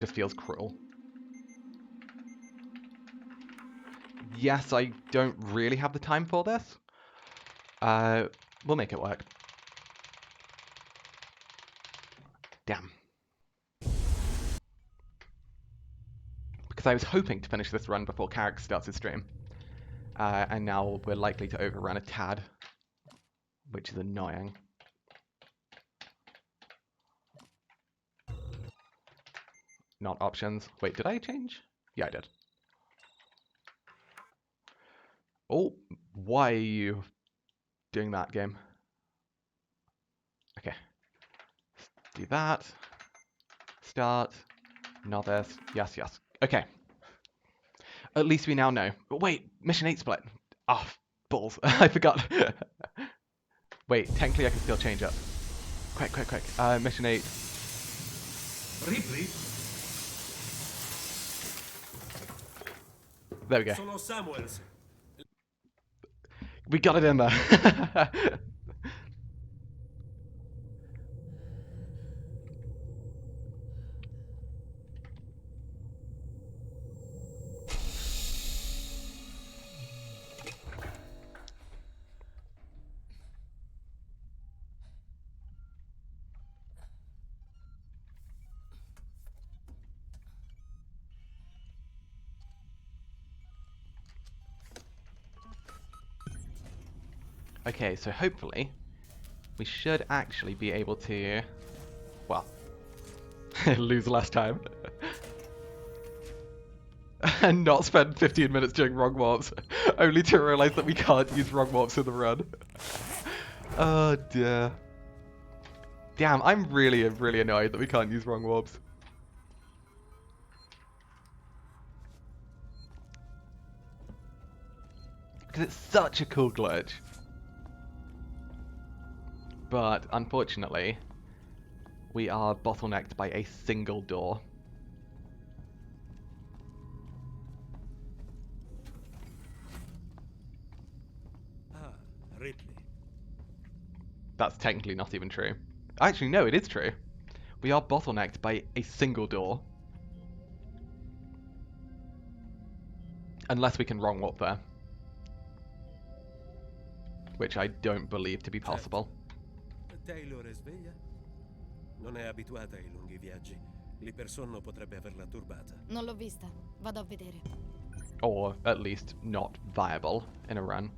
Just feels cruel. Yes, I don't really have the time for this. We'll make it work. Damn. Because I was hoping to finish this run before Carrick starts his stream. And now we're likely to overrun a tad, which is annoying. Not options. Wait, did I change? Yeah, I did. Oh, why are you doing that, game? Okay. Do that. Start. Novice. Yes, yes. Okay. At least we now know. But wait, mission 8 split. Oh, balls. I forgot. Wait, technically I can still change up. Quick, quick, quick. Mission 8. Ripley? There we go. Sono Samuels. We got it in there. Okay, so hopefully we should actually be able to, well, lose less time. And not spend 15 minutes doing wrong warps, only to realize that we can't use wrong warps in the run. Oh dear. Damn, I'm really annoyed that we can't use wrong warps. Because it's such a cool glitch. But, unfortunately, we are bottlenecked by a single door. Ah, Ripley. That's technically not even true. Actually, no, it is true. We are bottlenecked by a single door. Unless we can wrong warp there. Which I don't believe to be possible. Taylor è sveglia? Non è abituata ai lunghi viaggi. L'ipersonno potrebbe averla turbata. Non l'ho vista. Vado a vedere. Or at least not viable in a run.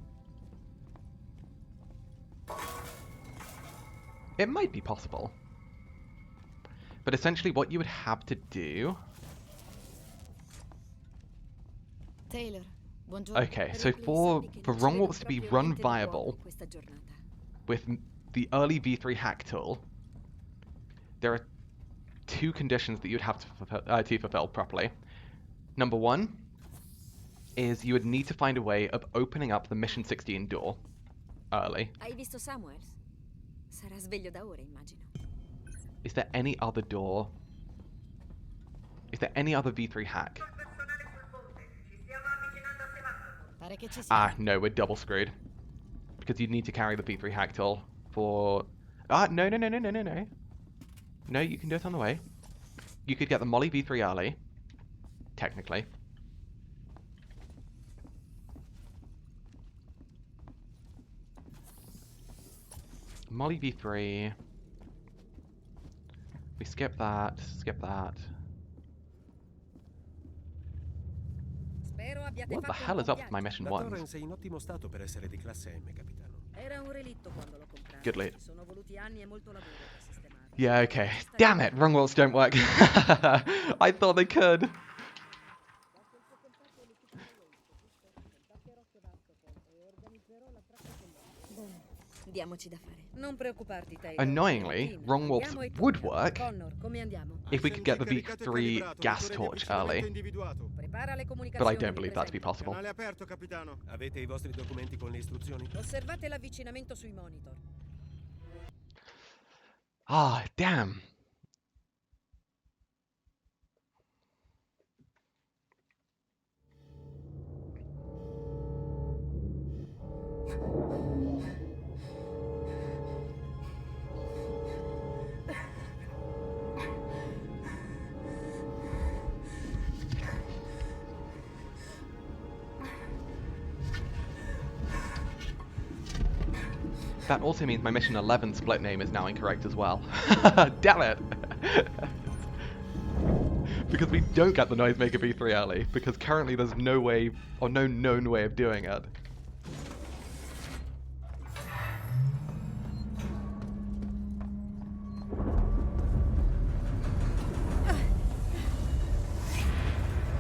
It might be possible. But essentially what you would have to do... Taylor, buongiorno. Okay, so for wrong warps to be run viable with the early V3 hack tool, there are two conditions that you'd have to fulfill properly. Number one is you would need to find a way of opening up the mission 16 door early. Hai visto Samuels? Sarà sveglio da ora, immagino. Is there any other door? Is there any other V3 hack? Pare che ci sia. Ah, no, we're double screwed. Because you'd need to carry the V3 hack tool for... Ah, no. No, you can do it on the way. You could get the Molly V3 early, technically. Molly V3. We skip that, What the hell is up with my mission La 1? Torrens è in ottimo stato per essere di classe M, capitano. Era un relitto quando l'ho comprato. Good lead. Sono voluti anni e molto lavoro per sistemarlo. Yeah, okay. Damn it, wrong walls don't work. I thought they could. Diamoci da fare. Non preoccuparti, Taylor. Annoyingly, wrong warps would work Connor, come andiamo? if we could get the V3 gas torch early, Prepara le but I don't believe that to be possible. Canale aperto, capitano. Avete i vostri documenti con le istruzioni? Osservate l'avvicinamento sui monitor. Ah, damn. That also means my mission 11 split name is now incorrect as well. Damn it! Because we don't get the Noisemaker V3 early, because currently there's no way, or no known way of doing it.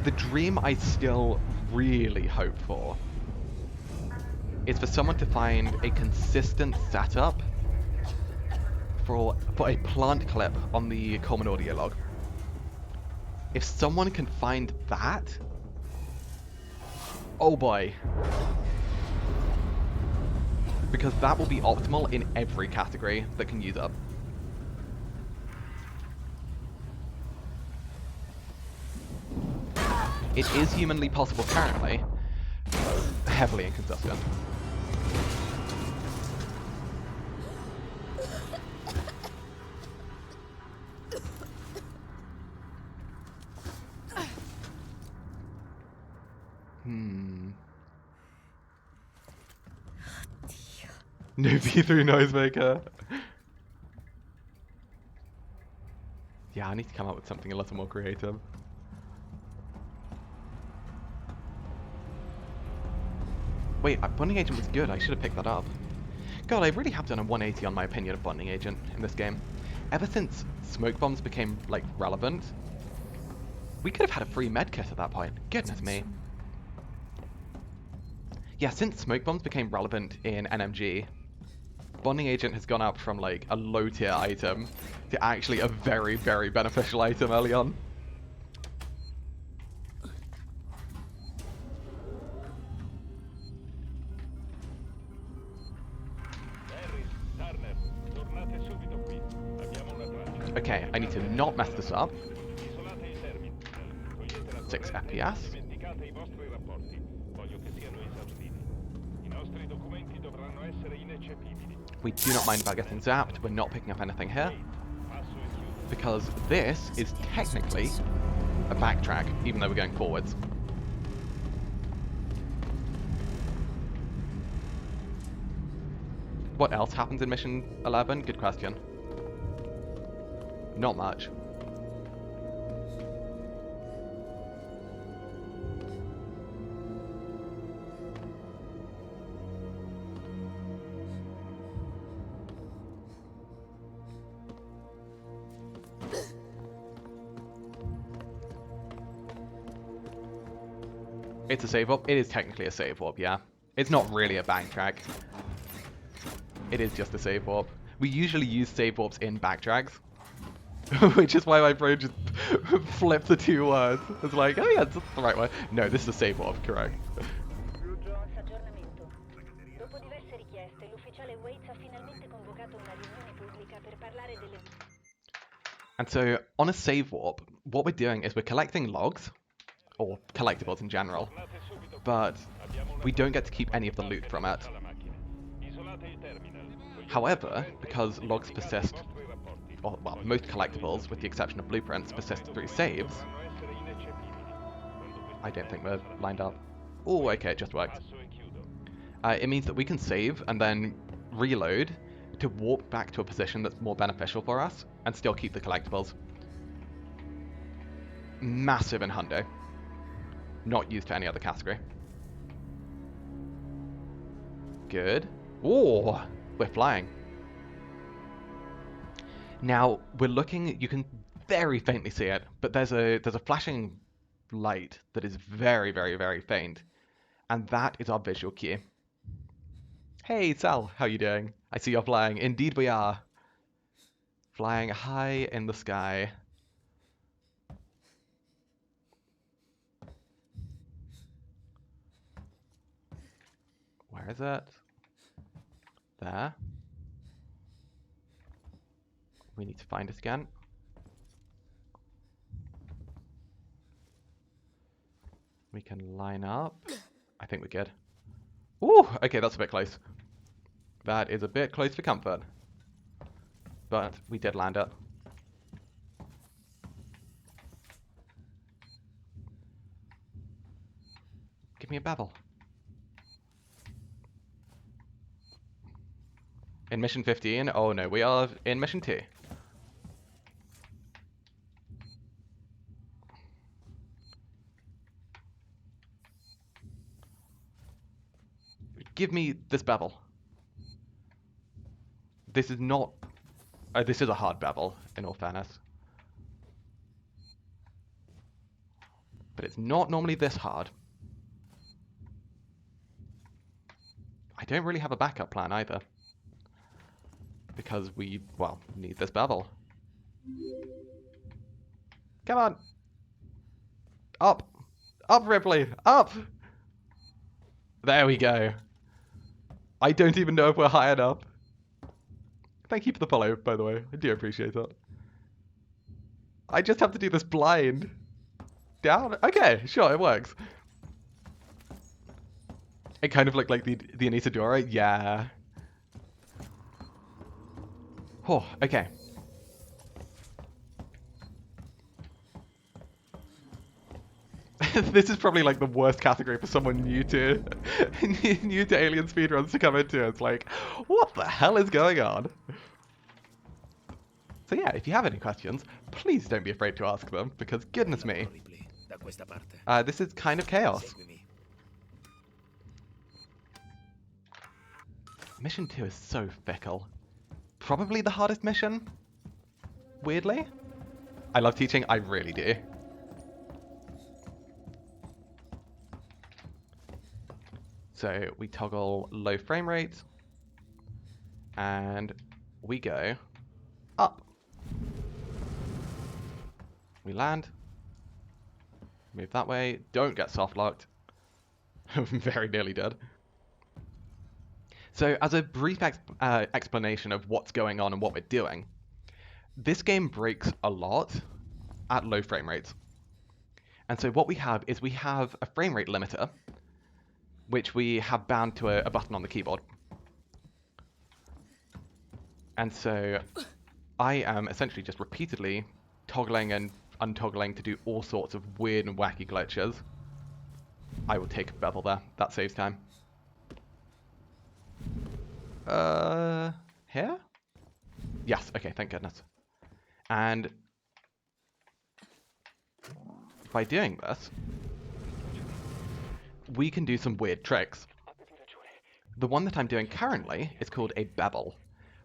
The dream I still really hope for is for someone to find a consistent setup for a plant clip on the Common audio log. If someone can find that, oh boy. Because that will be optimal in every category that can use it. It is humanly possible currently, heavily inconsistent. No V3 Noisemaker. Yeah, I need to come up with something a little more creative. Wait, Bonding Agent was good. I should have picked that up. God, I really have done a 180 on my opinion of Bonding Agent in this game. Ever since smoke bombs became, like, relevant, we could have had a free medkit at that point. Goodness me. Yeah, since smoke bombs became relevant in NMG, Bonding Agent has gone up from, like, a low-tier item to actually a very, very beneficial item early on. Okay, I need to not mess this up. 6 FPS. We do not mind about getting zapped. We're not picking up anything here. Because this is technically a backtrack, even though we're going forwards. What else happens in Mission 11? Good question. Not much. It's a save warp. It is technically a save warp, yeah. It's not really a backtrack. It is just a save warp. We usually use save warps in backtracks. Which is why my brain just flipped the two words. It's like, oh yeah, that's the right one. No, this is a save warp, correct. And so, on a save warp, what we're doing is we're collecting logs, or collectibles in general, but we don't get to keep any of the loot from it. However, because logs persist, or, well, most collectibles, with the exception of blueprints, persist through saves. I don't think we're lined up. Oh, okay, it just worked. It means that we can save and then reload to warp back to a position that's more beneficial for us and still keep the collectibles. Massive in Hundo. Not used for any other category. Good. Oh, we're flying. Now, we're looking, you can very faintly see it, but there's a flashing light that is very, very, very faint. And that is our visual cue. Hey, Sal, how you doing? I see you're flying. Indeed we are. Flying high in the sky. Where is it? There. We need to find it again. We can line up. I think we're good. Ooh, okay, that's a bit close. That is a bit close for comfort. But we did land it. Give me a bevel. In mission 15? Oh no, we are in mission 2. Give me this bevel. This is not... this is a hard bevel, in all fairness. But it's not normally this hard. I don't really have a backup plan either. Because we, well, need this bevel. Come on! Up! Up, Ripley! Up! There we go. I don't even know if we're high enough. Thank you for the follow, by the way. I do appreciate that. I just have to do this blind. Down? Okay, sure, it works. It kind of looked like the Anisadora. Yeah. Oh, okay. This is probably like the worst category for someone new to new to Alien speedruns to come into. It's like, what the hell is going on? So yeah, if you have any questions, please don't be afraid to ask them, because goodness me. This is kind of chaos. Mission 2 is so fickle. Probably the hardest mission? Weirdly? I love teaching, I really do. So we toggle low frame rate, and we go up. We land, move that way, don't get soft locked. Very nearly dead. So as a brief explanation of what's going on and what we're doing, this game breaks a lot at low frame rates. And so what we have is we have a frame rate limiter, which we have bound to a button on the keyboard. And so I am essentially just repeatedly toggling and untoggling to do all sorts of weird and wacky glitches. I will take a bevel there. That saves time. Here? Yes, okay, thank goodness. And by doing this, we can do some weird tricks. The one that I'm doing currently is called a bevel.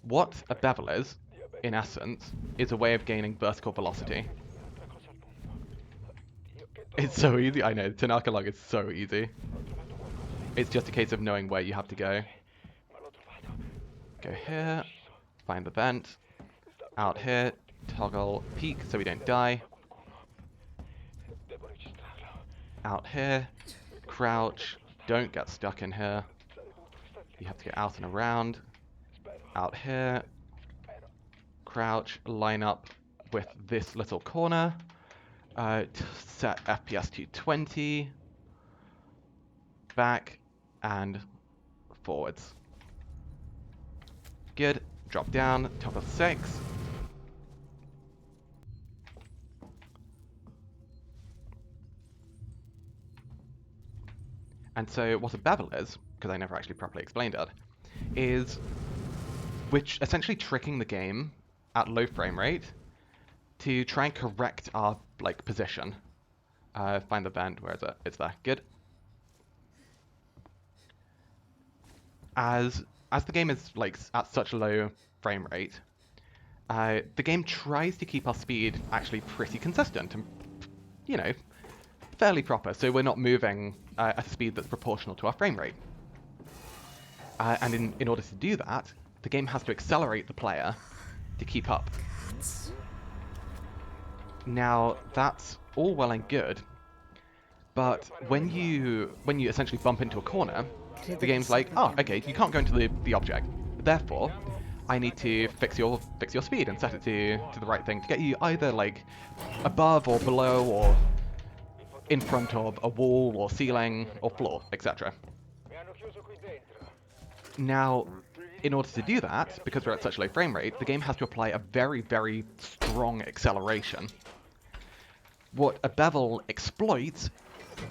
What a bevel is, in essence, is a way of gaining vertical velocity. It's so easy, I know, Tanaka log is so easy. It's just a case of knowing where you have to go. Go here, find the vent, out here, toggle peek so we don't die. Out here, crouch, don't get stuck in here. You have to get out and around. Out here, crouch, line up with this little corner. Set FPS to 20. Back and forwards. Good. Drop down, toggle 6. And so what a bevel is, because I never actually properly explained it, is which essentially tricking the game at low frame rate to try and correct our position. Find the vent, where is it? It's there. Good. As the game is at such a low frame rate, the game tries to keep our speed actually pretty consistent and, you know, fairly proper, so we're not moving at a speed that's proportional to our frame rate. And in order to do that, the game has to accelerate the player to keep up. Now, that's all well and good, but when you essentially bump into a corner, the game's like, oh, okay, you can't go into the object. Therefore, I need to fix your speed and set it to the right thing to get you either above or below or in front of a wall or ceiling or floor, etc. Now, in order to do that, because we're at such a low frame rate, the game has to apply a very, very strong acceleration. What a bevel exploits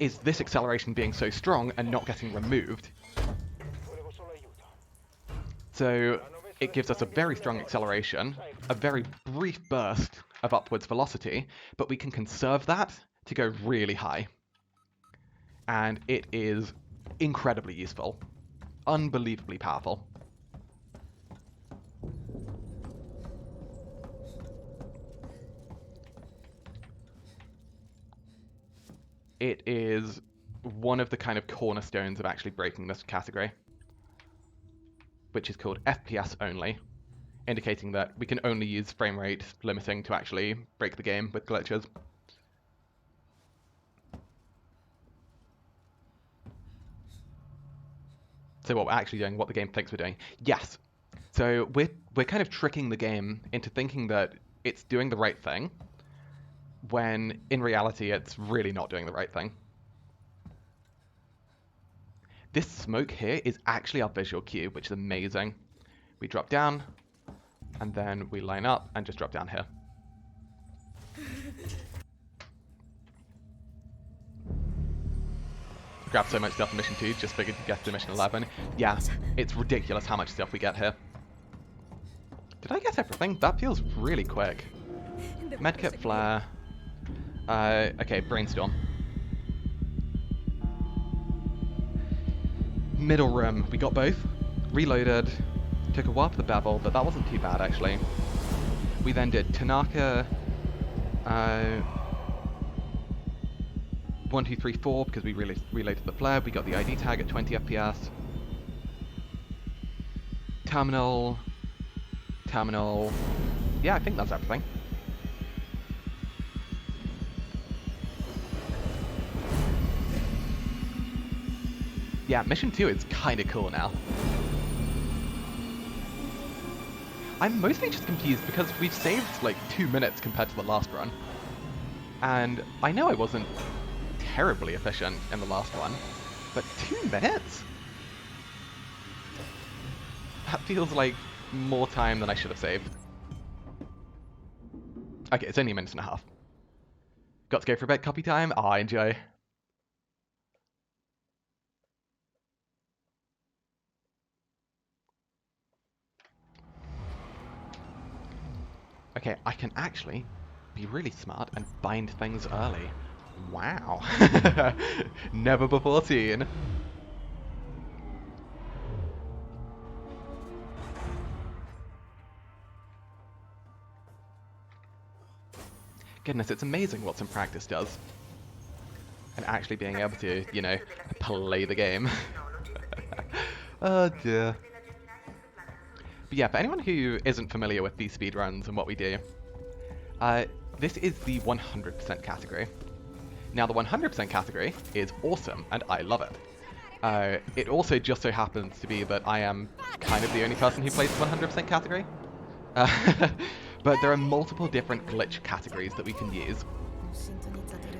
is this acceleration being so strong and not getting removed. So it gives us a very strong acceleration, a very brief burst of upwards velocity, but we can conserve that to go really high. And it is incredibly useful, unbelievably powerful. It is one of the kind of cornerstones of actually breaking this category, which is called FPS only, indicating that we can only use frame rate limiting to actually break the game with glitches. So what we're actually doing, what the game thinks we're doing. Yes. So we're kind of tricking the game into thinking that it's doing the right thing, when in reality it's really not doing the right thing. This smoke here is actually our visual cue, which is amazing. We drop down, and then we line up and just drop down here. Grab so much stuff in mission 2, just figured to get to mission 11. Yeah, it's ridiculous how much stuff we get here. Did I get everything? That feels really quick. Medkit, flare. Okay, brainstorm. Middle room, we got both. Reloaded. Took a while for the bevel, but that wasn't too bad actually. We then did Tanaka. 1, 2, 3, 4 because we reloaded the flare. We got the ID tag at 20 FPS. Terminal. Terminal. Yeah, I think that's everything. Yeah, mission 2 is kind of cool now. I'm mostly just confused because we've saved like 2 minutes compared to the last run. And I know I wasn't terribly efficient in the last one, but 2 minutes? That feels like more time than I should have saved. Okay, it's only a minute and a half. Got to go for a bit, copy time? Ah, enjoy. Okay, I can actually be really smart and bind things early. Wow. Never before seen. Goodness, it's amazing what some practice does. And actually being able to, you know, play the game. Oh dear. But yeah, for anyone who isn't familiar with these speedruns and what we do, this is the 100% category. Now the 100% category is awesome, and I love it. It also just so happens to be that I am kind of the only person who plays the 100% category. But there are multiple different glitch categories that we can use.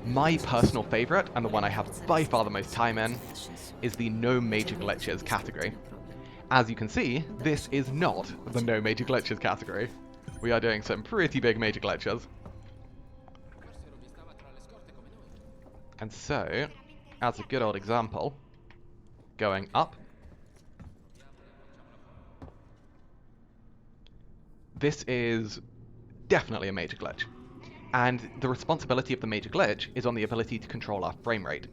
My personal favorite, and the one I have by far the most time in, is the no major glitches category. As you can see, this is not the no major glitches category. We are doing some pretty big major glitches. And so, as a good old example, going up, this is definitely a major glitch. And the responsibility of the major glitch is on the ability to control our frame rate.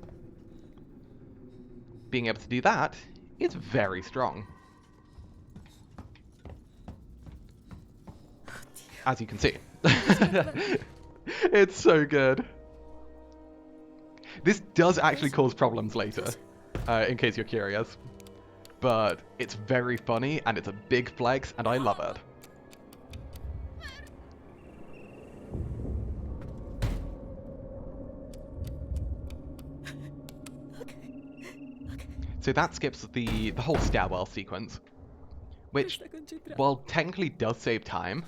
Being able to do that is very strong. As you can see. It's so good. This does actually cause problems later, in case you're curious. But it's very funny, and it's a big flex, and I love it. So that skips the whole stairwell sequence, which, while technically does save time,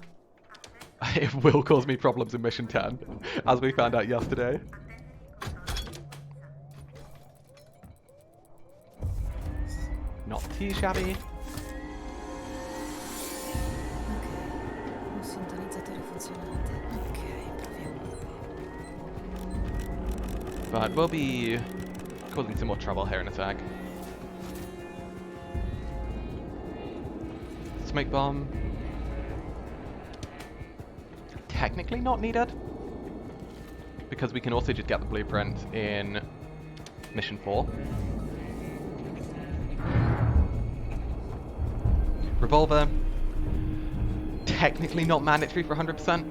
it will cause me problems in Mission 10, as we found out yesterday. Not too shabby. But we'll be causing some more trouble here in a sec. smoke bomb. Technically not needed, because we can also just get the blueprint in mission 4. Revolver. Technically not mandatory for 100%,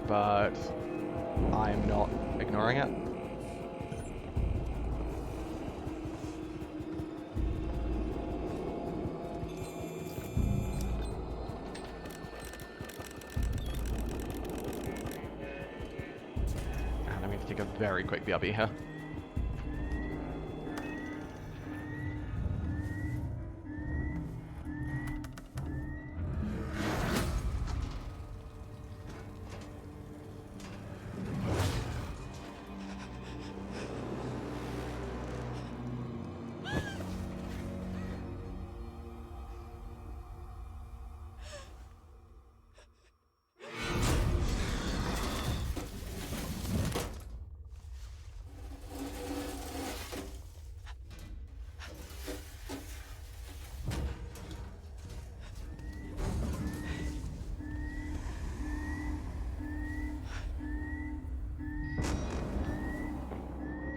but I'm not ignoring it. And I'm going to take a very quick BRB here.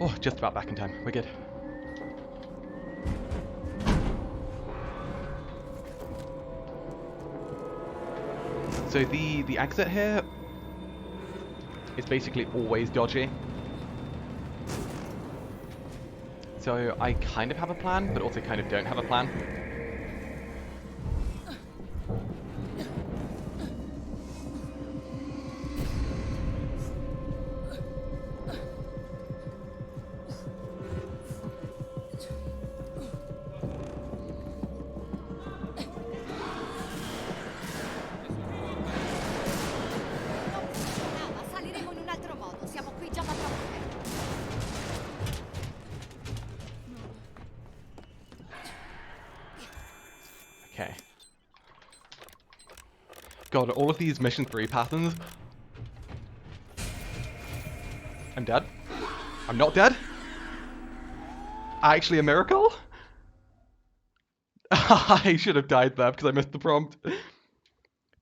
Oh, just about back in time. We're good. So the exit here is basically always dodgy. So I kind of have a plan, but also kind of don't have a plan. Saliremo in un altro modo. Siamo qui già da troppo tempo. Okay. God, all of these mission 3 patterns. I'm dead. I'm not dead. Actually a miracle? I should have died there because I missed the prompt.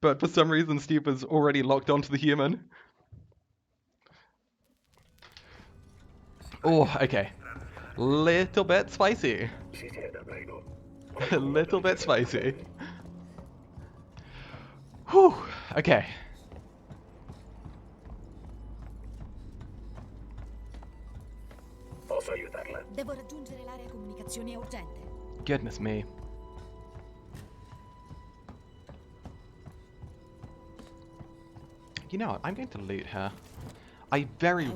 But for some reason Steve was already locked onto the human. Oh, okay. Little bit spicy. A little bit spicy. Whew, okay. Posso aiutarla? Devo raggiungere l'area comunicazioni, è urgente. Goodness me. You know what, I'm going to loot her. I very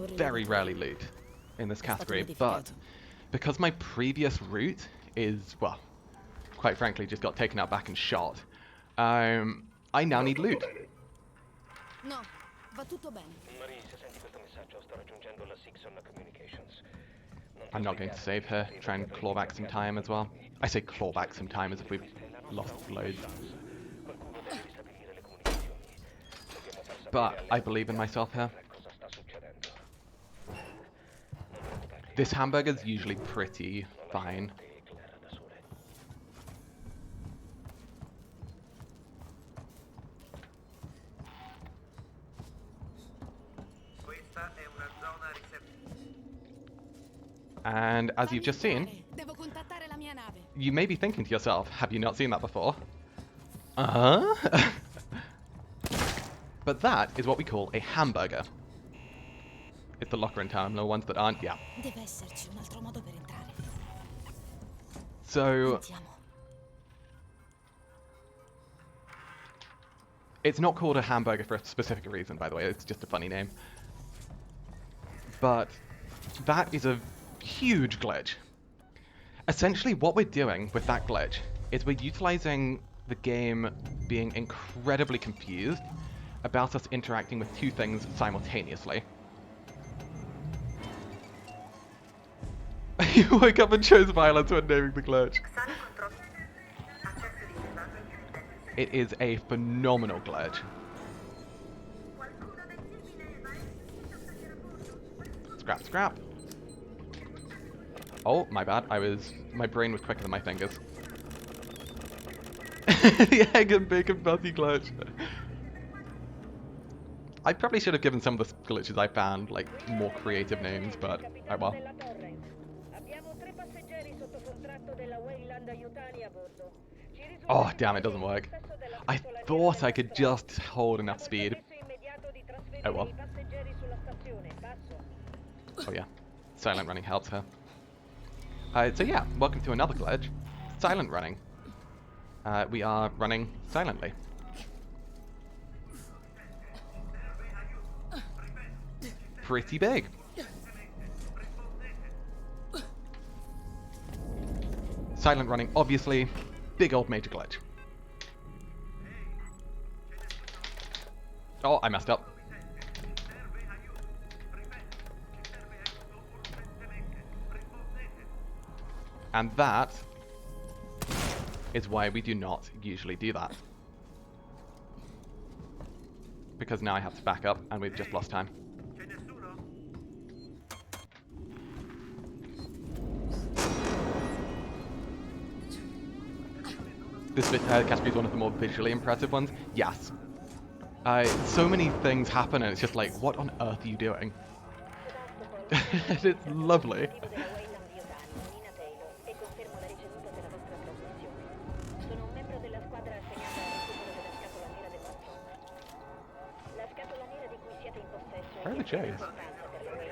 rarely loot in this category, but because my previous route is, well, quite frankly, just got taken out back and shot, I now need loot. No, va tutto bene. Marie, se senti questo messaggio, sto raggiungendo la Sixon Communications. I'm not going to save her, try and claw back some time as well. I say claw back some time as if we've lost loads. But I believe in myself here. This hamburger's usually pretty fine. And as you've just seen, Devo contattare la mia nave. you may be thinking to yourself, have you not seen that before? Uh-huh. But that is what we call a hamburger. It's the locker and terminal ones that aren't, yeah. Deve esserci un altro modo per entrare. So, Andiamo. it's not called a hamburger for a specific reason, by the way, it's just a funny name. But that is a huge glitch. Essentially, what we're doing with that glitch is we're utilizing the game being incredibly confused about us interacting with two things simultaneously. You woke up and chose violence when naming the glitch. It is a phenomenal glitch. Scrap, scrap. Oh, my bad. My brain was quicker than my fingers. The egg and bacon butty glitch. I probably should have given some of the glitches I found like more creative names, but oh well. Oh damn, it doesn't work. I thought I could just hold enough speed. Oh well. Oh yeah, silent running helps her. So yeah, welcome to another glitch. Silent running. We are running silently. Pretty big. Silent running, obviously, big old major glitch. Oh, I messed up. And that is why we do not usually do that. Because now I have to back up and we've just lost time. This category is one of the more visually impressive ones. Yes. So many things happen and it's just like, what on earth are you doing? It's lovely. Where are the J's?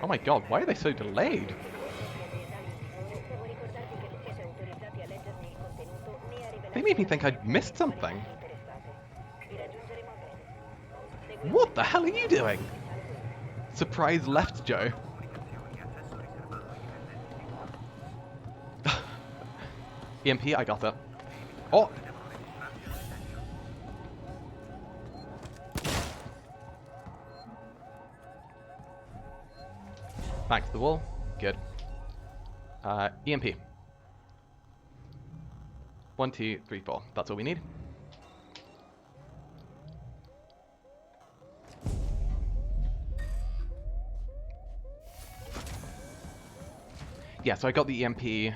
Oh my god, why are they so delayed? They made me think I'd missed something. What the hell are you doing? Surprise left, Joe. EMP, I got it. Oh! Back to the wall. Good. EMP. 1, 2, 3, 4. That's all we need. Yeah, so I got the EMP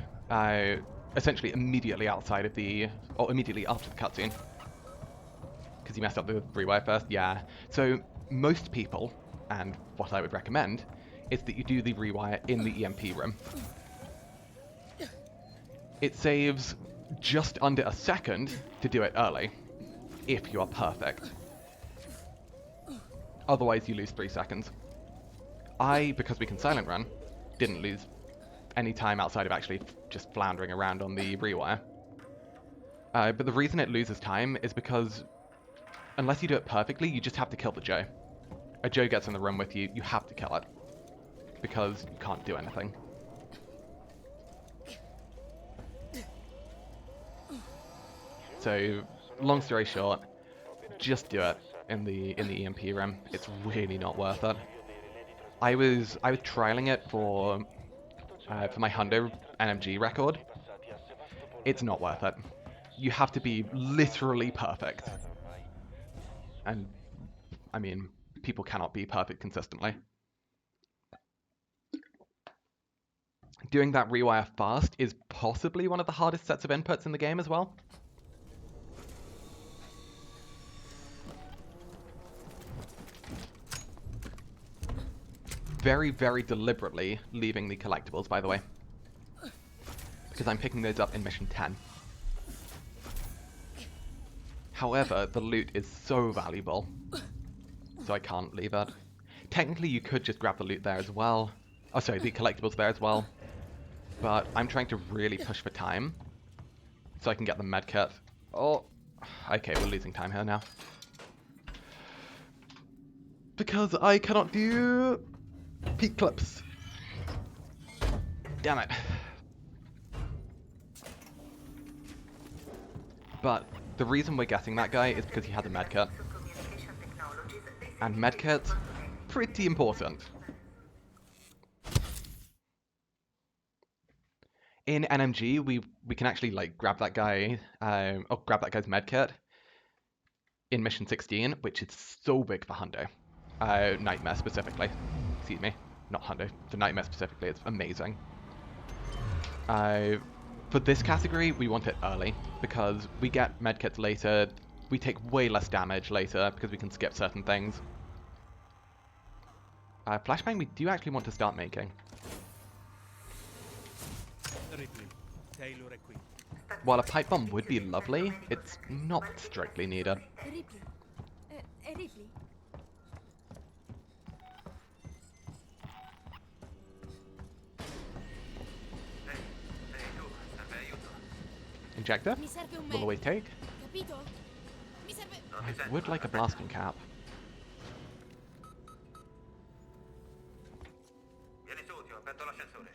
essentially immediately outside of the, or immediately after the cutscene. Because you messed up the rewire first. Yeah. So most people, and what I would recommend, is that you do the rewire in the EMP room. It saves just under a second to do it early, if you are perfect. Otherwise you lose 3 seconds. Because we can silent run, didn't lose any time outside of actually just floundering around on the rewire. But the reason it loses time is because unless you do it perfectly, you just have to kill the Joe. A Joe gets in the room with you, you have to kill it. Because you can't do anything. So, long story short, just do it in the EMP room. It's really not worth it. I was trialing it for my Hundo NMG record. It's not worth it. You have to be literally perfect. And I mean, people cannot be perfect consistently. Doing that rewire fast is possibly one of the hardest sets of inputs in the game as well. Very, very deliberately leaving the collectibles, by the way. Because I'm picking those up in Mission 10. However, the loot is so valuable, so I can't leave it. Technically, you could just grab the loot there as well. Oh, sorry, the collectibles there as well. But I'm trying to really push for time, so I can get the medkit. Oh, okay, we're losing time here now. Because I cannot do peak clips. Damn it. But the reason we're getting that guy is because he has a medkit. And medkits, pretty important. In NMG, we can actually like grab that guy, grab that guy's medkit in Mission 16, which is so big for Hundo. Nightmare specifically. Excuse me, not Hundo. For Nightmare specifically, it's amazing. For For this category, we want it early, because we get medkits later, we take way less damage later, because we can skip certain things. Flashbang we do actually want to start making. Ripley, Taylor è qui. While a pipe bomb would be lovely, it's not strictly needed. Ripley. È Ripley? Injector? Mi serve un Will always medico, take. capito? Mi serve... I would like a blasting cap. Vieni su, ti ho aperto l'ascensore.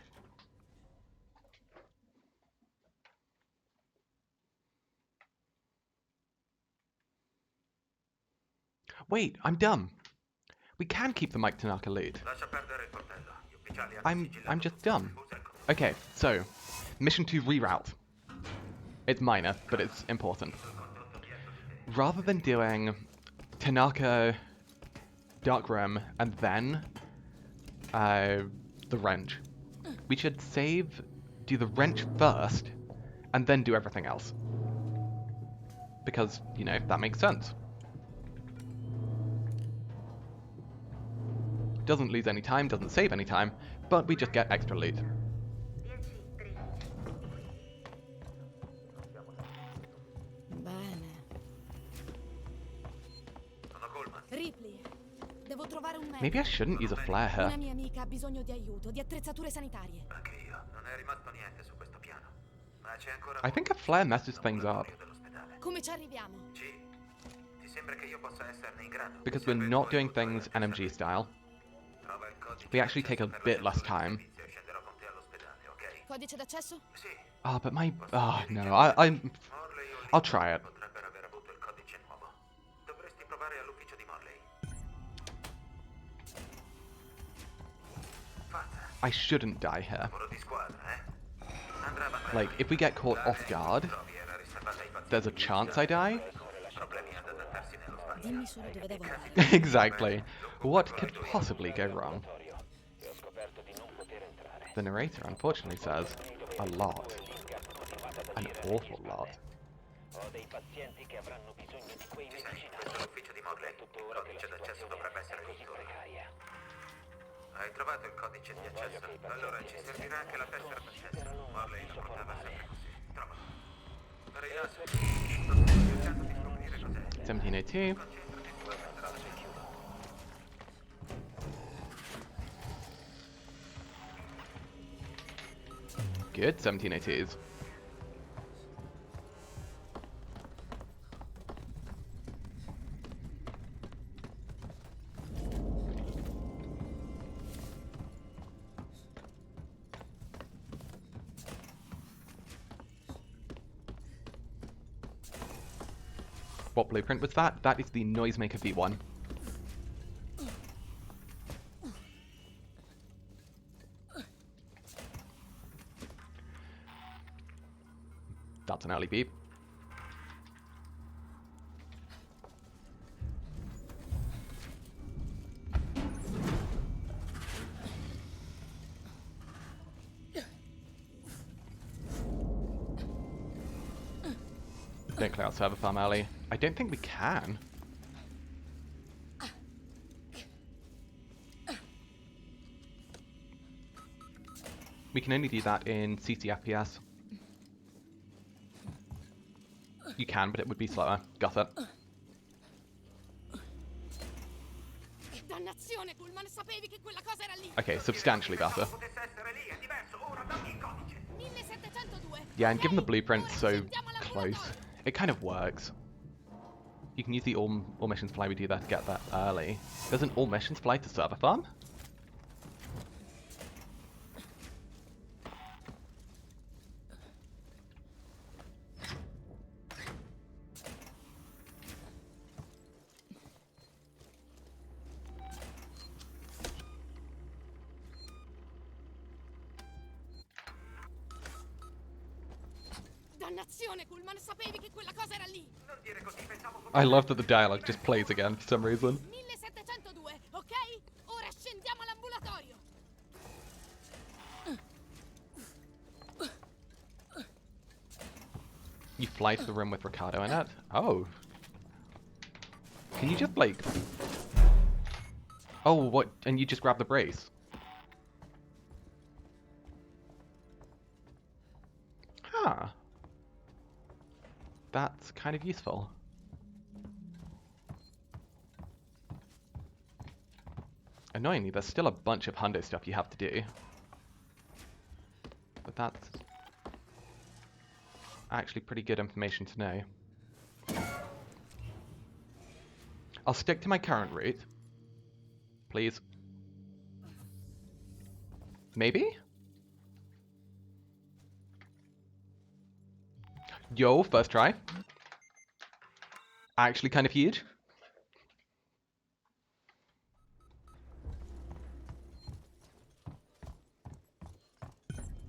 Wait, I'm dumb. We can keep the Mike Tanaka lead. Lascia perdere il coltello. Gli ufficiali hanno I'm sigillato just tutto. dumb. Usa il coltello. Okay, so mission 2 reroute. It's minor, but it's important. Rather than doing Tanaka, Dark Room, and then the wrench, we should do the wrench first, and then do everything else. Because, you know, that makes sense. Doesn't lose any time, doesn't save any time, but we just get extra loot. Bene. Sono Coleman. Ripley, devo trovare un medico. Maybe I shouldn't use a flare Una here. mia amica ha bisogno di aiuto, di attrezzature sanitarie. Anche io. Non è rimasto niente su questo piano. Ma c'è ancora I think a flare messes things up, dell'ospedale. Come ci arriviamo? Sì. Ti sembra che io possa esserne in grado? because we're not doing things NMG style. Trova il codice We actually take a per bit less l'accesso del time. servizio e scenderò con te all'ospedale, ok? Codice d'accesso? Sì. Oh, but my... Oh, no, Morley o I'll try it. potrebbero aver avuto il codice nuovo. Dovresti provare all'ufficio di Morley. Fatta. I shouldn't die here. Lavoro di squadra, eh? Andrà avanti. Like, if we get caught off guard, Trovi era riservata ai pazienti. there's a chance I die. Problemi ad adattarsi nello spazio. Dimmi solo dove devo andare. Exactly. What could possibly go wrong? The narrator unfortunately says a lot. An awful lot. Ho dei pazienti che avranno bisogno di quei medicinali. Questo è l'ufficio di Morley. Il codice d'accesso dovrebbe essere così precaria. Hai trovato il codice di accesso? Allora ci servirà anche la tessera d'accesso. Morley lo portava sempre con sé. Trovalo. Per il lasso. Sto cercando di scoprire cos'è. 1702. Concentrati su questa strada. Good 1780s. What blueprint was that? That is the Noisemaker V1. That's an early beep. Don't clear out server farm early. I don't think we can. We can only do that in CC FPS. You can, but it would be slower. Got it. Dannazione, Pullman, sapevi che quella cosa era lì. Okay, substantially better. Potesse essere lì, è diverso. Ora dammi il codice. 1702. Yeah, and given the ok? blueprint's Ora so scendiamo al close, laboratorio. it kind of works. You can use the all missions fly we do that to get that early. There's an all missions fly to server farm? Dannazione, Pullman, sapevi che quella cosa era lì. Non dire così, pensavo I love that the dialogue just plays again for some reason. 1702, ok? Ora scendiamo all'ambulatorio. You fly to the room with Ricardo in it? Oh. Can you just, like... Oh, what? And you just grab the brace? Huh. That's kind of useful. Annoyingly, there's still a bunch of hundo stuff you have to do. But that's actually pretty good information to know. I'll stick to my current route. Please. Maybe? Yo, first try. Actually kind of huge.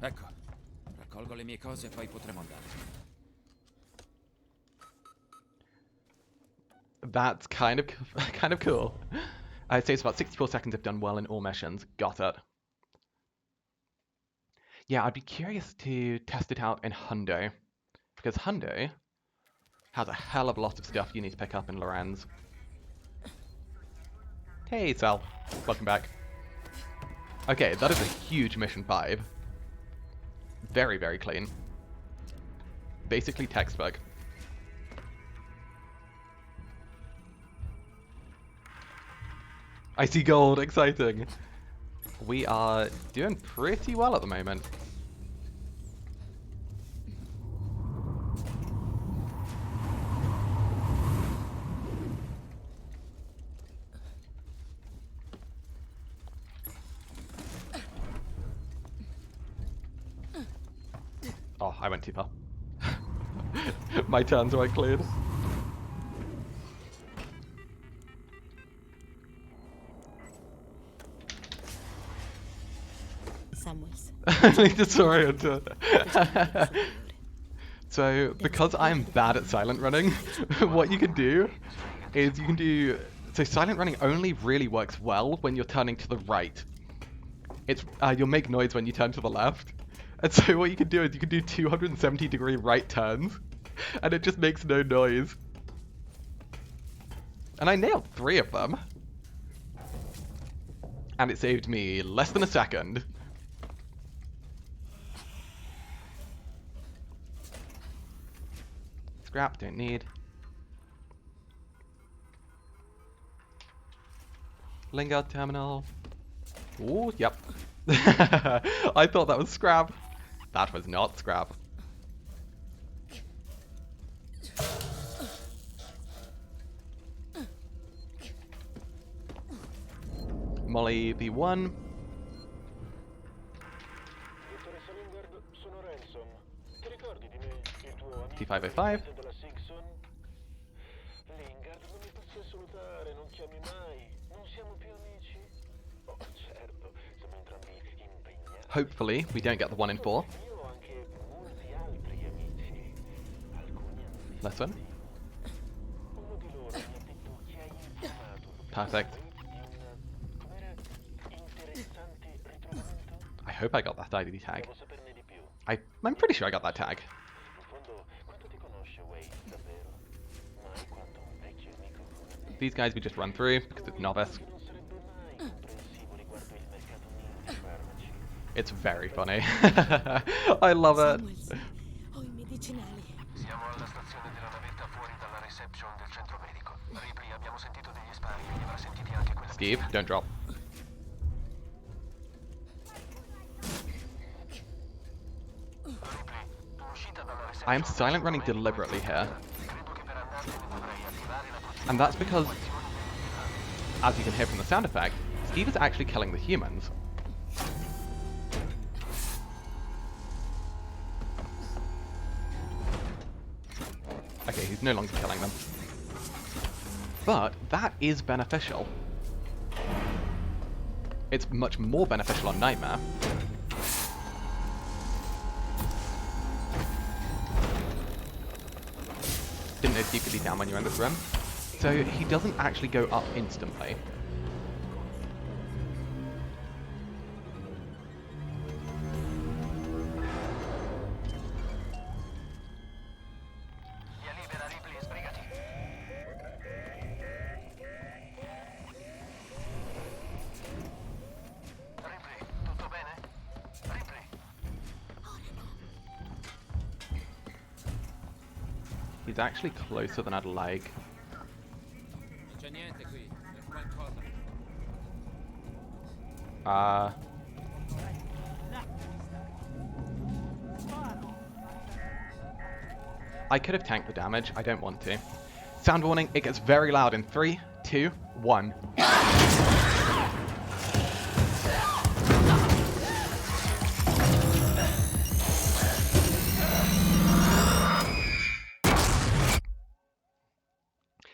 Ecco, raccolgo le mie cose e poi potremo andare. That's kind of cool. I'd say it's about 64 seconds if done well in all missions. Got it. Yeah, I'd be curious to test it out in hundo. Because hundo has a hell of a lot of stuff you need to pick up in Lorenz. Hey, Sal. Welcome back. Okay, that is a huge mission 5. Very, very clean. Basically textbook. I see gold, exciting. We are doing pretty well at the moment. Oh, I went too far. My turns weren't cleared. Samuels. So, because I'm bad at silent running, what you can do is you can do... So silent running only really works well when you're turning to the right. It's you'll make noise when you turn to the left. And so what you can do is you can do 270-degree right turns, and it just makes no noise. And I nailed 3 of them. And it saved me less than a second. Scrap, don't need. Lingard terminal. Ooh, yep. I thought that was scrap. That was not scrap. Molly B1. T505. Hopefully, we don't get the 1 in 4. Last one. Perfect. I hope I got that ID tag. I'm pretty sure I got that tag. These guys we just run through because it's Novice. It's very funny. I love it. Ho I medicinali. Siamo alla stazione della navetta fuori dalla reception del centro medico. Ripley, abbiamo sentito degli spari e li avrà sentiti anche quella... Steve, don't drop. Ripley, l'uscita dalla reception... I am silent running deliberately here. And that's because, as you can hear from the sound effect, Steve is actually killing the humans. Okay, he's no longer killing them. But that is beneficial. It's much more beneficial on Nightmare. Didn't know Steve could be down when you're in this room. So he doesn't actually go up instantly. He's actually closer than I'd like. Non c'è niente qui, è qualcosa. I could have tanked the damage. I don't want to. Sound warning, it gets very loud in 3, 2, 1.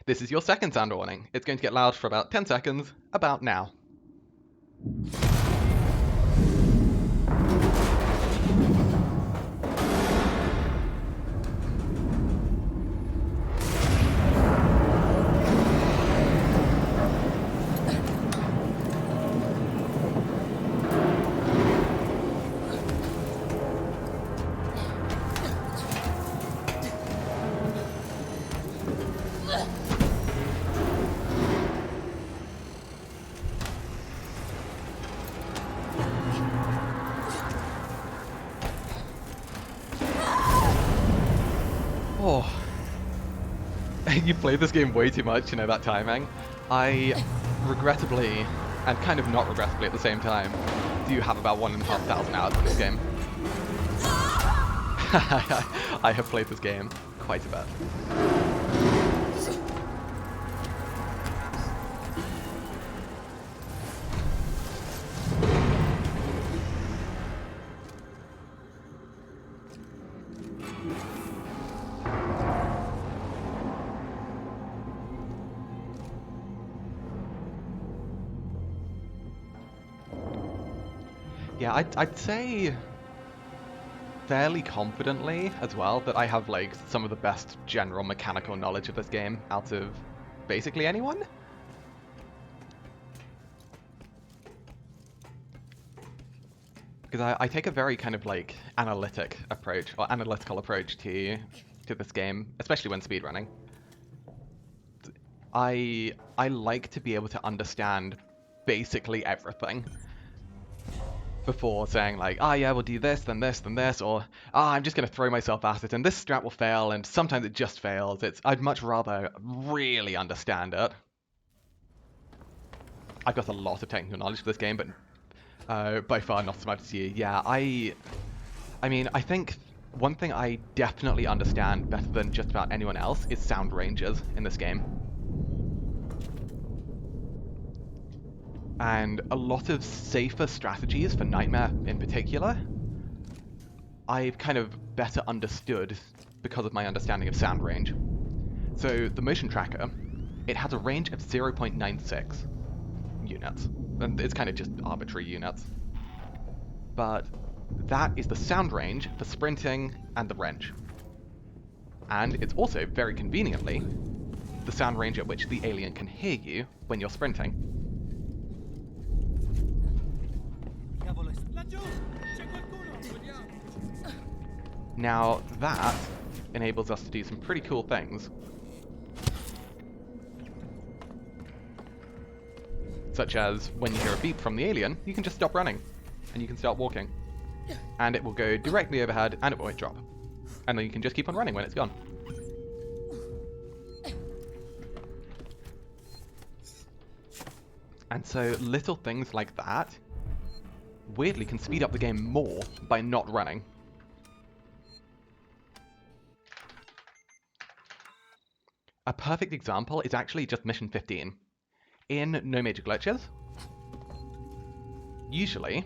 This is your second sound warning. It's going to get loud for about 10 seconds, about now. Oh. You played this game way too much to know that timing. I regrettably, and kind of not regrettably at the same time, do have about 1,500 hours in this game. I have played this game quite a bit. Yeah, I'd say fairly confidently as well that I have like some of the best general mechanical knowledge of this game out of basically anyone. Because I take a very kind of like analytical approach to this game, especially when speedrunning. I like to be able to understand basically everything before saying like, ah, yeah, we'll do this, then this, then this, or ah, I'm just going to throw myself at it, and this strat will fail, and sometimes it just fails. I'd much rather really understand it. I've got a lot of technical knowledge for this game, but by far not as much as you. Yeah, I mean, I think one thing I definitely understand better than just about anyone else is sound ranges in this game. And a lot of safer strategies for Nightmare in particular, I've kind of better understood because of my understanding of sound range. So the motion tracker, it has a range of 0.96 units, and it's kind of just arbitrary units. But that is the sound range for sprinting and the wrench. And it's also, very conveniently, the sound range at which the alien can hear you when you're sprinting. Now that enables us to do some pretty cool things. Such as, when you hear a beep from the alien, you can just stop running, and you can start walking. And it will go directly overhead, and it won't drop. And then you can just keep on running when it's gone. And so little things like that weirdly can speed up the game more by not running. A perfect example is actually just mission 15. In No Major Glitches, usually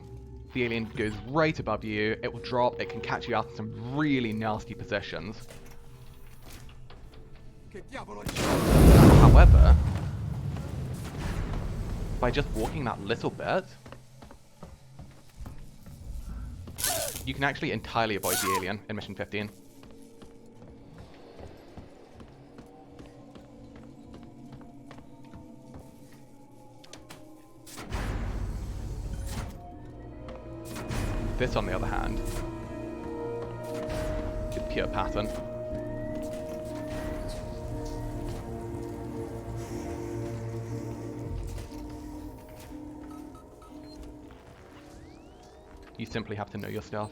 the alien goes right above you, it will drop, it can catch you out in some really nasty positions. However, by just walking that little bit, you can actually entirely avoid the alien in mission 15. This, on the other hand, is pure pattern. You simply have to know your stuff.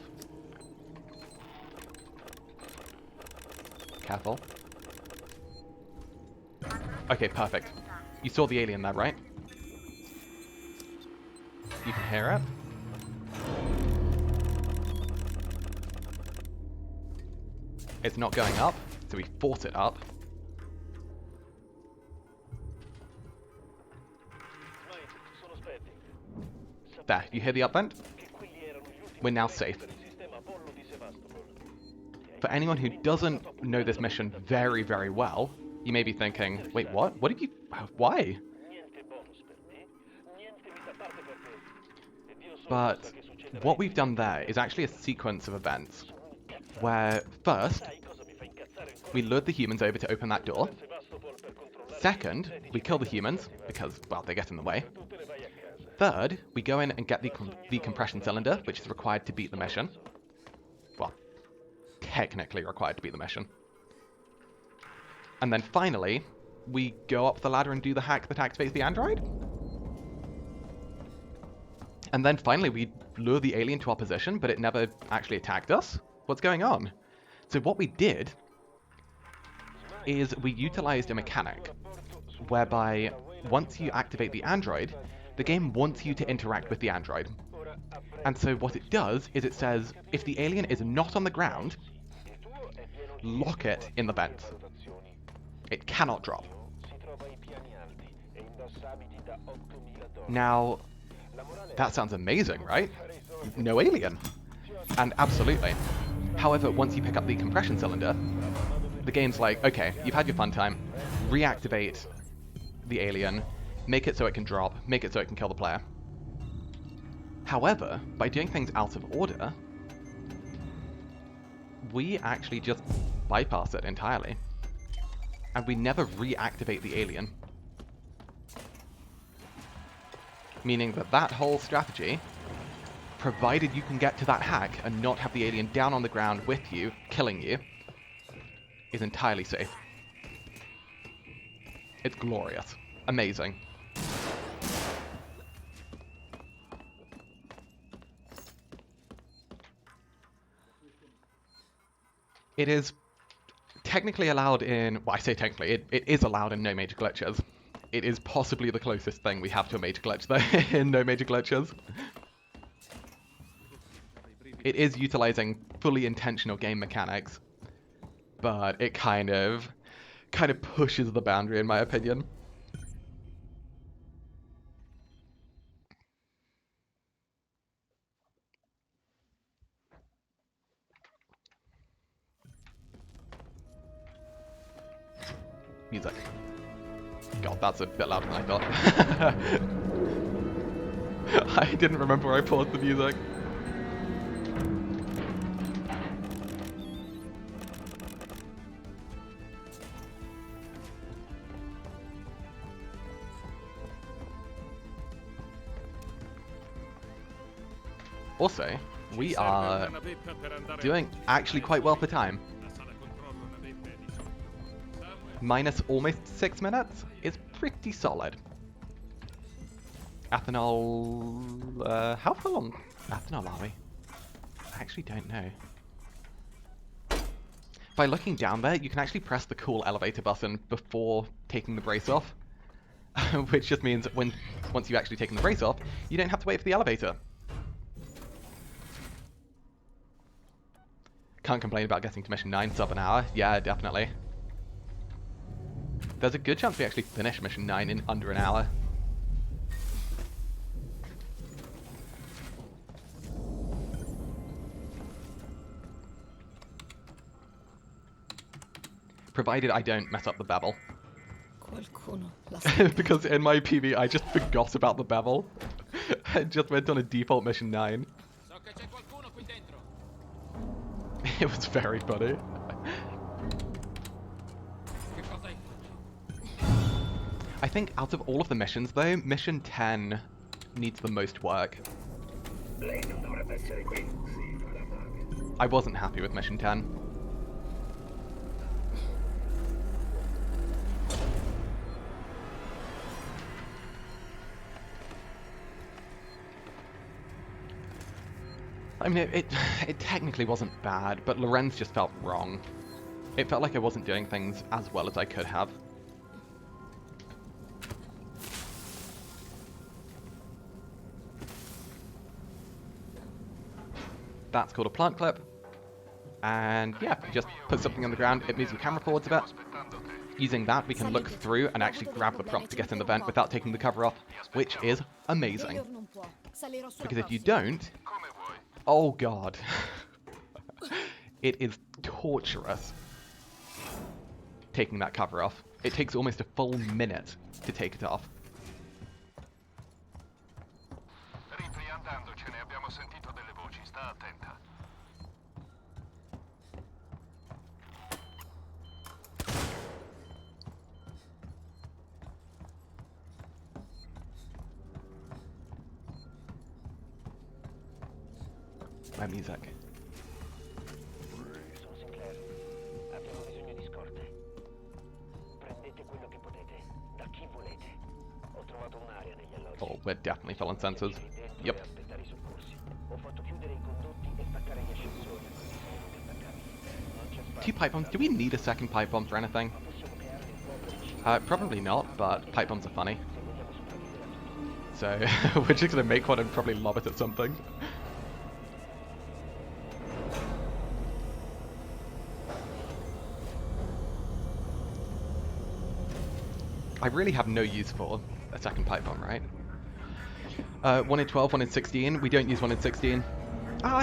Careful. Okay, perfect. You saw the alien there, right? You can hear it. It's not going up, so we force it up. There, you hear the up vent? We're now safe. For anyone who doesn't know this mission very, very well, you may be thinking, wait, what? What did you... Why? But what we've done there is actually a sequence of events where first, we lured the humans over to open that door. Second, we kill the humans because, well, they get in the way. Third, we go in and get the compression cylinder, which is required to beat the mission. Well, technically required to beat the mission. And then finally, we go up the ladder and do the hack that activates the android. And then finally, we lure the alien to our position, but it never actually attacked us. What's going on? So what we did is we utilized a mechanic whereby once you activate the android, the game wants you to interact with the android. And so what it does is it says, if the alien is not on the ground, lock it in the vent. It cannot drop. Now, that sounds amazing, right? No alien. And absolutely. However, once you pick up the compression cylinder, the game's like, okay, you've had your fun time, reactivate the alien, make it so it can drop, make it so it can kill the player. However, by doing things out of order, we actually just bypass it entirely. And we never reactivate the alien. Meaning that that whole strategy, provided you can get to that hack and not have the alien down on the ground with you, killing you, is entirely safe. It's glorious. Amazing. It is technically allowed in... Well, I say technically, it is allowed in no major glitches. It is possibly the closest thing we have to a major glitch, though, in no major glitches. It is utilizing fully intentional game mechanics, but it kind of pushes the boundary, in my opinion. Music. God, that's a bit louder than I thought. I didn't remember where I paused the music. Also, we are doing actually quite well for time. Minus almost 6 minutes is pretty solid. Ethanol... how far long ethanol are we? I actually don't know. By looking down there, you can actually press the cool elevator button before taking the brace off. Which just means that once you've actually taken the brace off, you don't have to wait for the elevator. Can't complain about getting to mission 9 sub an hour. Yeah, definitely. There's a good chance we actually finish mission 9 in under an hour. Provided I don't mess up the bevel. Because in my PV I just forgot about the bevel. I just went on a default mission 9. It was very funny. I think out of all of the missions though, mission 10 needs the most work. I wasn't happy with mission 10. I mean, it technically wasn't bad, but Lorenz just felt wrong. It felt like I wasn't doing things as well as I could have. That's called a plant clip. And yeah, you just put something on the ground, it moves your camera forwards a bit. Using that, we can look through and actually grab the prompt to get in the vent without taking the cover off, which is amazing. Because if you don't, oh god, it is torturous taking that cover off. It takes almost a full minute to take it off. My music. Sono Sinclair. Abbiamo bisogno di scorte. Prendete quello che potete, da chi volete. Ho trovato un'area negli alloggi. Oh, we're definitely filling sensors. Yep. Aspettare i soccorsi. Ho fatto chiudere i condotti e staccare gli ascensori. Non c'è spazio. 2 pipe bombs. Do we need a second pipe bomb for anything? Probably not, but pipe bombs are funny. So, we're just gonna make one and probably lob it at something. I really have no use for a second pipe bomb, right? 1 in 12, 1 in 16. We don't use 1 in 16.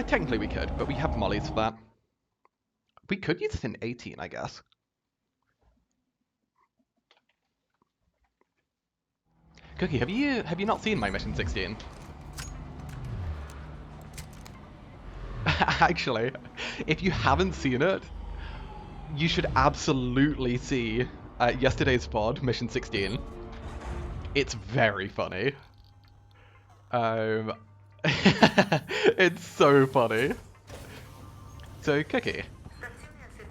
Technically we could, but we have mollies for that. We could use it in 18, I guess. Cookie, have you not seen my mission 16? Actually, if you haven't seen it, you should absolutely see yesterday's VOD, mission 16. It's very funny. It's so funny. So, Cookie,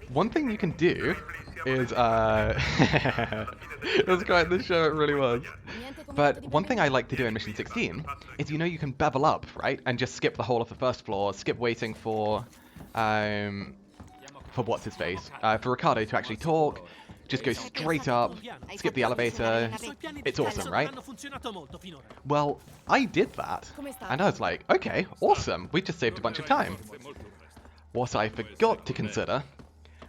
one thing you can do is, it was quite the show, it really was. But one thing I like to do in mission 16 is, you know, you can bevel up, right? And just skip the whole of the first floor, skip waiting for what's-his-face, for Ricardo to actually talk, just go straight up, skip the elevator. It's awesome, right? Well, I did that, and I was like, okay, awesome, we just saved a bunch of time. What I forgot to consider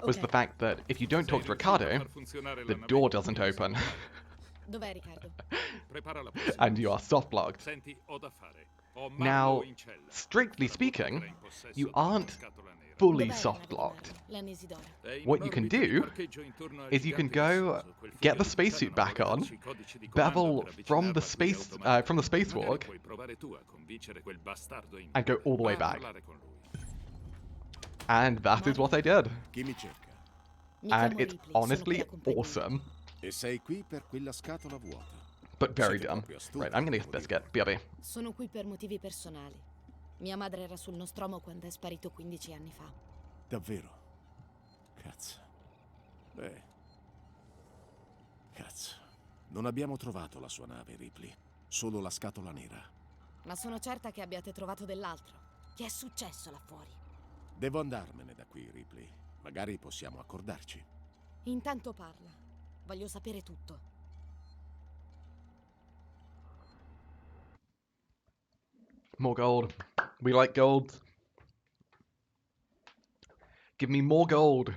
was the fact that if you don't talk to Ricardo, the door doesn't open. And you are soft-blocked. Now, strictly speaking, you aren't fully soft-locked. What you can do is you can go get the spacesuit back on, bevel from the spacewalk, and go all the way back. And that is what I did. And it's honestly awesome. But very dumb. Right, I'm gonna get Biscuit. BRB. Sono qui per motivi personali. Mia madre era sul Nostromo quando è sparito 15 anni fa. Davvero? Cazzo. Beh. Cazzo. Non abbiamo trovato la sua nave, Ripley. Solo la scatola nera. Ma sono certa che abbiate trovato dell'altro. Che è successo là fuori? Devo andarmene da qui, Ripley. Magari possiamo accordarci. Intanto parla. Voglio sapere tutto. More gold. We like gold. Give me more gold.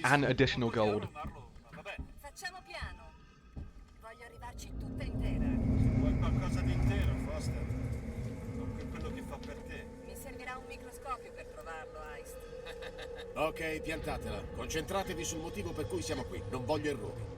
And additional gold. Facciamo piano. Voglio arrivarci tutta intera. Vuoi qualcosa di intero, Foster? Non che quello che fa per te. Mi servirà un microscopio per trovarlo, Heist. Ok, piantatela. Concentratevi sul motivo per cui siamo qui. Non voglio errori.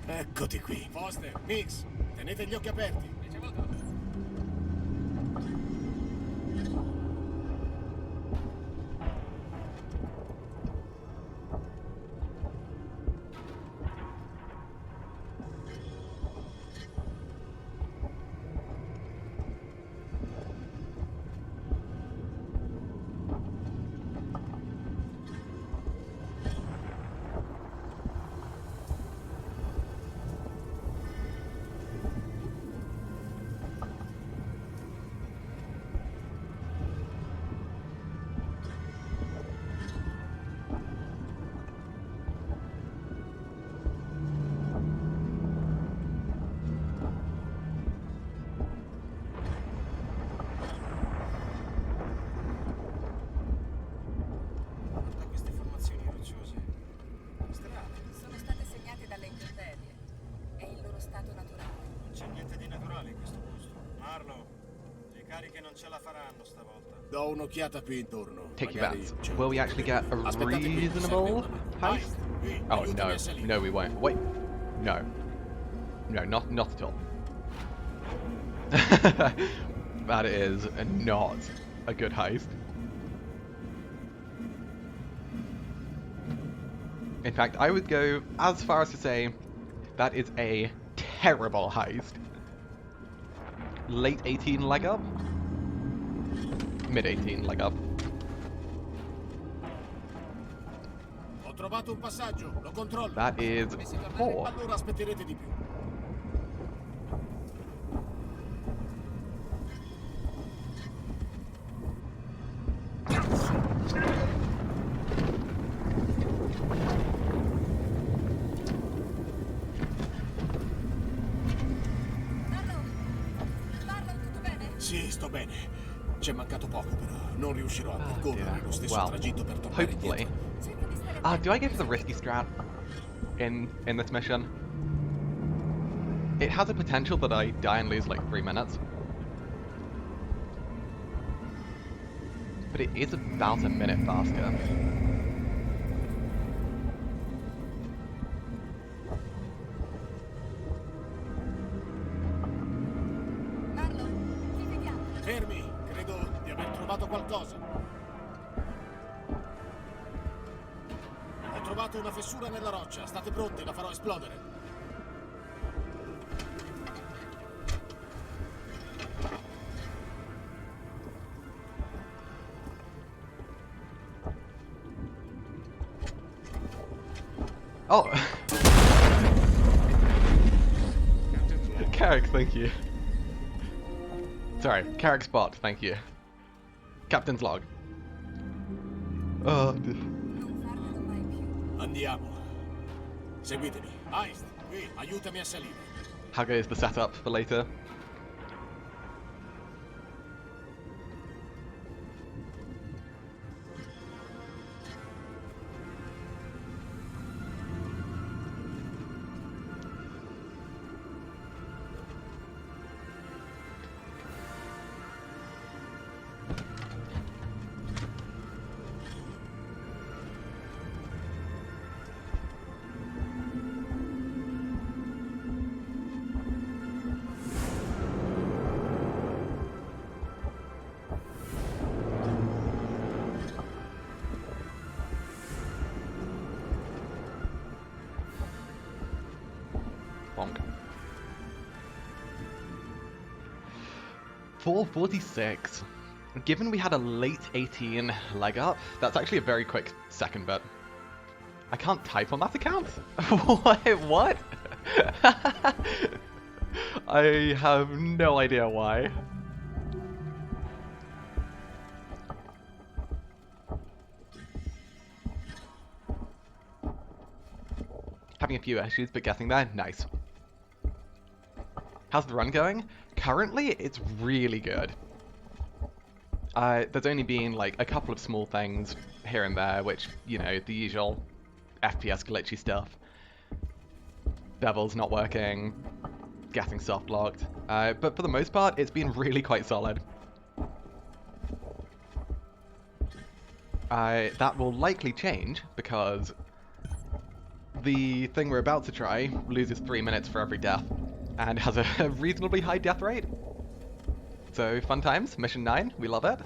Eccoti qui. Foster, Mix, tenete gli occhi aperti. Do un'occhiata qui intorno. Take your Magari bets. c'è Will we un actually get a Aspettate qui, serve reasonable una mano. heist? Qui, Oh aiutami no, a salire. no, we won't. Wait, no, no, not at all. That is not a good heist. In fact, I would go as far as to say that is a terrible heist. Late 18 leg up? Mid 18 leg up. Ho trovato un passaggio, lo controllo. That is 4. Allora aspetterete di più. Marlon, tutto bene? Sì, sto bene. Ci è mancato poco, però non riuscirò a percorrere dear. lo stesso Well, tragitto per tornare hopefully. indietro. Cerca di stare Do I go for the risky strat in this mission? It has a potential that I die and lose like 3 minutes. But it is about a minute faster. Marlon, ti vediamo. Fermi, credo di aver trovato qualcosa. Ho trovato una fessura nella roccia, state pronti, la farò esplodere. Oh! Carrick, thank you. Sorry, Carrick spot, thank you. Captain's log. Oh, Non farlo mai più. Andiamo. Seguitemi. Heist, qui, aiutami a salire. how goes the setup for later? Bonk. 4:46. Given we had a late 18 leg up, that's actually a very quick second bit. I can't type on that account? What? I have no idea why. Having a few issues, but getting there, nice. How's the run going? Currently, it's really good. There's only been like a couple of small things here and there, which, you know, the usual FPS glitchy stuff. Bevel's not working, getting soft locked. But for the most part, it's been really quite solid. That will likely change because the thing we're about to try loses 3 minutes for every death and has a reasonably high death rate. So fun times, mission 9, we love it.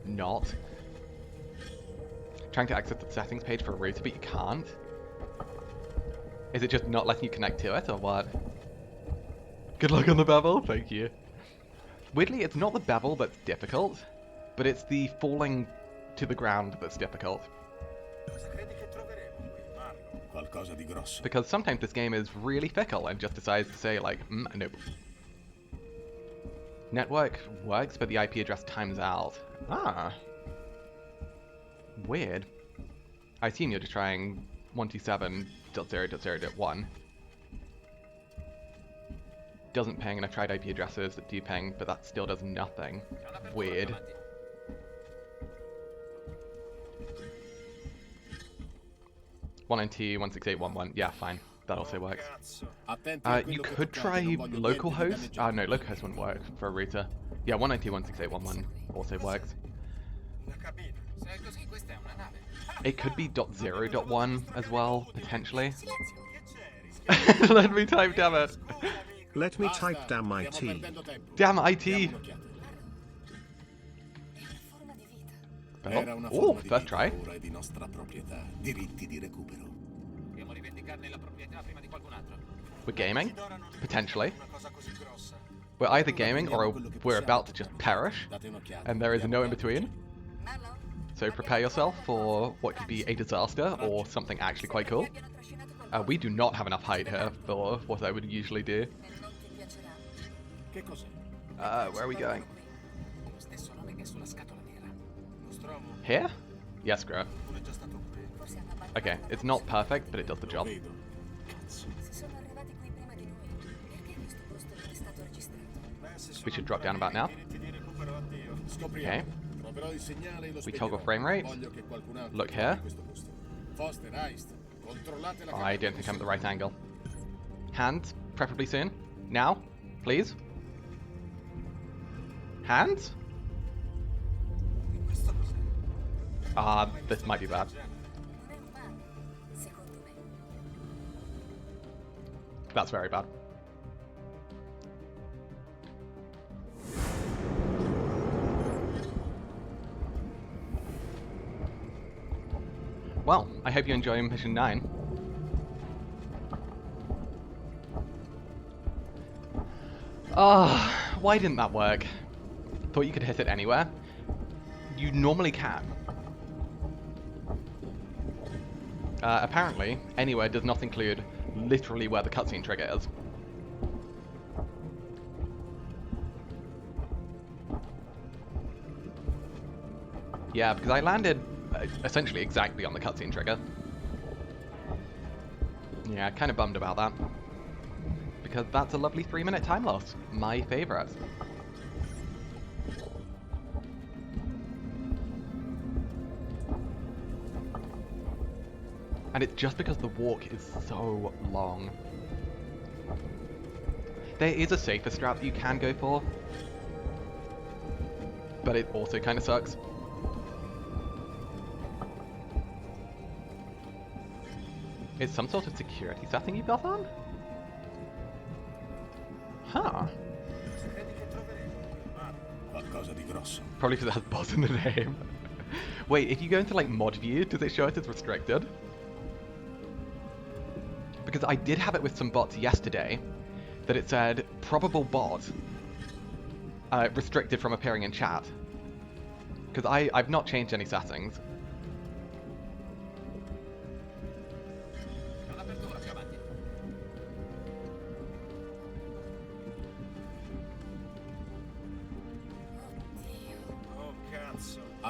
Not. Trying to access the settings page for a router, but you can't. Is it just not letting you connect to it, or what? Good luck on the bevel, thank you. Weirdly, it's not the bevel that's difficult, but it's the falling to the ground that's difficult. Qualcosa di grosso. Because sometimes this game is really fickle and just decides to say like, nope. Network works, but the IP address times out. Ah. Weird. I assume you're just trying 127.0.0.1. Doesn't ping, and I've tried IP addresses that do ping, but that still does nothing. Weird. One 192.168.11. Yeah, fine. That also works. Attenti a You quello che could toccate, try non voglio niente di localhost. danneggiato. No, localhost wouldn't work for a router. Yeah, 192.168.1.1 also works. Se è così, questa è una nave. It could be .0.1 as well, potentially. Let me type, damn it. Let me type Basta, damn stiamo IT. perdendo tempo. Damn Diamo IT. un'occhiata. Era una Oh, forma di first vita, try. ora è di nostra proprietà. Diritti di recupero. Dobbiamo rivendicarne la proprietà prima di qualcun altro. We're gaming, potentially. We're either gaming or we're about to just perish, Date un'occhiata. and there is no in Diamo between. Marlo? So prepare yourself for what could be a disaster or something actually quite cool. We do not have enough height here for what I would usually do. Non ti piacerà. Che cos'è? Where are we going? Lo stesso nome che sulla scatola nera. Here? Yes, screw it. Forse hanno abbandonato Okay, it's not perfect, but it does the job. Vedo. Cazzo. Se sono arrivati qui prima di noi, perché questo posto non è stato registrato? We should drop down about now. Scopriamo. Okay. Troverò il segnale e lo We toggle spegnerò. frame rate. Voglio che qualcun altro Look trovi here. questo posto. Foster, Heist, controllate la I caverna don't think di I'm at the sotto. right angle. Hands, preferably soon. Now, please. Hands? This might be bad. Non è umano, secondo me. That's very bad. Well, I hope you enjoy Mission 9. Why didn't that work? Thought you could hit it anywhere. You normally can. Apparently, anywhere does not include literally where the cutscene trigger is. Yeah, because I landed essentially exactly on the cutscene trigger. Yeah, kind of bummed about that. Because that's a lovely 3-minute time loss. My favourite. And it's just because the walk is so long. There is a safer strat that you can go for. But it also kind of sucks. It's some sort of security setting you've got on? Huh. Qualcosa di grosso. Probably because it has boss in the name. Wait, if you go into like mod view, does it show it as restricted? Because I did have it with some bots yesterday, that it said probable bot restricted from appearing in chat. Because I've not changed any settings.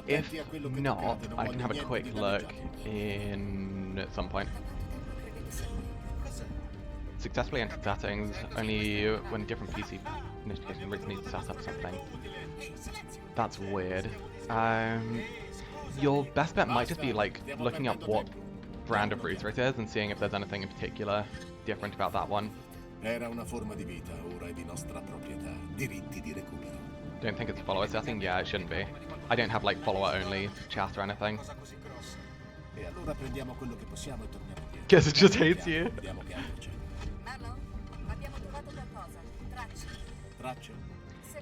If Attenti a quello che not, toccate, non I can voglio have a niente quick di look danneggiato. in at some point. Quanto tempo crede sia? Successfully entered settings only when a different PC notification routes need to set up something. That's weird. Your best bet might just be like looking up what brand of router it is and seeing if there's anything in particular different about that one. Era una forma di vita, ora è di nostra proprietà. Diritti di recupero. Don't think it's a follower setting? Yeah, it shouldn't be. I don't have like follower only chat or anything. E allora prendiamo quello che possiamo e torniamo indietro. Guess it just hates you. Vediamo che altro c'è. Marlo? Abbiamo trovato qualcosa. Tracce. Tracce?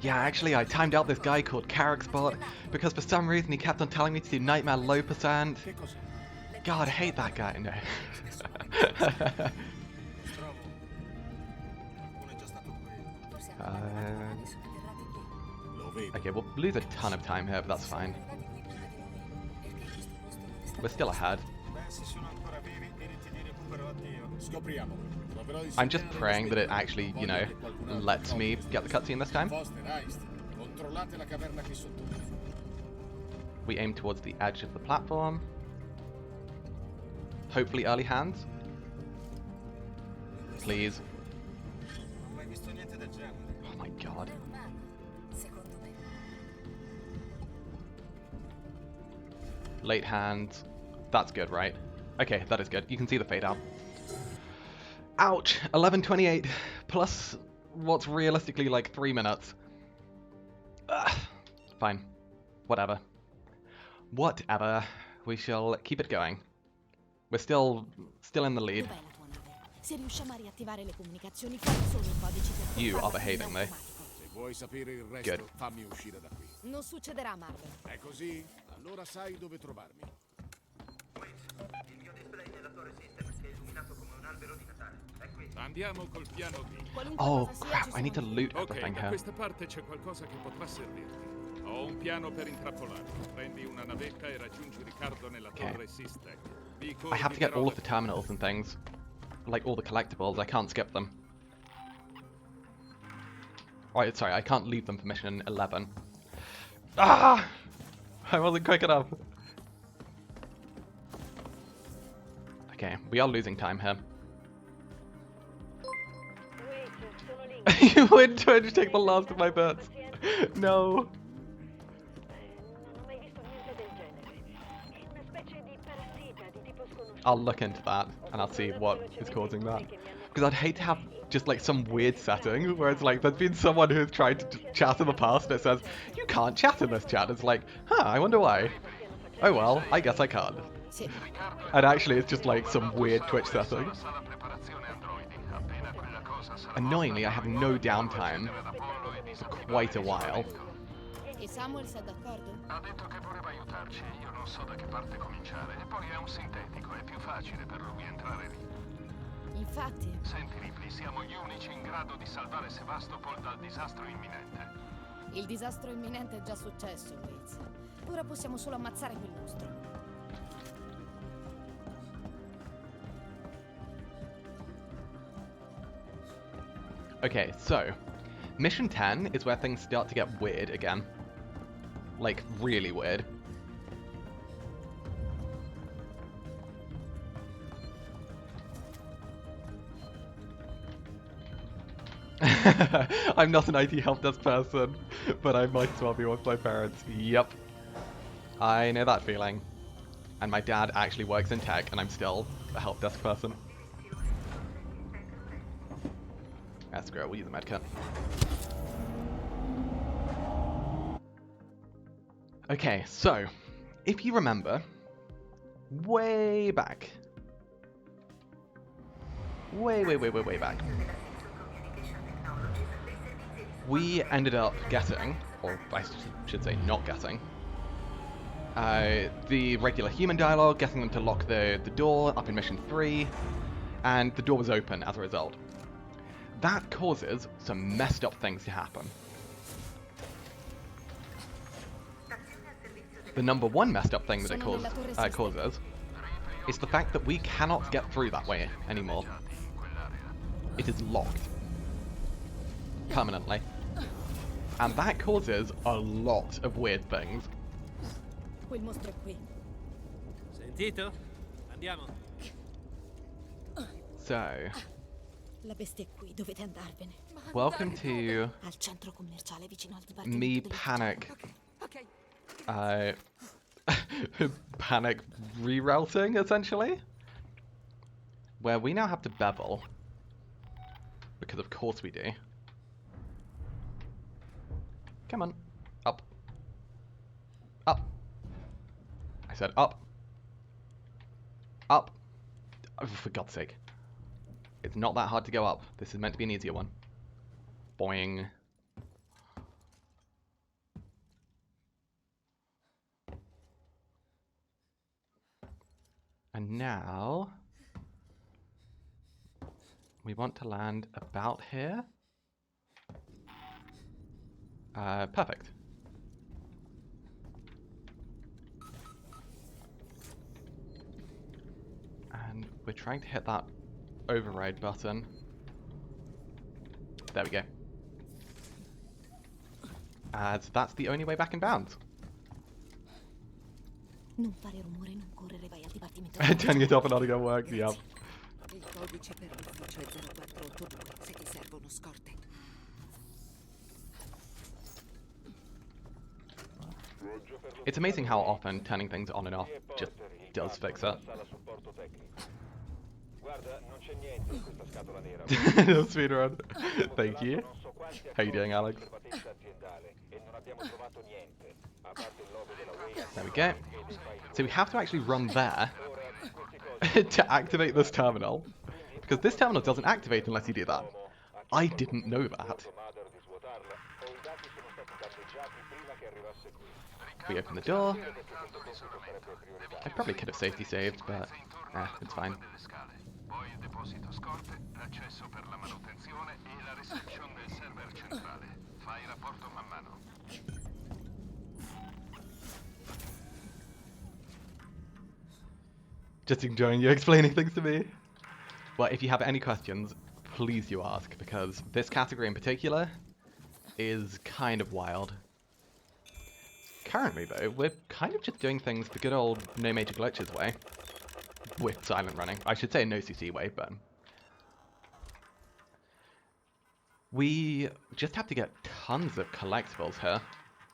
Yeah, actually, I timed out this guy called Carrickspot because for some reason he kept on telling me to do Nightmare low percent. Che cos'è? God, I hate that guy. No. Forse hanno abbandonato e sono atterrati qui. Lo vedo. Okay, we'll lose a ton of time here, but that's fine. We're still ahead. Scopriamo. Troverò il I'm just segnale e lo praying that it spegnerò. actually, you Voglio know, che qualcun altro lets trovi me questo get the posto. cutscene this time. Foster, Heist, controllate la caverna qui sotto. We aim towards the edge of the platform. Hopefully early hands. Please. Oh my god. Non è umano, secondo me. Late hands. That's good, right? Okay, that is good. You can see the fade out. Ouch! 11:28 plus what's realistically like 3 minutes. Ugh. Fine. Whatever. Whatever. We shall keep it going. We're still in the lead. Dov'è la tua nave? Se riusciamo a riattivare le comunicazioni, quali sono i codici per You are portarla in behaving, though. automatico? Se vuoi sapere il resto, Good. fammi uscire da qui. Non succederà, Marvel. È così? Allora sai dove trovarmi. Il mio display nella torre system si è illuminato come un albero di Natale. È qui. Andiamo col piano B. Qualunque Oh cosa sia, crap! ci I need to sono loot Ok, everything da here. questa parte c'è qualcosa che potrà servirti. Ho un piano per intrappolarti. Prendi una navetta e raggiungi Riccardo nella torre Sistec. I have to get all of the terminals and things, like all the collectibles. I can't skip them. Oh, sorry, I can't leave them for mission 11. Ah! I wasn't quick enough. Okay, we are losing time here. You went trying to take the last of my bets. No. I'll look into that and I'll see what is causing that. Because I'd hate to have just like some weird setting where it's like there's been someone who's tried to chat in the past and it says, you can't chat in this chat. It's like, huh, I wonder why. Oh well, I guess I can't. Sì. And actually it's just like some weird Twitch setting. Annoyingly, I have no downtime for quite a while. E Samuel sei d'accordo? Ha detto che voleva aiutarci. Io non so da che parte cominciare. E poi è un sintetico, è più facile per lui entrare lì. Infatti. Senti Ripley, siamo gli unici in grado di salvare Sevastopol dal disastro imminente. Il disastro imminente è già successo, Waits. Ora possiamo solo ammazzare quel mostro. Okay, so mission 10 is where things start to get weird again. Like, really weird. I'm not an IT help desk person, but I might as well be with my parents. Yep. I know that feeling. And my dad actually works in tech, and I'm still a help desk person. That's great, we'll use a medkit. Okay, so, if you remember, way back, way back, we ended up getting, or I should say not getting, the regular human dialogue, getting them to lock the door up in mission 3, and the door was open as a result. That causes some messed up things to happen. The number one messed up thing that it causes is the fact that we cannot get through that way anymore. It is locked. Permanently. And that causes a lot of weird things. Quel mostro è qui. Sentito? Andiamo. So, La bestia è qui, dovete andarvene. welcome to Al centro commerciale vicino al dipartimento me delle panic. Ok. Panic rerouting, essentially. Where we now have to bevel. Because of course we do. Come on. Up. Up. I said up. Up. Oh, for God's sake. It's not that hard to go up. This is meant to be an easier one. Boing. And now we want to land about here. Perfect. And we're trying to hit that override button. There we go. As that's the only way back in bounds. Non fare rumore, non correre, vai al dipartimento. Turning it off and not gonna work, yep. Il codice per l'ufficio è 0482 se ti servono scorte. It's amazing how often turning things on and off just does fix it. Speedrun. Thank you. How you doing, Alex? There we go. So we have to actually run there to activate this terminal, because this terminal doesn't activate unless you do that. I didn't know that. We open the door. I probably could have safety saved, but it's fine. Just enjoying you explaining things to me. Well, if you have any questions, please do ask, because this category in particular is kind of wild. Currently, though, we're kind of just doing things the good old no major glitches way. With silent running. I should say no CC way, but... we just have to get tons of collectibles here.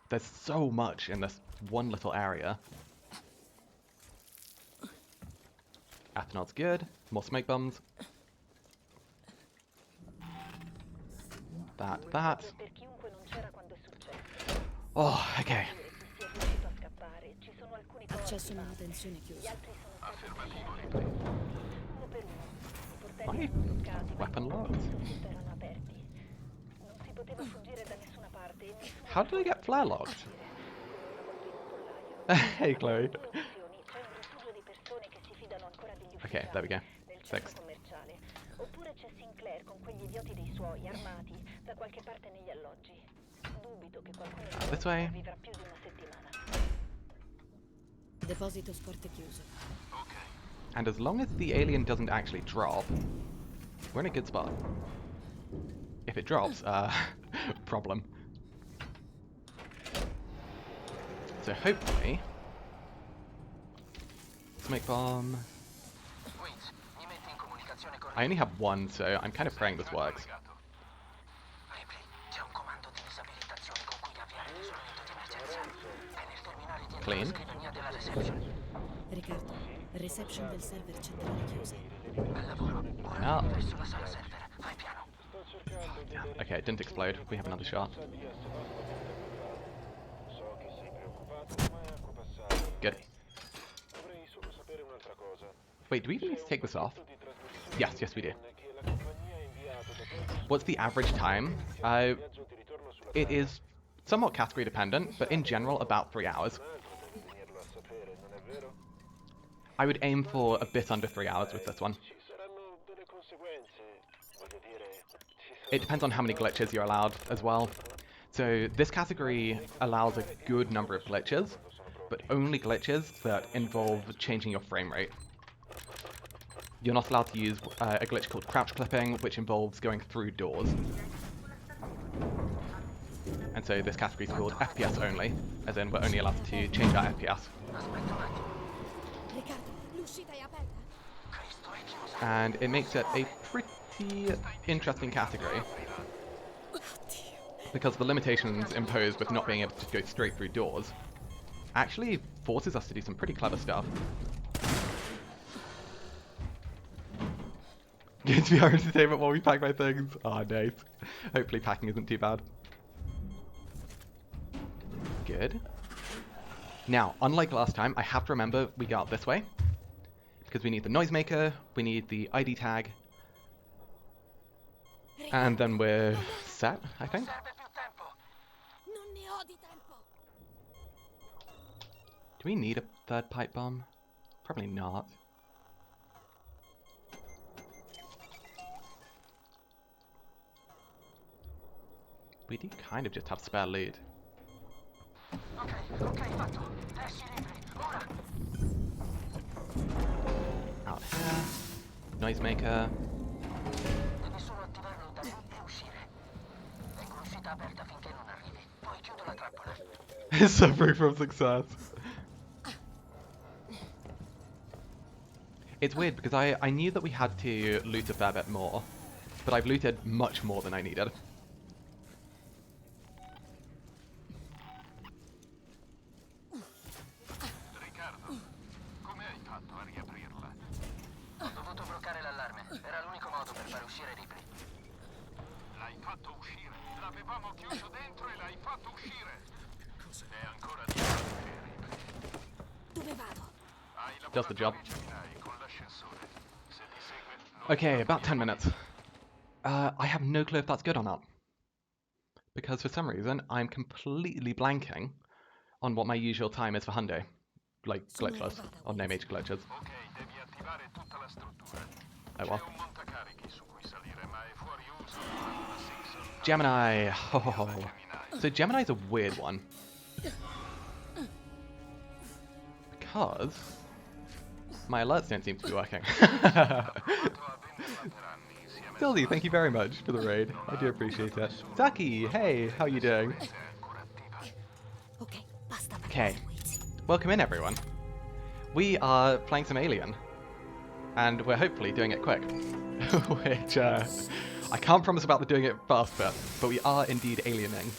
There's so much in this one little area. Ethanol's good. More smoke bombs. That. Oh, okay. Accesso manutenzione chiuso. Right. Weapon locked. How did I get flare locked? Hey, Chloe. Okay, there we go. Fixed. Oppure c'è Sinclair con quegli idioti dei suoi armati da qualche parte negli alloggi. Dubito che qualcuno This way. vivrà più di una settimana. Deposito scorte chiuso. And as long as the alien doesn't actually drop, we're in a good spot. If it drops, problem. So hopefully... smoke bomb... I only have one, so I'm kind of praying this works. Clean. Riccardo, reception del server centrale chiusa. No. Okay, it didn't explode. We have another shot. Good. Wait, do we even need to take this off? Yes, we do. What's the average time? It is somewhat category dependent, but in general about 3 hours. I would aim for a bit under 3 hours with this one. It depends on how many glitches you're allowed as well. So this category allows a good number of glitches, but only glitches that involve changing your frame rate. You're not allowed to use a glitch called crouch clipping, which involves going through doors. And so this category is called FPS only, as in we're only allowed to change our FPS. And it makes it a pretty interesting category, because the limitations imposed with not being able to go straight through doors actually forces us to do some pretty clever stuff. Going to be our entertainment while we pack my things. Oh, nice. Hopefully packing isn't too bad. Good. Now, unlike last time, I have to remember we go out this way, because we need the noisemaker, we need the ID tag, and then we're set, I think. Do we need a third pipe bomb? Probably not. We do kind of just have spare loot. Out here. Noisemaker. Suffering from success. It's weird because I knew that we had to loot a fair bit more, but I've looted much more than I needed. fare uscire Ripley. L'hai fatto uscire. L'avevamo chiuso dentro e l'hai fatto uscire. È ancora di Ripley. Dove vado? Does the job. Gemini con l'ascensore. Se ti segue, Okay, about 10 minutes. I have no clue if that's good or not. Because for some reason, I'm completely blanking on what my usual time is for Hyundai. Like, glitchless, or no major glitches. ok, devi attivare tutta la struttura. Oh well. C'è un montacarichi su cui salire, ma è fuori uso durante la Simpson. Gemini. Oh. So Gemini's a weird one. Because my alerts don't seem to be working. Dildy, thank you very much for the raid. I do appreciate it. Zaki, hey, how you doing? Ok, basta parlare, Okay, Waits. welcome in everyone. We are playing some Alien, and we're hopefully doing it quick. Which, I can't promise about the doing it fast bit, but we are indeed aliening.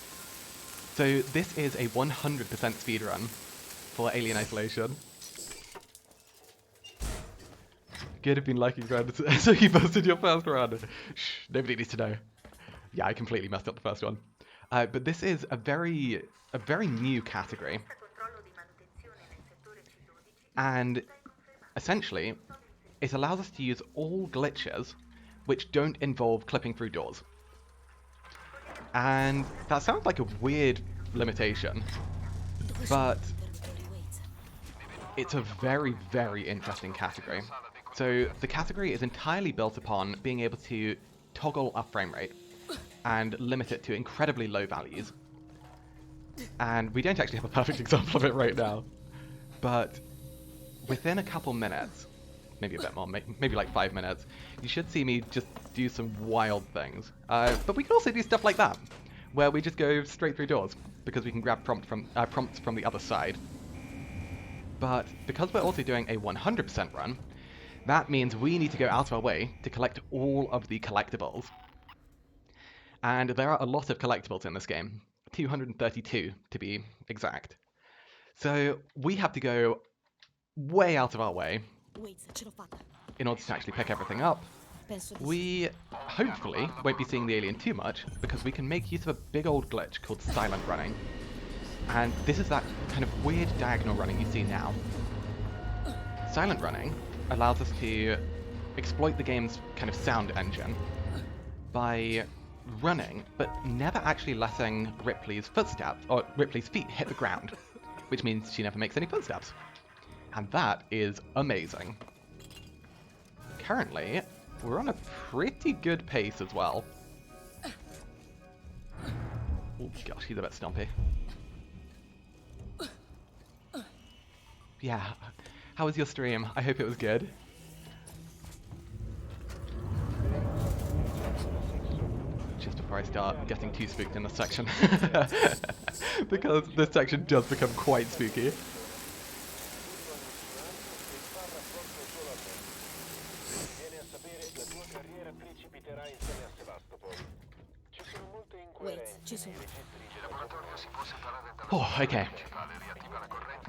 So this is a 100% speedrun for Alien Isolation. Good have been liking Grand, so you posted your first run. Shh, nobody needs to know. Yeah, I completely messed up the first one. But this is a very new category. And essentially, it allows us to use all glitches which don't involve clipping through doors. And that sounds like a weird limitation, but it's a very, very interesting category. So the category is entirely built upon being able to toggle our frame rate and limit it to incredibly low values. And we don't actually have a perfect example of it right now, but within a couple minutes, maybe a bit more, maybe like 5 minutes, you should see me just do some wild things. But we can also do stuff like that, where we just go straight through doors, because we can grab prompts from the other side. But because we're also doing a 100% run, that means we need to go out of our way to collect all of the collectibles. And there are a lot of collectibles in this game, 232 to be exact. So we have to go way out of our way Waits, ce l'ho fatta. in order to actually pick everything up. Penso di sì. We hopefully won't be seeing the alien too much, because we can make use of a big old glitch called silent running. And this is that kind of weird diagonal running you see now. Silent running allows us to exploit the game's kind of sound engine by running, but never actually letting Ripley's footsteps, or Ripley's feet hit the ground, which means she never makes any footsteps. And that is amazing. Currently, we're on a pretty good pace as well. Oh gosh, he's a bit stumpy. Yeah, how was your stream? I hope it was good. Just before I start getting too spooked in this section. Because this section does become quite spooky. Waits, ci sono. Oh, okay.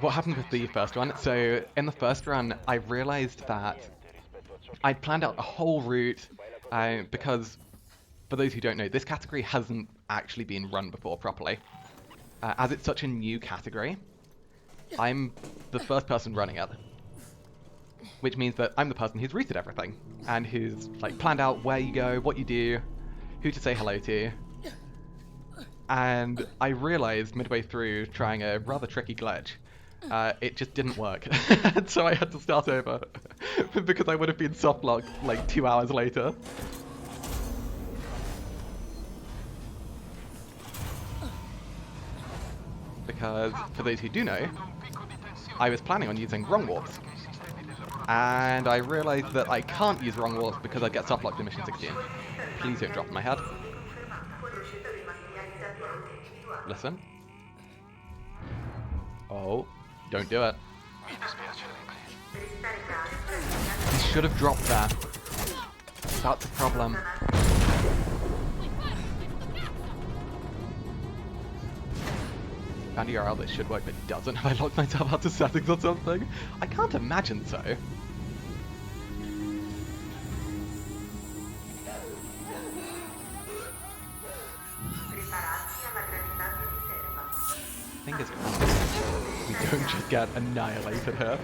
What happened with the first run? So, in the first run, I realized that I'd planned out a whole route, because, for those who don't know, this category hasn't actually been run before properly. As it's such a new category, I'm the first person running it. Which means that I'm the person who's routed everything, and who's, like, planned out where you go, what you do, who to say hello to. And I realized midway through trying a rather tricky glitch, it just didn't work. So I had to start over, because I would have been softlocked like 2 hours later. Because, for those who do know, I was planning on using wrong warps. And I realized that I can't use wrong warps because I get softlocked in mission 16. Please don't drop on my head. Listen. Oh, don't do it. He should have dropped there. That's a problem. Found a URL that should work but doesn't. Have I locked myself out of settings or something? I can't imagine so. Fingers crossed we don't just get annihilated here.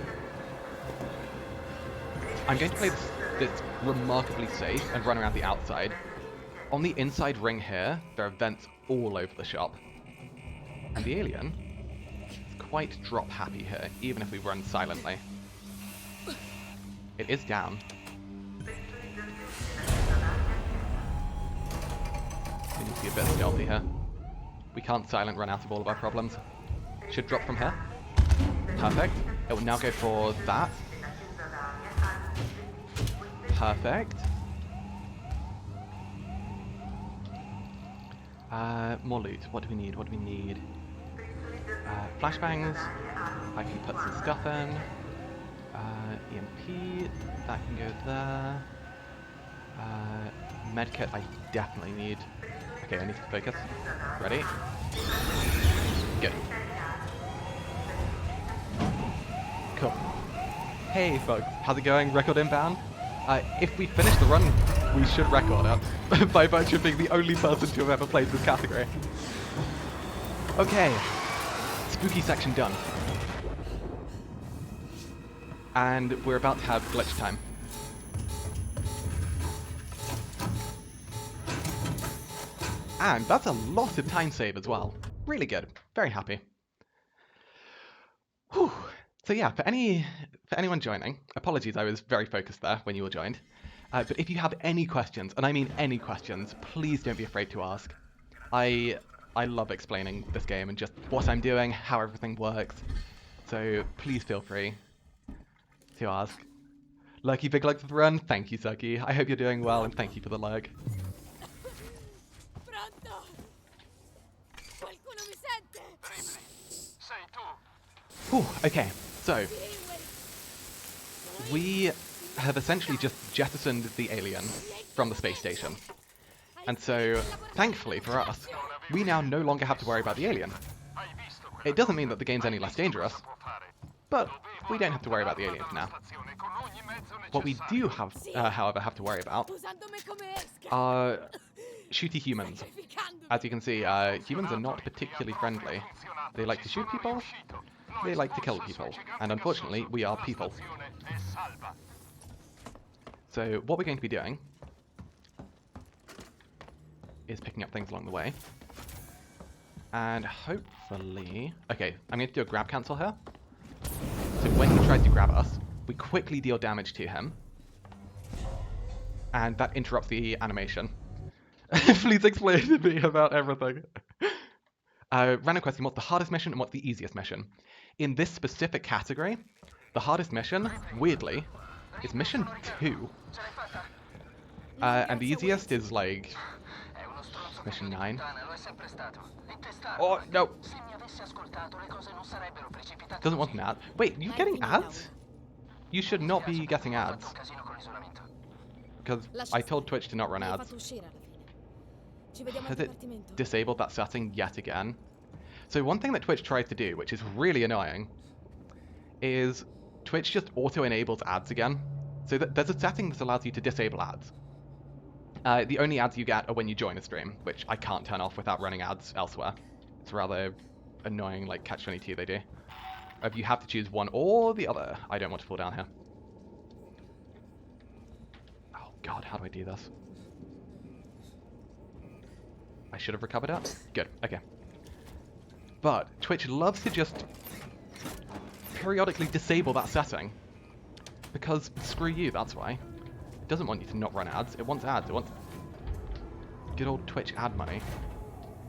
I'm going to play this remarkably safe and run around the outside. On the inside ring here, there are vents all over the shop. And the alien is quite drop happy here, even if we run silently. It is down. We need to be a bit stealthy here. We can't silent run out of all of our problems. Should drop from here. Perfect. It will now go for that. Perfect. More loot. What do we need? What do we need? Flashbangs. I can put some stuff in. EMP. That can go there. Medkit I definitely need. Okay, I need to focus. Ready? Good. Cool. Hey folks, how's it going? Record inbound? If we finish the run, we should record it, by virtue of being the only person to have ever played this category. Okay, spooky section done. And we're about to have glitch time. And that's a lot of time save as well. Really good. Very happy. Whew. So yeah, for anyone joining, apologies I was very focused there when you all joined. But if you have any questions, and I mean any questions, please don't be afraid to ask. I love explaining this game and just what I'm doing, how everything works. So please feel free to ask. Lucky big lug for the run. Thank you, Suki. I hope you're doing well, and thank you for the lug. Whew, okay, so we have essentially just jettisoned the alien from the space station. And so, thankfully for us, we now no longer have to worry about the alien. It doesn't mean that the game's any less dangerous, but we don't have to worry about the alien for now. What we do have, however, have to worry about are shooty humans. As you can see, humans are not particularly friendly. They like to shoot people, they like to kill people, and unfortunately, we are people. So what we're going to be doing is picking up things along the way. And hopefully... Okay, I'm going to do a grab cancel here. So when he tries to grab us, we quickly deal damage to him. And that interrupts the animation. Please explain to me about everything. Random question, what's the hardest mission and what's the easiest mission? In this specific category, the hardest mission, weirdly, is mission 2. And the easiest is like mission 9. Oh, no! Doesn't want an ad. Wait, you getting ads? You should not be getting ads. Because I told Twitch to not run ads. Has it disabled that setting yet again? So one thing that Twitch tries to do, which is really annoying, is Twitch just auto-enables ads again. So there's a setting that allows you to disable ads. The only ads you get are when you join a stream, which I can't turn off without running ads elsewhere. It's rather annoying, like Catch-22 they do. You have to choose one or the other. I don't want to fall down here. Oh god, how do I do this? I should have recovered it? Good, okay. But Twitch loves to just periodically disable that setting. Because screw you, that's why. It doesn't want you to not run ads, it wants ads, it wants good old Twitch ad money.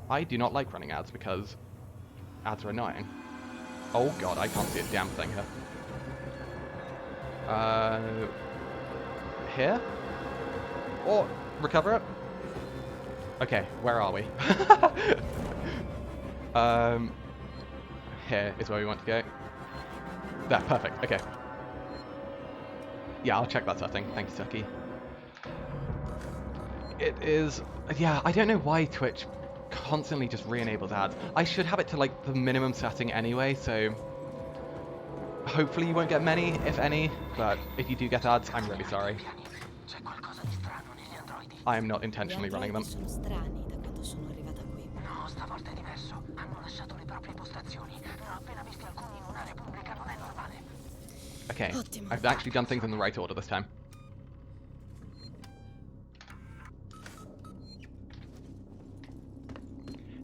I do not like running ads because ads are annoying. Oh god, I can't see a damn thing here. Here? Or recover it? Okay, where are we? Here is where we want to go. There, perfect, okay. Yeah, I'll check that setting. Thank you, Suki. It is... Yeah, I don't know why Twitch constantly just re-enables ads. I should have it to, like, the minimum setting anyway, so... Hopefully you won't get many, if any, but if you do get ads, I'm really sorry. I am not intentionally running them. stavolta è diverso. Hanno lasciato le proprie postazioni. Ne ho appena visti alcuni in un'area pubblica, non è normale. Okay, I've actually done things in the right order this time.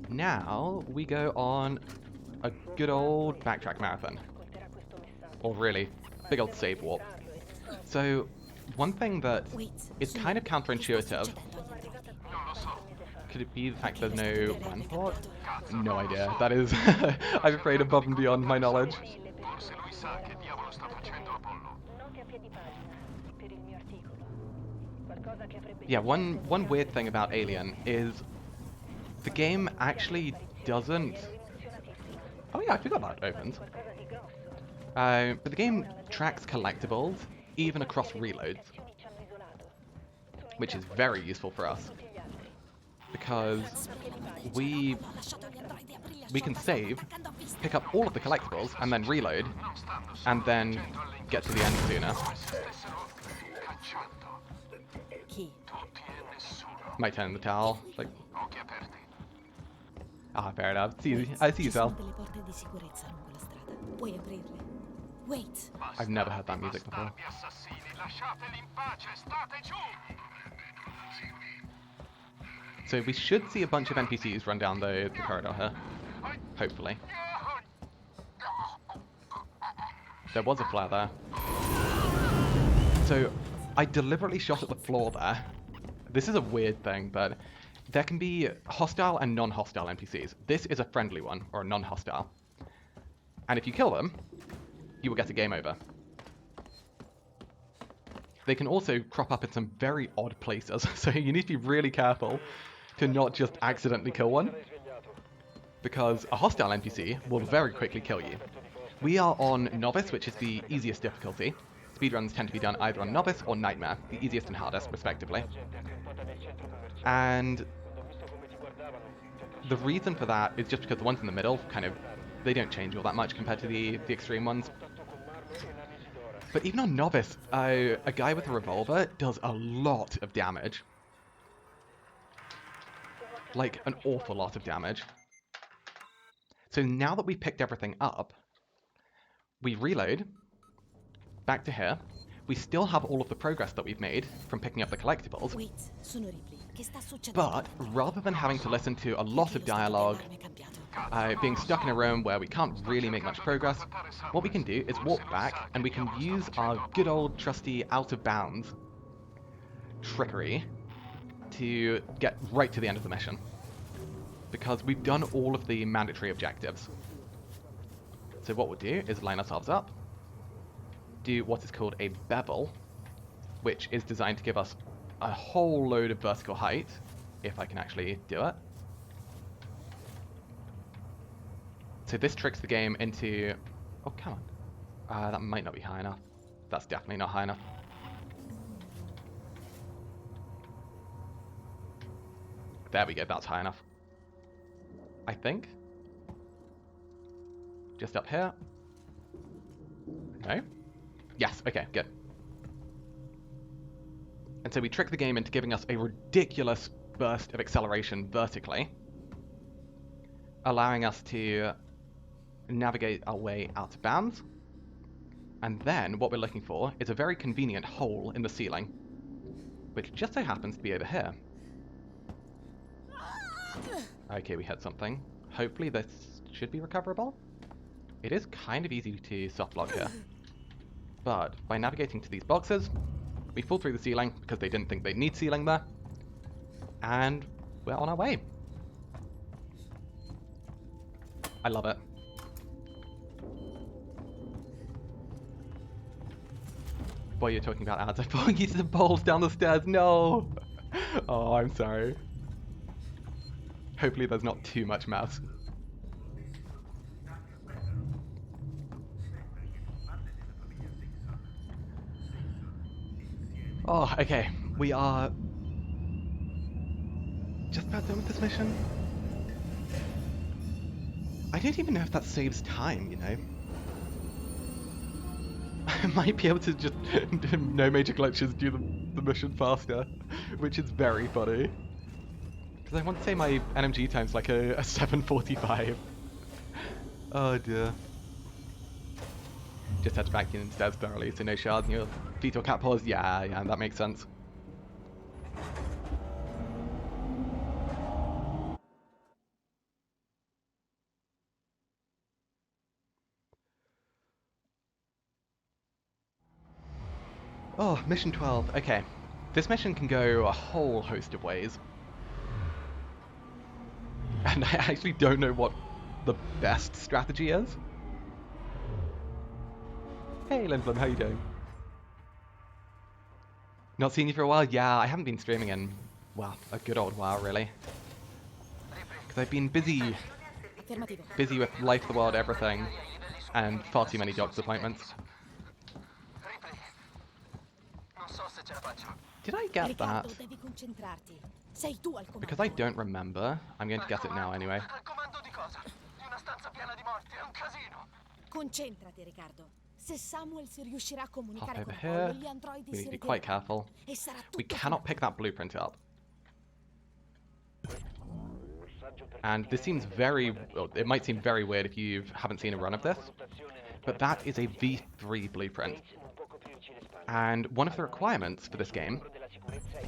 Now we go on a good old backtrack marathon. Or really, big old save warp. So, one thing that is kind of counterintuitive. Could it be the fact there's no one port? No idea. That is, I'm afraid, above and beyond my knowledge. Yeah, one weird thing about Alien is the game actually doesn't... Oh yeah, I forgot that opens. But the game tracks collectibles, even across reloads, which is very useful for us, because we can save, pick up all of the collectibles, and then reload, and then get to the end sooner. Might turn in the towel, like... Ah, fair enough. I see you, Sal. I've never heard that music before. So we should see a bunch of NPCs run down the corridor here. Hopefully. There was a flare there. So I deliberately shot at the floor there. This is a weird thing, but there can be hostile and non-hostile NPCs. This is a friendly one, or a non-hostile. And if you kill them, you will get a game over. They can also crop up in some very odd places, so you need to be really careful to not just accidentally kill one, because a hostile NPC will very quickly kill you. We are on Novice, which is the easiest difficulty. Speedruns tend to be done either on Novice or Nightmare, the easiest and hardest, respectively. And the reason for that is just because the ones in the middle, kind of, they don't change all that much compared to the extreme ones. But even on Novice, a guy with a revolver does a lot of damage. Like, an awful lot of damage. So now that we've picked everything up, we reload, back to here. We still have all of the progress that we've made from picking up the collectibles. But rather than having to listen to a lot of dialogue, being stuck in a room where we can't really make much progress, what we can do is walk back and we can use our good old trusty out of bounds trickery to get right to the end of the mission. Because we've done all of the mandatory objectives. So what we'll do is line ourselves up, do what is called a bevel, which is designed to give us a whole load of vertical height, if I can actually do it. So this tricks the game into... Oh, come on. That might not be high enough. That's definitely not high enough. There we go, that's high enough. I think. Just up here. No? Yes, okay, good. And so we trick the game into giving us a ridiculous burst of acceleration vertically, allowing us to navigate our way out of bounds. And then what we're looking for is a very convenient hole in the ceiling, which just so happens to be over here. Okay, we hit something. Hopefully this should be recoverable. It is kind of easy to softlock here. But by navigating to these boxes, we fall through the ceiling because they didn't think they'd need ceiling there. And we're on our way. I love it. Boy, you're talking about ads. I thought you the balls down the stairs. No! Oh, I'm sorry. Hopefully there's not too much mouse. Oh, okay. We are just about done with this mission. I don't even know if that saves time, you know? I might be able to just, no major glitches, do the mission faster, which is very funny. Because I want to say my NMG time's like a 745. Oh dear. Just had to vacuum instead thoroughly, so no shards in your feet or cat paws. Yeah, that makes sense. Oh, mission 12. Okay. This mission can go a whole host of ways. And I actually don't know what the best strategy is. Hey, Lindblom, how you doing? Not seen you for a while? Yeah, I haven't been streaming in, well, a good old while, really. Because I've been busy with life, the world, everything, and far too many doctor's appointments. Did I get that? Because I don't remember, I'm going to guess it now anyway. Concentrati, Riccardo. Se Samuels riuscirà a comunicare Hop over con here. Paolo, gli androidi We need si to be quite ritireranno. careful. E sarà We tutto cannot finito. pick that blueprint up. And this seems very, well, it might seem very weird if you haven't seen a run of this, but that is a V3 blueprint. And one of the requirements for this game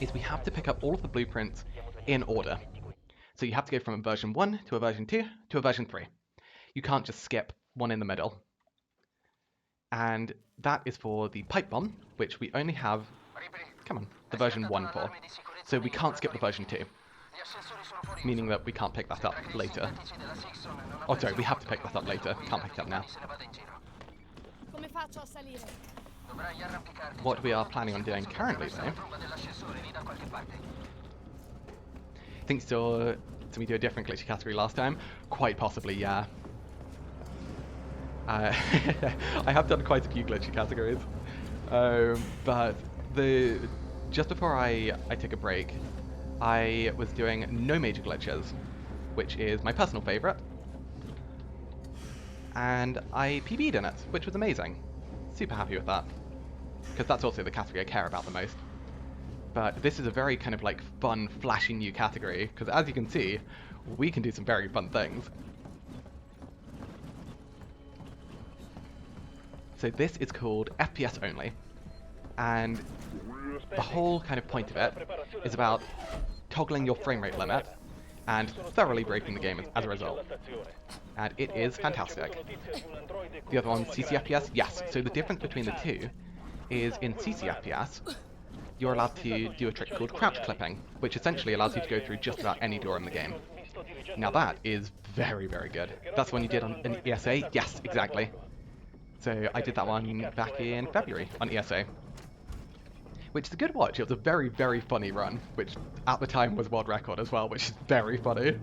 is we have to pick up all of the blueprints in order. So you have to go from a version 1 to a version 2 to a version 3. You can't just skip one in the middle. And that is for the pipe bomb, which we only have, come on, the version 1 for. So we can't skip the version 2. Meaning that we can't pick that up later. Oh, sorry, we have to pick that up later. Can't pick it up now. What we are planning on doing currently, though, I think still, did we do a different glitchy category last time? Quite possibly, yeah. I have done quite a few glitchy categories, but just before I took a break, I was doing no major glitches, which is my personal favourite, and I PB'd in it, which was amazing. Super happy with that, because that's also the category I care about the most. But this is a very kind of like fun, flashy new category, because as you can see, we can do some very fun things. So this is called FPS only, and the whole kind of point of it is about toggling your frame rate limit and thoroughly breaking the game as a result. And it is fantastic. The other one, CCFPS, yes. So the difference between the two is in CCFPS, you're allowed to do a trick called crouch clipping, which essentially allows you to go through just about any door in the game. Now that is very, very good. That's the one you did on an ESA? Yes, exactly. So I did that one back in February on ESA. Which is a good watch. It was a very, very funny run, which at the time was world record as well, which is very funny.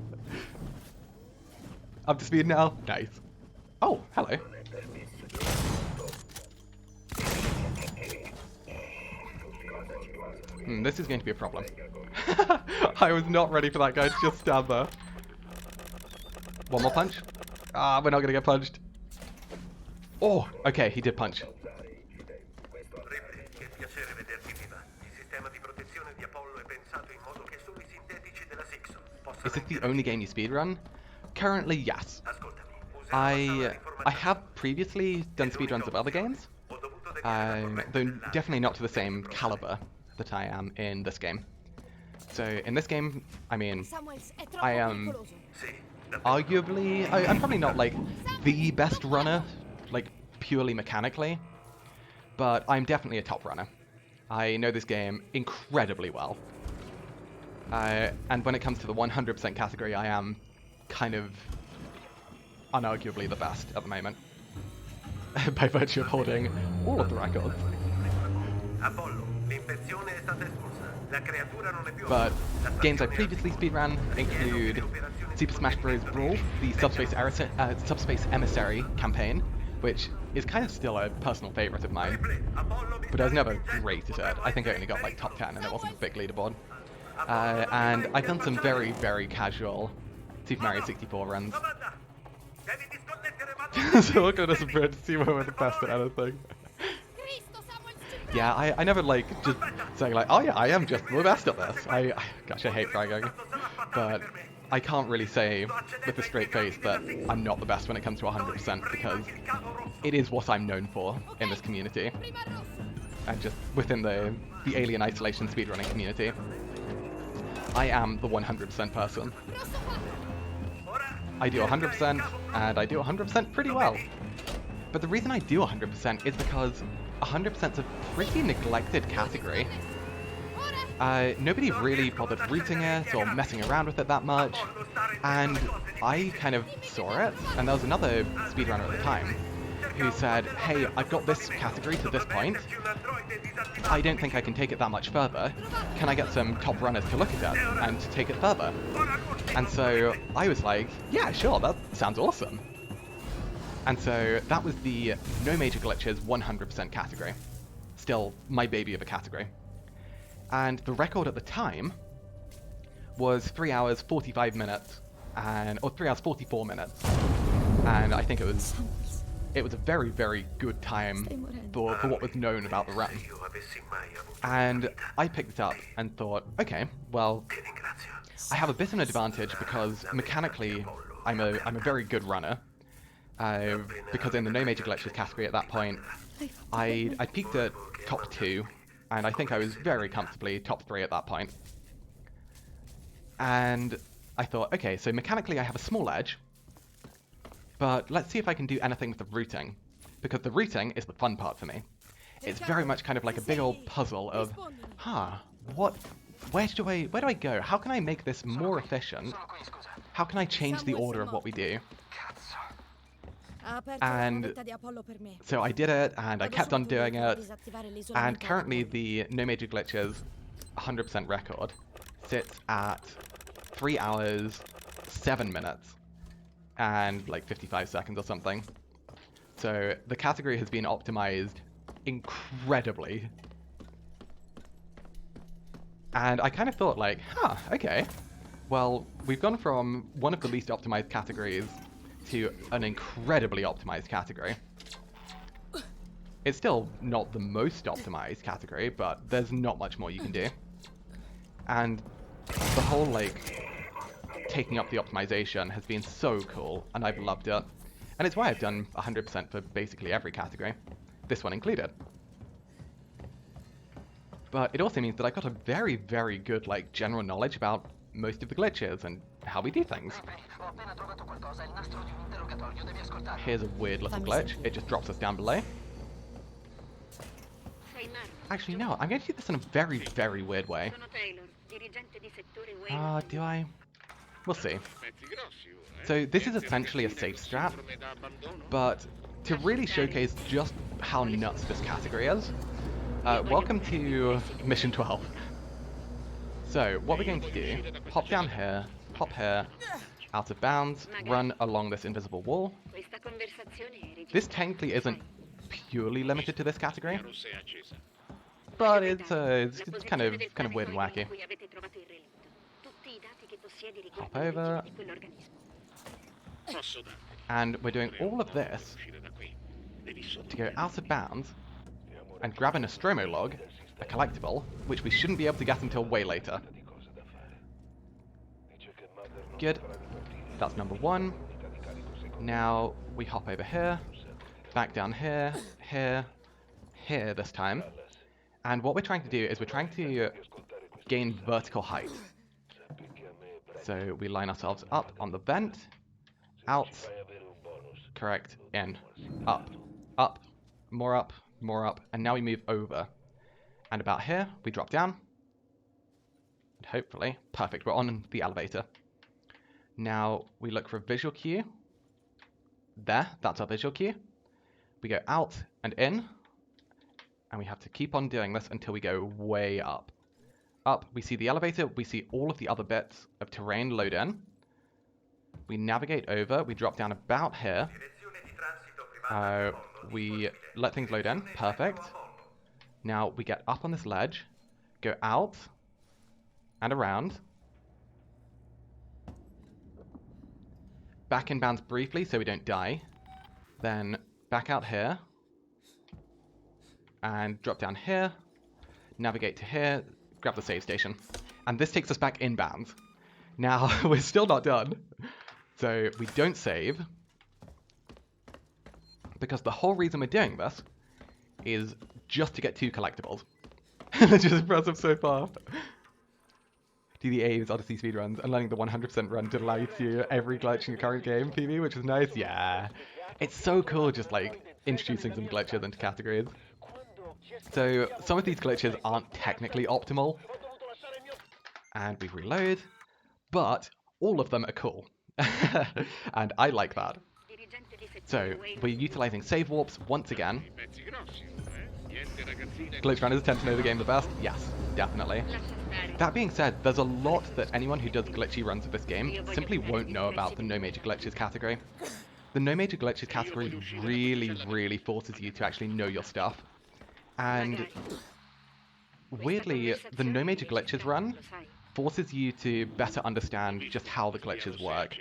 Up to speed now? Nice. Oh, hello. This is going to be a problem. I was not ready for that guy to just stand there. One more punch. Ah, we're not going to get punched. Oh, okay, he did punch. Is this the only game you speedrun? Currently, yes. I have previously done speedruns of other games, though definitely not to the same caliber that I am in this game. So in this game, I mean, I am arguably, I'm probably not like the best runner, like purely mechanically, but I'm definitely a top runner. I know this game incredibly well. And when it comes to the 100% category, I am kind of unarguably the best at the moment. By virtue of holding all of the records. But games I previously speedran include Super Smash Bros. Brawl, the Subspace Emissary campaign, which is kind of still a personal favourite of mine, but I was never great at it. I think I only got like top 10 and it wasn't a big leaderboard. And I've done some very, very casual Super Mario 64 runs. So look at us to see where we're the best at anything. Yeah, I never like just saying like, oh yeah, I am just the best at this. Gosh, I hate bragging. but I can't really say with a straight face that I'm not the best when it comes to 100% because it is what I'm known for in this community. And just within the Alien Isolation speedrunning community. I am the 100% person. I do 100% and I do 100% pretty well. But the reason I do 100% is because 100% is a pretty neglected category. Nobody really bothered rooting it or messing around with it that much, and I kind of saw it, and there was another speedrunner at the time who said, hey, I've got this category to this point, I don't think I can take it that much further, can I get some top runners to look at it and to take it further? And so I was like, yeah, sure, that sounds awesome. And so that was the No Major Glitches 100% category. Still my baby of a category. And the record at the time was 3 hours 45 minutes, or 3 hours 44 minutes. And I think it was a very, very good time for what was known about the run. And I picked it up and thought, okay, well, I have a bit of an advantage because mechanically I'm a very good runner. Because in the No Major Glitches category at that point, I peaked at top 2, and I think I was very comfortably top 3 at that point. And I thought, okay, so mechanically I have a small edge, but let's see if I can do anything with the routing, because the routing is the fun part for me. It's very much kind of like a big old puzzle of, where do I go? How can I make this more efficient? How can I change the order of what we do? And so I did it, and I kept on doing it, and currently the No Major Glitches 100% record sits at 3 hours 7 minutes and like 55 seconds or something. So the category has been optimized incredibly. And I kind of thought like, okay, well, we've gone from one of the least optimized categories to an incredibly optimized category. It's still not the most optimized category, but there's not much more you can do. And the whole, like, taking up the optimization has been so cool, and I've loved it. And it's why I've done 100% for basically every category, this one included. But it also means that I've got a very, very good, like, general knowledge about most of the glitches and how we do things. Here's a weird little glitch. It just drops us down below. Actually, no, I'm going to do this in a very, very weird way. Do I? We'll see. So this is essentially a safe strat, but to really showcase just how nuts this category is, welcome to Mission 12. So, what we're going to do, hop down here, hop here, out of bounds, run along this invisible wall. This technically isn't purely limited to this category, but it's kind of weird and wacky. Hop over, and we're doing all of this to go out of bounds and grab a Nostromo log, a collectible, which we shouldn't be able to get until way later. Good. That's number 1. Now we hop over here, back down here, here, here this time. And what we're trying to do is we're trying to gain vertical height. So we line ourselves up on the vent, out, correct, in, up, up, more up, more up, and now we move over. And about here, we drop down. And hopefully, perfect, we're on the elevator. Now, we look for a visual cue. There, that's our visual cue. We go out and in. And we have to keep on doing this until we go way up. Up, we see the elevator, we see all of the other bits of terrain load in. We navigate over, we drop down about here. We let things load in, perfect. Now we get up on this ledge, go out, and around. Back in bounds briefly so we don't die. Then back out here. And drop down here. Navigate to here, grab the save station. And this takes us back in bounds. Now, we're still not done. So we don't save. Because the whole reason we're doing this is just to get 2 collectibles. Which is impressive so far. Do the A's Odyssey speedruns and learning the 100% run to allow you to do every glitch in your current game, PB, which is nice. Yeah. It's so cool just like introducing some glitches into categories. So some of these glitches aren't technically optimal. And we reload. But all of them are cool. And I like that. So we're utilizing save warps once again. Glitch runners tend to know the game the best. Yes, definitely. That being said, there's a lot that anyone who does glitchy runs of this game simply won't know about the no major glitches category. The no major glitches category really forces you to actually know your stuff. And weirdly, the no major glitches run forces you to better understand just how the glitches work.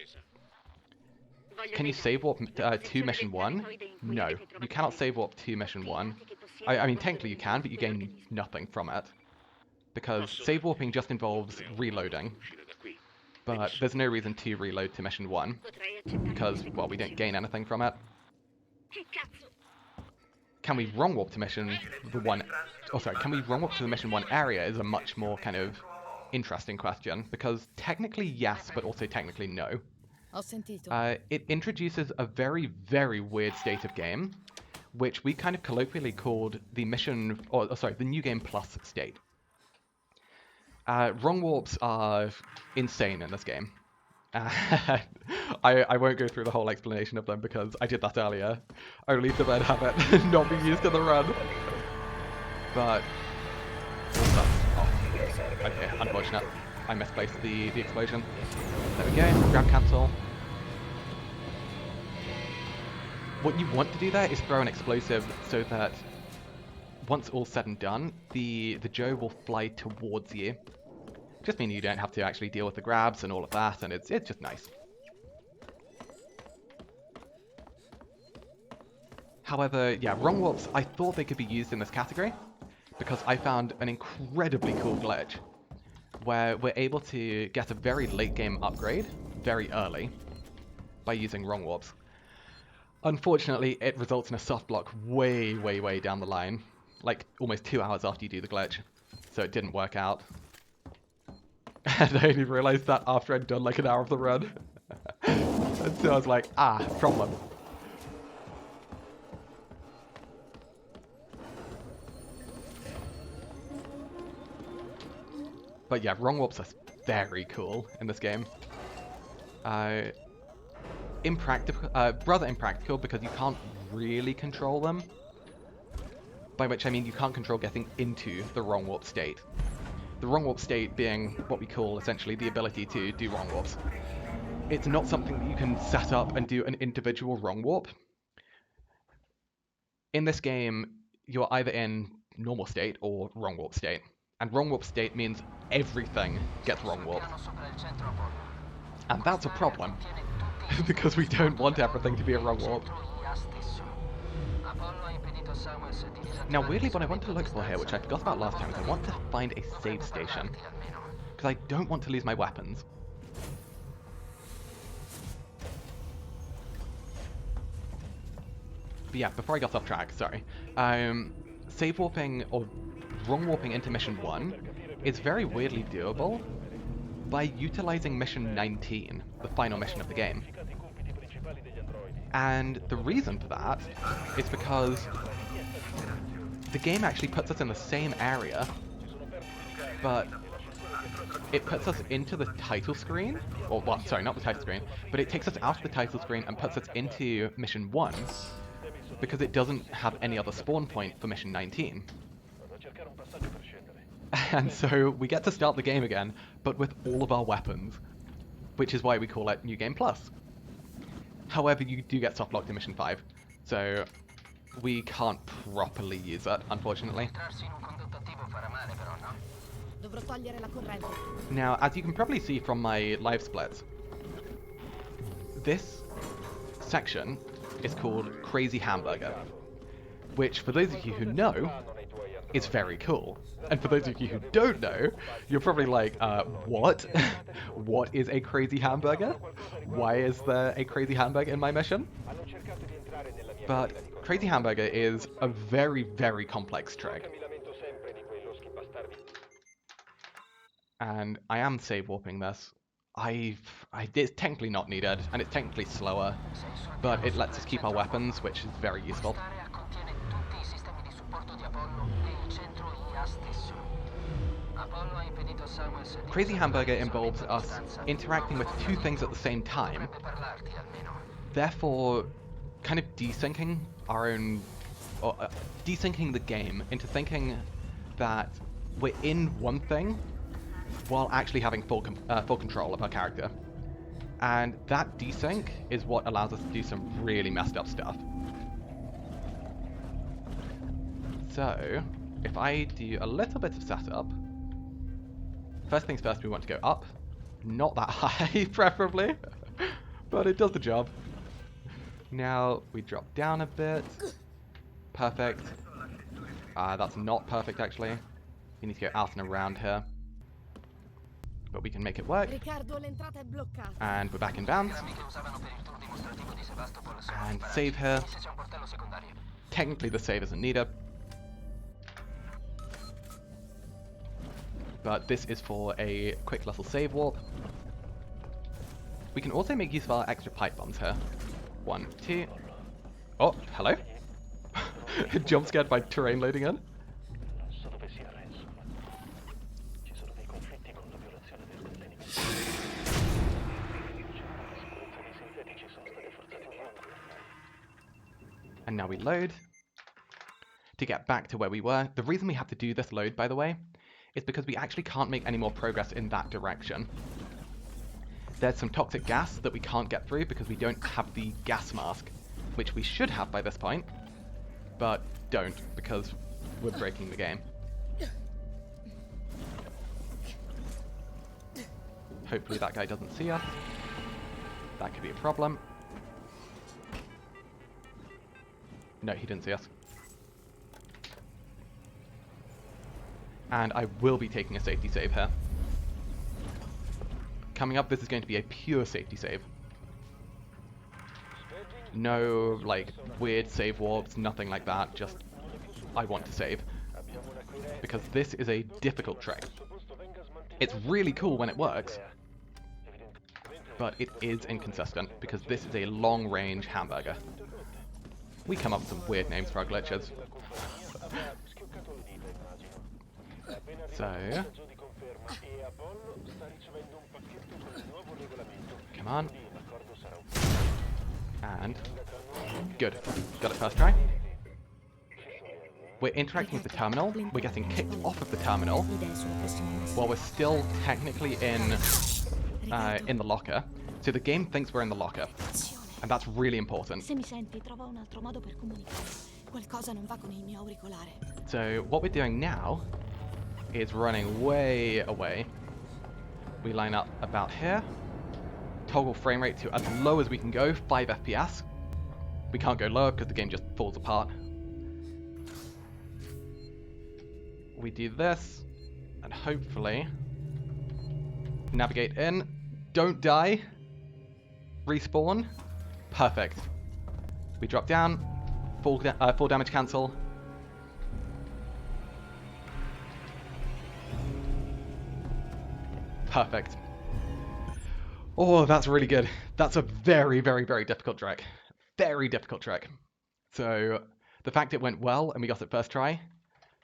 Can you save warp to mission 1? No, you cannot save warp to mission 1. I mean, technically you can, but you gain nothing from it. Because save warping just involves reloading. But there's no reason to reload to mission 1. Because, well, we don't gain anything from it. Can we wrong warp to mission the 1... Oh, sorry, can we wrong warp to the mission 1 area is a much more kind of interesting question. Because technically yes, but also technically no. It introduces a very weird state of game, which we kind of colloquially called the mission, or sorry, the New Game Plus state. Wrong warps are insane in this game. I won't go through the whole explanation of them because I did that earlier, only to then have it not be used in the run. But, oh, okay, unfortunate. I misplaced the explosion. There we go, grab cancel. What you want to do there is throw an explosive so that once all's said and done, the Joe will fly towards you. Just meaning you don't have to actually deal with the grabs and all of that, and it's just nice. However, yeah, wrong warps, I thought they could be used in this category, because I found an incredibly cool glitch, where we're able to get a very late game upgrade, very early, by using wrong warps. Unfortunately, it results in a soft block way down the line, like almost 2 hours after you do the glitch, so it didn't work out. And I only realized that after I'd done like an hour of the run. And so I was like, problem. But yeah, wrong warps are very cool in this game. Impractical, rather impractical because you can't really control them. By which I mean you can't control getting into the wrong warp state. The wrong warp state being what we call essentially the ability to do wrong warps. It's not something that you can set up and do an individual wrong warp. In this game, you're either in normal state or wrong warp state. And wrong warp state means everything gets wrong warped. And that's a problem. Because we don't want everything to be a wrong warp. Now weirdly what I want to look for here, which I forgot about last time, is I want to find a save station. Because I don't want to lose my weapons. But yeah, before I got off track, sorry. Save warping, or wrong warping into mission 1 is very weirdly doable by utilizing mission 19, the final mission of the game. And the reason for that is because the game actually puts us in the same area, but it puts us into the title screen, or well, sorry, not the title screen, but it takes us out of the title screen and puts us into mission 1, because it doesn't have any other spawn point for mission 19. And so we get to start the game again, but with all of our weapons, which is why we call it New Game Plus. However, you do get soft locked in mission 5, so we can't properly use it, unfortunately. Now, as you can probably see from my live splits, this section is called Crazy Hamburger, which, for those of you who know, is very cool. And for those of you who don't know, you're probably like, what? What is a crazy hamburger? Why is there a crazy hamburger in my mission? But crazy hamburger is a very, very complex trick. And I am save warping this. It's technically not needed, and it's technically slower, but it lets us keep our weapons, which is very useful. Crazy Hamburger involves us interacting with two things at the same time, therefore kind of desyncing our own, or desyncing the game into thinking that we're in one thing while actually having full control of our character. And that desync is what allows us to do some really messed up stuff. So, if I do a little bit of setup, first things first, we want to go up. Not that high, preferably, but it does the job. Now, we drop down a bit. Perfect. That's not perfect, actually. We need to go out and around here. But we can make it work. And we're back in bounds. And save here. Technically the save isn't needed. But this is for a quick little save warp. We can also make use of our extra pipe bombs here. 1, 2. Oh, hello? Jump scared by terrain loading in. And now we load to get back to where we were. The reason we have to do this load, by the way, is because we actually can't make any more progress in that direction. There's some toxic gas that we can't get through because we don't have the gas mask, which we should have by this point, but don't because we're breaking the game. Hopefully that guy doesn't see us. That could be a problem. No, he didn't see us. And I will be taking a safety save here. Coming up, this is going to be a pure safety save. No, like, weird save warps, nothing like that, just I want to save. Because this is a difficult trick. It's really cool when it works, but it is inconsistent, because this is a long-range hamburger. We come up with some weird names for our glitches. So, come on. And, good. Got it first try. We're interacting with the terminal. We're getting kicked off of the terminal while we're still technically in the locker. So the game thinks we're in the locker. And that's really important. So what we're doing now is running way away. We line up about here. Toggle frame rate to as low as we can go, 5 FPS. We can't go lower because the game just falls apart. We do this, and hopefully navigate in. Don't die. Respawn. Perfect. We drop down. Full damage cancel. Perfect. Oh, that's really good. That's a very, very, very difficult trick. Very difficult trick. So, the fact it went well and we got it first try,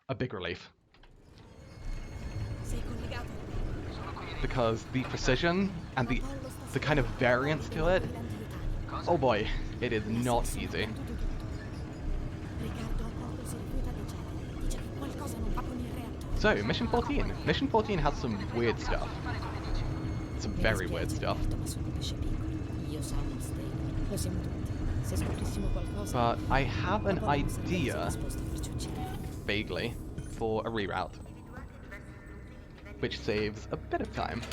a big relief. Because the precision and the kind of variance to it, oh boy, it is not easy. So, Mission 14. Mission 14 has some weird stuff. Some very weird stuff. But I have an idea, vaguely, for a reroute, which saves a bit of time.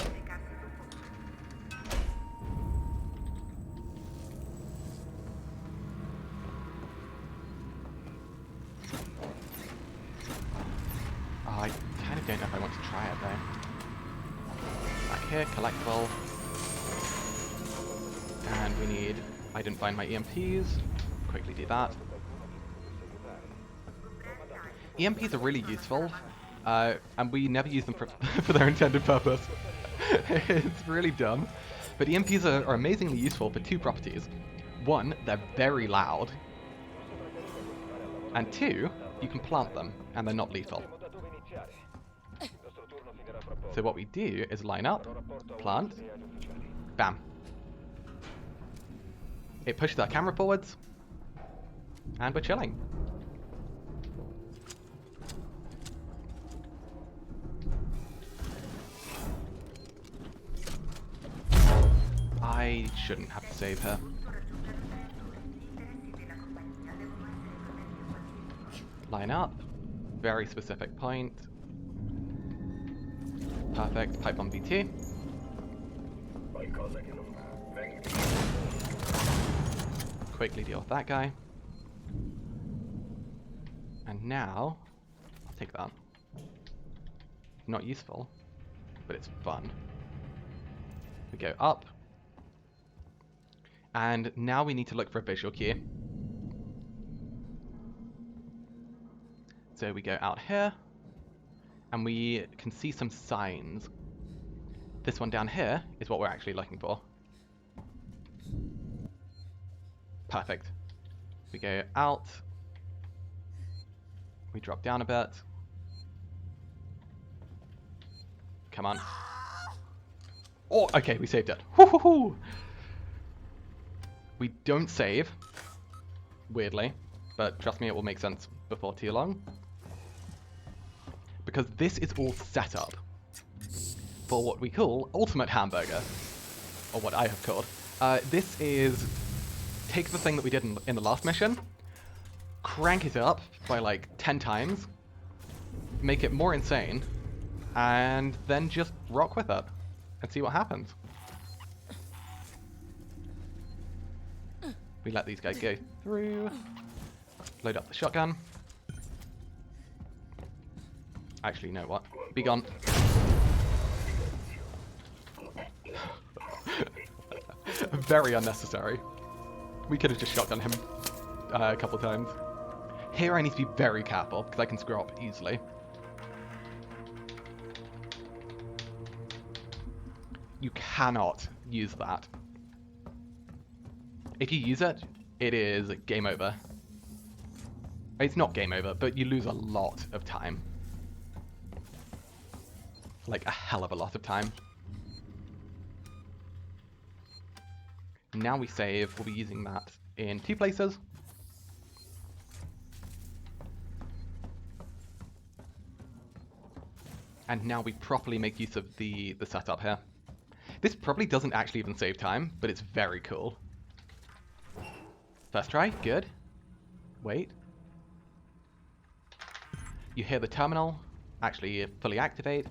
here, collectible. And we need... I didn't find my EMPs. Quickly do that. EMPs are really useful, and we never use them for their intended purpose. It's really dumb. But EMPs are amazingly useful for two properties. One, they're very loud. And two, you can plant them, and they're not lethal. So what we do is line up, plant, bam. It pushes our camera forwards, and we're chilling. I shouldn't have to save her. Line up, very specific point. Perfect, pipe on BT. Quickly deal with that guy. And now, I'll take that. Not useful, but it's fun. We go up. And now we need to look for a visual cue. So we go out here, and we can see some signs. This one down here is what we're actually looking for. Perfect. We go out. We drop down a bit. Come on. Oh, okay, we saved it. Woo-hoo-hoo! We don't save, weirdly, but trust me, it will make sense before too long. Because this is all set up for what we call Ultimate Hamburger, or what I have called. This is, take the thing that we did in the last mission, crank it up by like 10 times, make it more insane, and then just rock with it and see what happens. We let these guys go through, load up the shotgun. Actually, you know what? Be gone. Very unnecessary. We could have just shotgunned him a couple times. Here I need to be very careful, because I can screw up easily. You cannot use that. If you use it, it is game over. It's not game over, but you lose a lot of time. Like a hell of a lot of time. Now we save, we'll be using that in 2 places. And now we properly make use of the setup here. This probably doesn't actually even save time, but it's very cool. First try, good. Wait. You hear the terminal actually fully activate.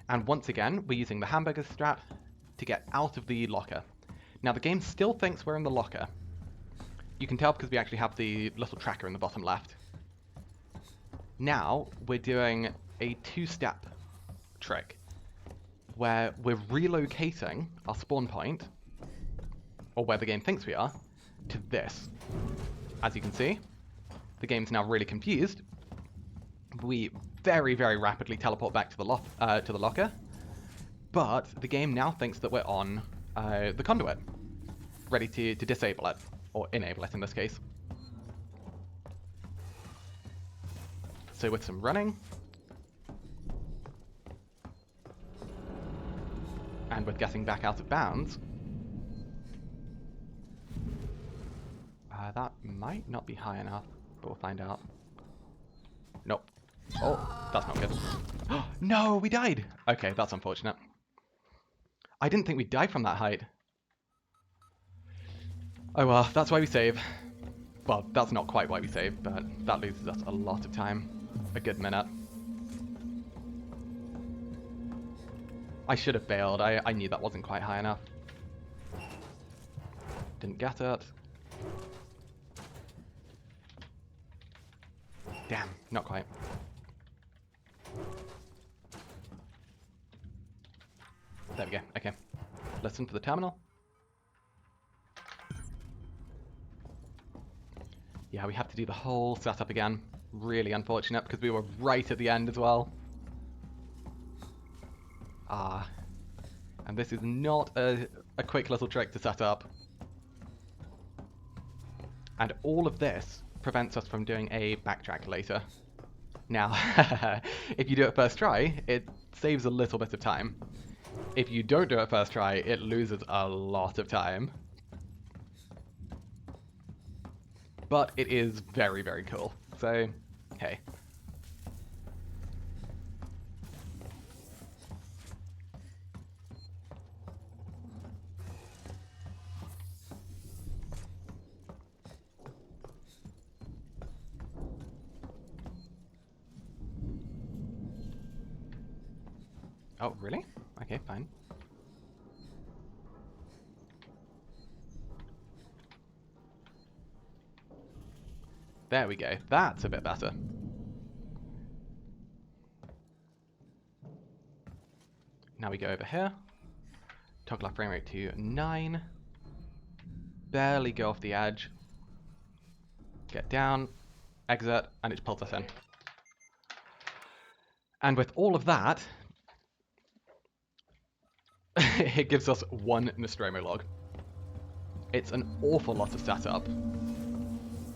And once again, we're using the hamburger strap to get out of the locker. Now the game still thinks we're in the locker. You can tell because we actually have the little tracker in the bottom left. Now we're doing a 2-step trick where we're relocating our spawn point, or where the game thinks we are, to this. As you can see, the game's now really confused. We very, very rapidly teleport back to the locker, but the game now thinks that we're on the conduit, ready to disable it, or enable it in this case. So with some running, and with getting back out of bounds, that might not be high enough, but we'll find out. Nope. Oh, that's not good. No, we died! Okay, that's unfortunate. I didn't think we'd die from that height. Oh well, that's why we save. Well, that's not quite why we save, but that loses us a lot of time. A good minute. I should have bailed. I knew that wasn't quite high enough. Didn't get it. Damn, not quite. There we go. Okay. Listen for the terminal. Yeah, we have to do the whole setup again. Really unfortunate because we were right at the end as well. Ah. And this is not a quick little trick to set up. And all of this prevents us from doing a backtrack later. Now, if you do it first try, it saves a little bit of time. If you don't do it first try, it loses a lot of time. But it is very, very cool. So, hey. Oh, really? Okay, fine. There we go. That's a bit better. Now we go over here. Toggle our frame rate to 9. Barely go off the edge. Get down, exit, and it pulls us in. And with all of that, it gives us 1 Nostromo log. It's an awful lot of setup,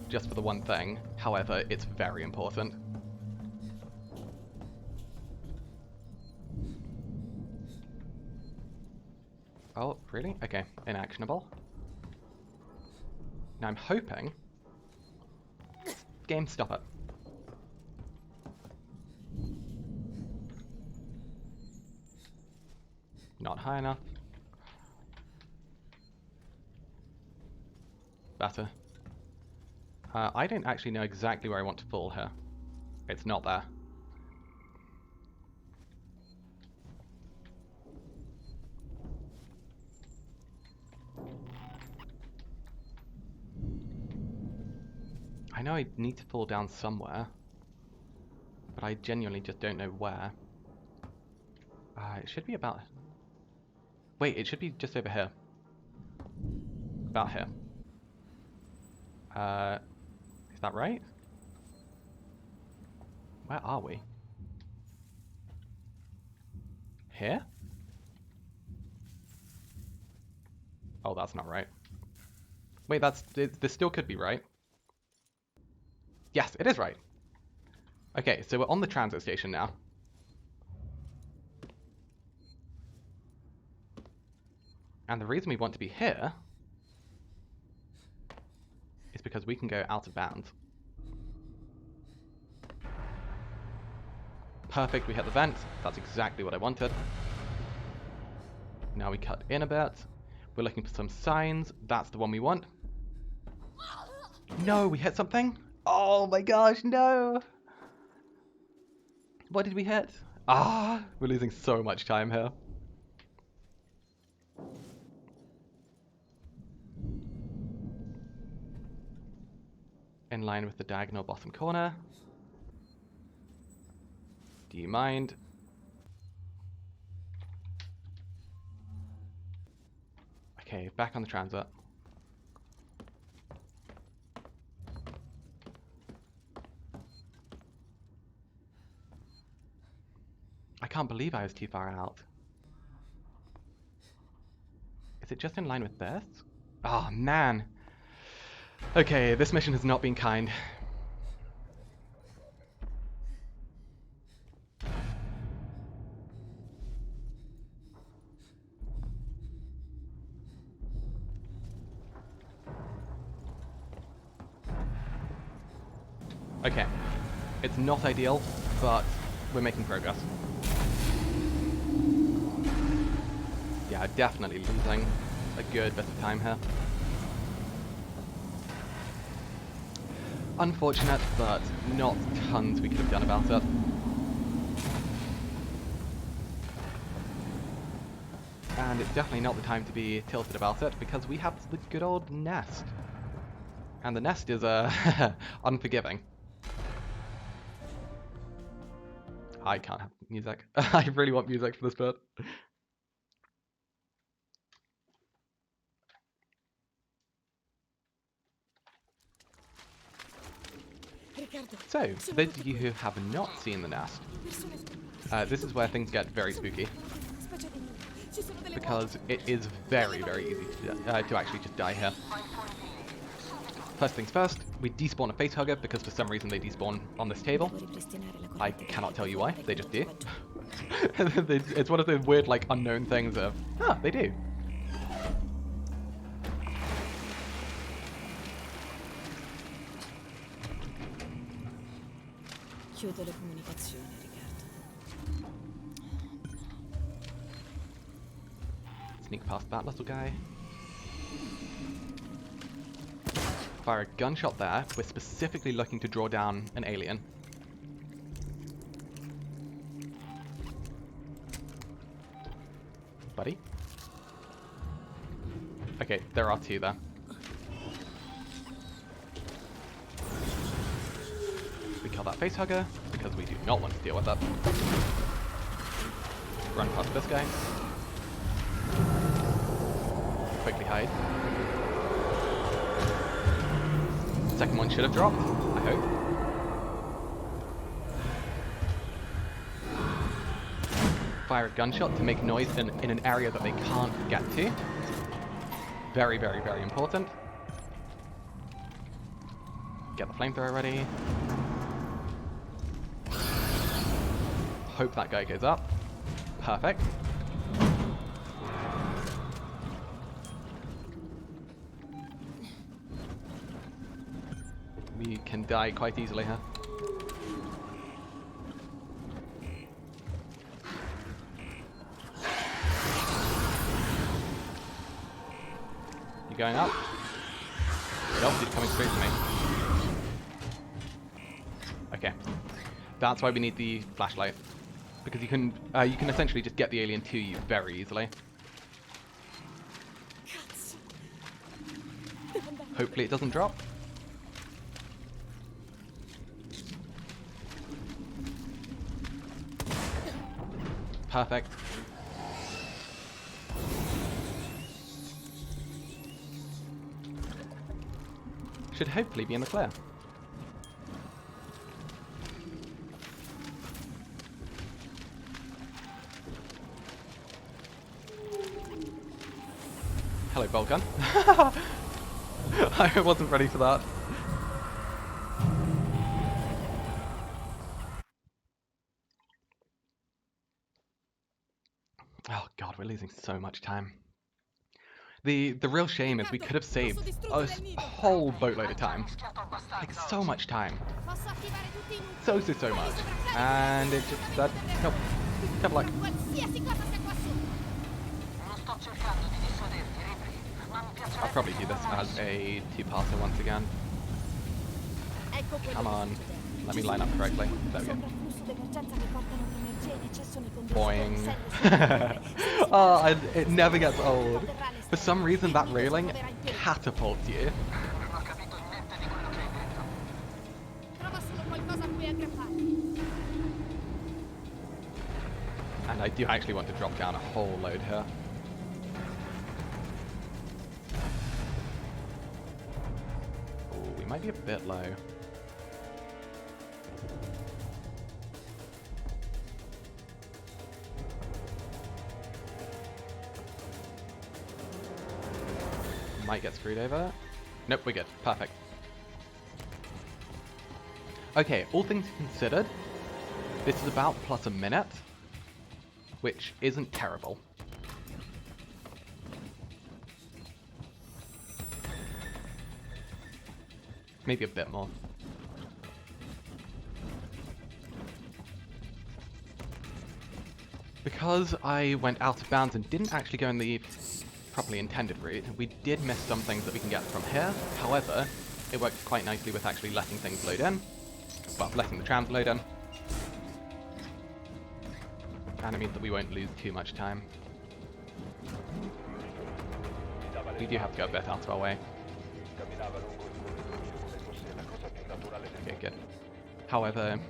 just for the one thing. However, it's very important. Oh, really? Okay, inactionable. Now I'm hoping... Game, stop it. Not high enough. Better. I don't actually know exactly where I want to fall here. It's not there. I know I need to fall down somewhere, but I genuinely just don't know where. It should be about... Wait, it should be just over here. About here. Is that right? Where are we? Here? Oh, that's not right. Wait, this still could be right. Yes, it is right. Okay, so we're on the transit station now. And the reason we want to be here is because we can go out of bounds. Perfect, we hit the vent. That's exactly what I wanted. Now we cut in a bit. We're looking for some signs. That's the one we want. No, we hit something? Oh my gosh, no! What did we hit? Ah, we're losing so much time here. In line with the diagonal bottom corner. Do you mind? Okay, back on the transit. I can't believe I was too far out. Is it just in line with this? Oh, man. Okay, this mission has not been kind. Okay, it's not ideal, but we're making progress. Yeah, definitely losing a good bit of time here. Unfortunate, but not tons we could have done about it. And it's definitely not the time to be tilted about it, because we have the good old nest. And the nest is unforgiving. I can't have music. I really want music for this bit. So, for those of you who have not seen the nest, this is where things get very spooky, because it is very, very easy to actually just die here. First things first, we despawn a facehugger because for some reason they despawn on this table. I cannot tell you why, they just do. It's one of the weird, like, unknown things of, they do. Chiudo le comunicazioni, Riccardo. Sneak past that little guy. Fire a gunshot there. We're specifically looking to draw down an alien. Buddy? Okay, there are two there. We kill that facehugger, because we do not want to deal with that. Run past this guy. Quickly hide. Second one should have dropped, I hope. Fire a gunshot to make noise in an area that they can't get to. Very, very, very important. Get the flamethrower ready. Hope that guy goes up. Perfect. We can die quite easily here. You going up? Nope, he's coming straight to me. Okay. That's why we need the flashlight. Because you can essentially just get the alien to you very easily. Hopefully it doesn't drop. Perfect. Should hopefully be in the clear. Hello, bolt gun. I wasn't ready for that. Oh god, we're losing so much time. The real shame is we could have saved a whole boatload of time. Like, so much time. So much. And it just said, nope. Good luck. I'll probably do this as a two-parter once again. Come on. Let me line up correctly. There we go. Boing. Oh, it never gets old. For some reason, that railing catapults you. And I do actually want to drop down a whole load here. Oh, we might be a bit low. Might get screwed over. Nope, we're good. Perfect. Okay, all things considered, this is about plus a minute, which isn't terrible. Maybe a bit more. Because I went out of bounds and didn't actually go in the properly intended route, we did miss some things that we can get from here. However, it works quite nicely with actually letting things load in. Well, letting the trams load in. And it means that we won't lose too much time. We do have to go a bit out of our way. Okay, good. However,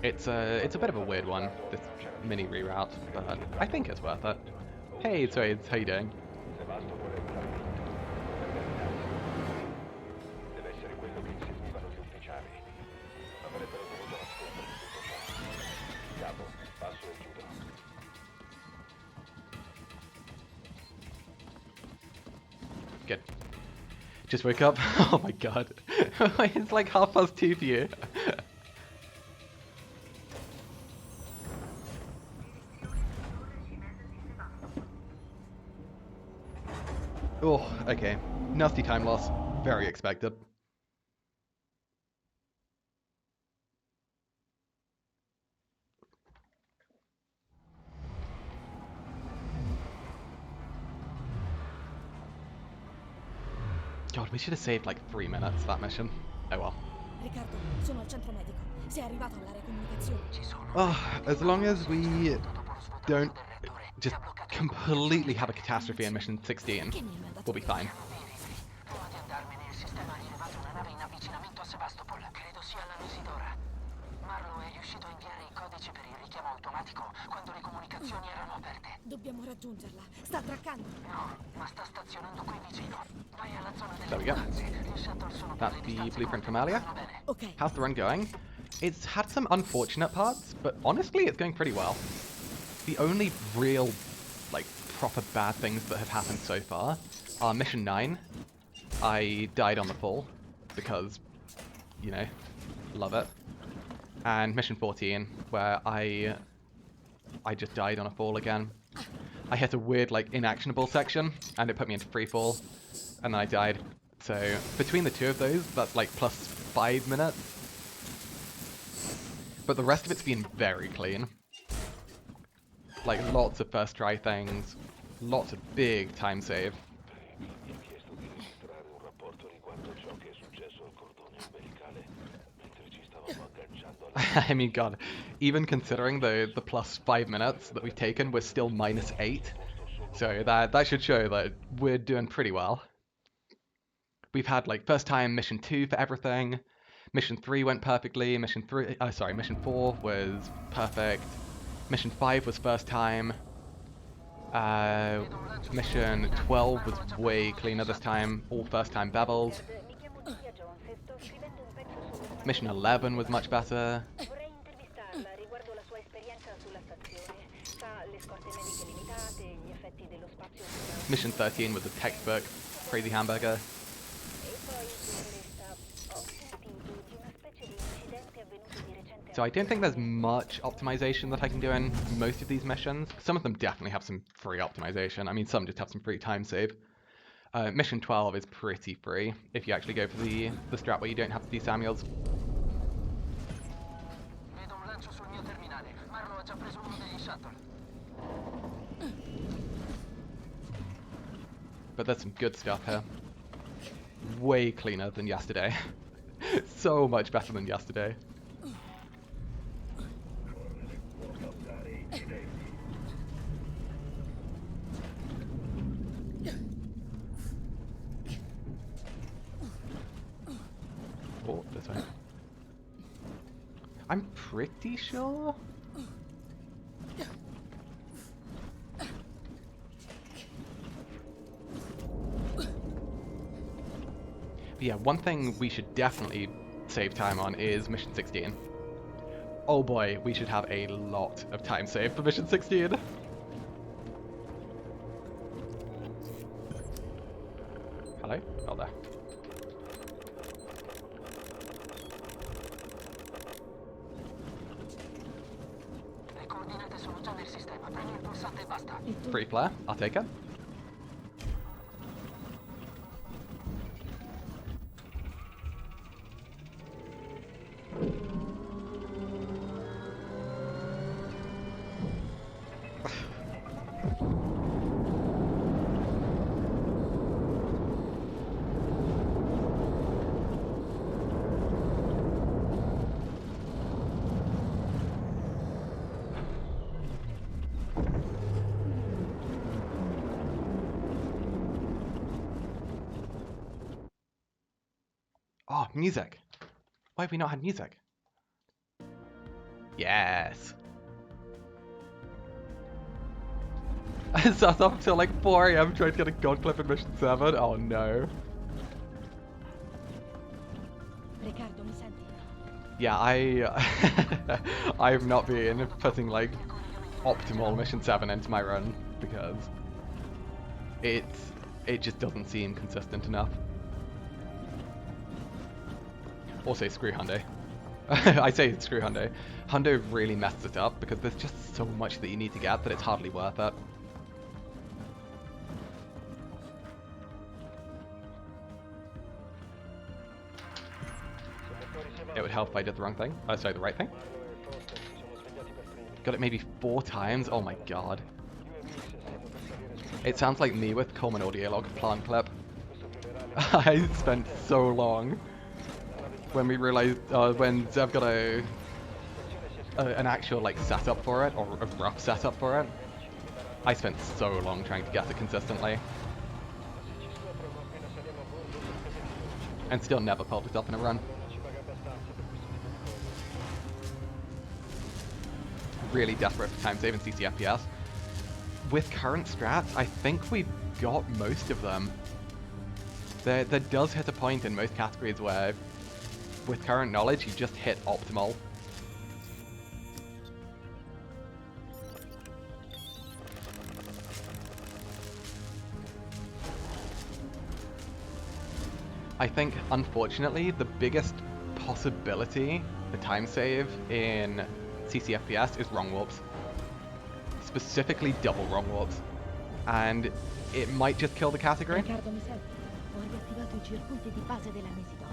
it's a bit of a weird one, this mini reroute, but I think it's worth it. Hey, Twades, how you doing? Good. Just woke up. Oh my god. It's like 2:30 for you. Oh, okay. Nasty time loss. Very expected. God, we should have saved like 3 minutes that mission. Oh well. Riccardo, sono al centro medico. Sei arrivato all'area comunicazione. Oh, as long as we don't just completely have a catastrophe in mission 16, we'll be fine. Prima di andarmene, il sistema ha rilevato una nave in avvicinamento a Sebastopol. Credo sia la Novice. Marlo è riuscito a inviare i codici per il richiamo automatico quando le comunicazioni erano aperte. Dobbiamo raggiungerla. Sta attraccando. No, ma sta stazionando qui vicino. Vai alla zona delle There we go. distanze. Gli shuttle sono per That's le the distanze blueprint corte. from earlier. Vanno bene. Ok. How's the run going? It's had some unfortunate parts, but honestly, it's going pretty well. The only real, like, proper bad things that have happened so far are Mission 9. I died on the fall, because, you know, love it. And Mission 14, where I just died on a fall again. I hit a weird, like, inactionable section, and it put me into free fall, and then I died. So, between the two of those, that's like plus 5 minutes. But the rest of it's been very clean. Like, lots of first try things, lots of big time save. I mean, God, even considering the plus 5 minutes that we've taken, we're still minus 8. So that should show that we're doing pretty well. We've had, like, first time mission 2 for everything. Mission 3 went perfectly. Mission 4 was perfect. Mission 5 was first time. Mission 12 was way cleaner this time. All first time bevels. Mi chiamo Giulia Jones e sto scrivendo un pezzo sulla Mission 11 was much better. Vorrei intervistarla riguardo la sua esperienza sulla stazione. Sa le scorte mediche limitate, gli effetti dello spazio sulla... Mission 13 was a textbook crazy hamburger. E poi, dottoressa, ho sentito di una specie di incidente avvenuto di recente... So I don't think there's much optimization that I can do in most of these missions. Some of them definitely have some free optimization. I mean, some just have some free time save. Mission 12 is pretty free if you actually go for the strat where you don't have to do Samuels. Vedo un lancio sul mio terminale. Marlo ha già preso uno degli shuttle. But there's some good stuff here. Way cleaner than yesterday. So much better than yesterday. Oh, this way. I'm pretty sure. But yeah, one thing we should definitely save time on is Mission 16. Oh boy, we should have a lot of time saved for Mission 16. Hello? Oh, there. Le coordinate sono già nel sistema. Premi il pulsante e basta. Free flare, I'll take it. Oh, music. Why have we not had music? Yes. I sat up until like 4 AM trying to get a god clip in Mission 7. Oh no. Riccardo, mi senti? Yeah, I've not been putting like optimal Mission 7 into my run because it's it just doesn't seem consistent enough. Also, screw Hyundai. I say screw Hyundai. Hyundai really messes it up because there's just so much that you need to get that it's hardly worth it. It would help if I did the wrong thing. Oh, sorry, the right thing. Got it maybe 4 times. Oh my god. It sounds like me with Coleman audio log plant clip. I spent so long when we realized when Zev got an actual like setup for it, or a rough setup for it. I spent so long trying to get it consistently, and still never pulled it up in a run. Really desperate for time save and CC FPS. With current strats, I think we've got most of them. There does hit a point in most categories where, with current knowledge, you just hit optimal. I think, unfortunately, the biggest possibility for time save in CCFPS is wrong warps. Specifically double wrong warps. And it might just kill the category.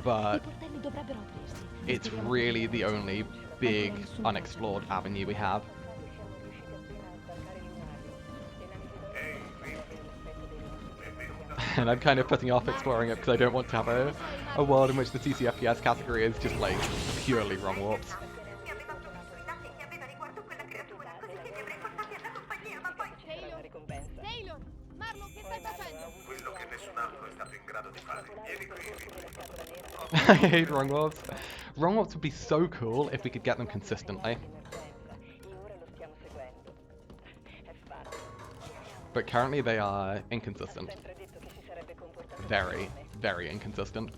But it's really the only big unexplored avenue we have. And I'm kind of putting off exploring it because I don't want to have a world in which the CCFPS category is just like purely wrong warps. I hate wrong warps. Wrong warps would be so cool if we could get them consistently. But currently they are inconsistent. Very, very inconsistent.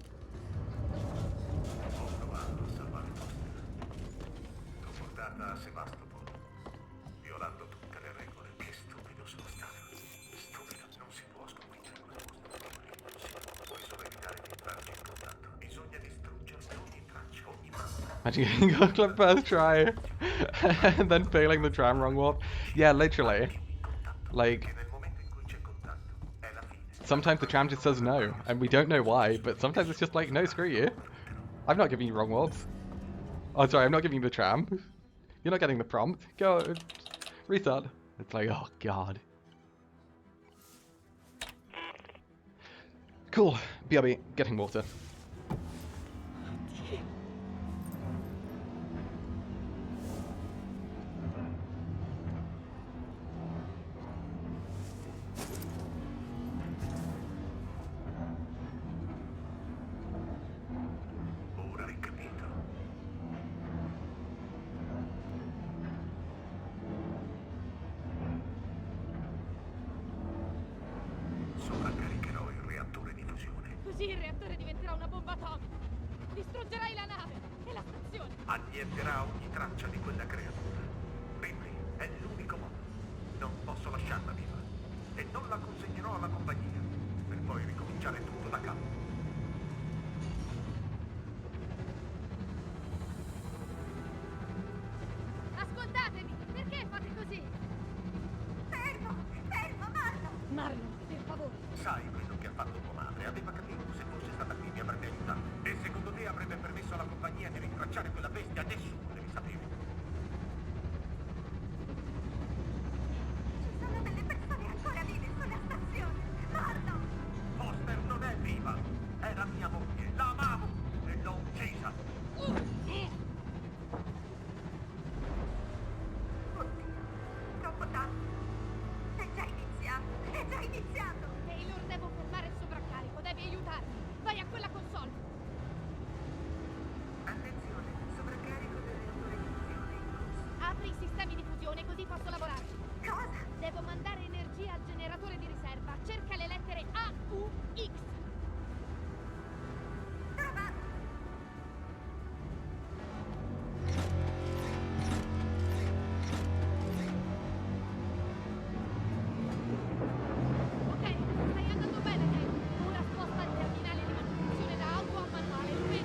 Imagine getting a clip first try and then failing the tram wrong warp. Yeah, literally. Like, sometimes the tram just says no, and we don't know why, but sometimes it's just like, no, screw you. I'm not giving you wrong warps. Oh, sorry, I'm not giving you the tram. You're not getting the prompt. Go, restart. It's like, oh god. Cool. BRB, getting water. Così il reattore diventerà una bomba atomica. Distruggerai la nave e la stazione. Annienterà ogni traccia di quella creatura. Ripley è l'unico modo. Non posso lasciarla viva. E non la consegnerò alla compagnia. Per poi ricominciare tutto da capo. Ascoltatemi, perché fate così? Fermo, Marlo. Marlo, per favore. Sai quello che ha fatto tua madre? Aveva capito. Se fosse stata qui mi avrebbe aiutato. E secondo te avrebbe permesso alla compagnia di rintracciare quella bestia? Nessuno deve sapere. Ci sono delle persone ancora vive sulla stazione. Marlo. Foster non è viva. Era mia moglie. La amavo. E l'ho uccisa. Oddio, troppo tardi. È già iniziato.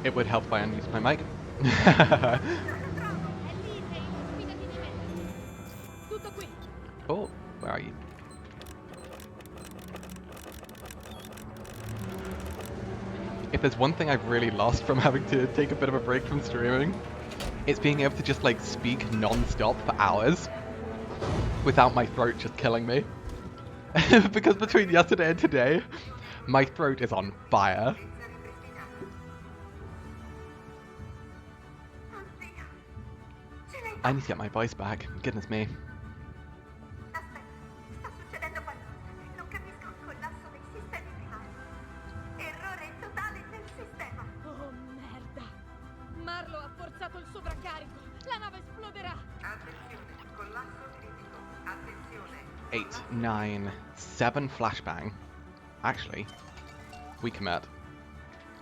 It would help if I unmute my mic. Tutto qui. Oh, where are you? If there's one thing I've really lost from having to take a bit of a break from streaming, it's being able to just like speak non-stop for hours without my throat just killing me. Because between yesterday and today, my throat is on fire. I need to get my voice back. Goodness me. Sta succedendo qualcosa. Non capisco un collasso dei sistemi primari. Errore totale del sistema. Oh, merda. Marlo ha forzato il sovraccarico. La nave esploderà. Attenzione, collasso critico. Attenzione. 8, 9, 7 flashbang. Actually, we commit.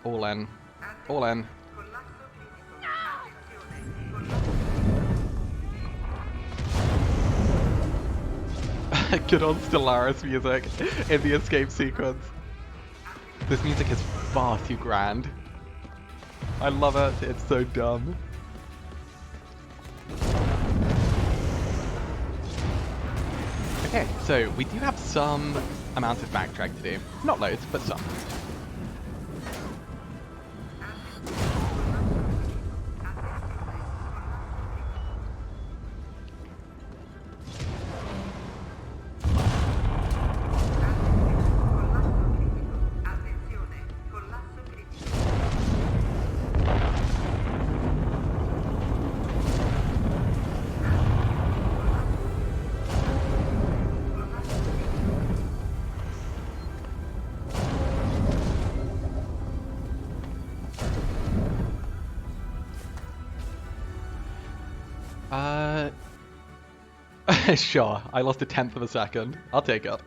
All in. All in. Collasso critico. Attenzione. Collasso Good on Stellaris music in the escape sequence. This music is far too grand. I love it, it's so dumb. Okay, so we do have some amount of backtrack to do. Not loads, but some. Sure, I lost 1/10 of a second. I'll take it.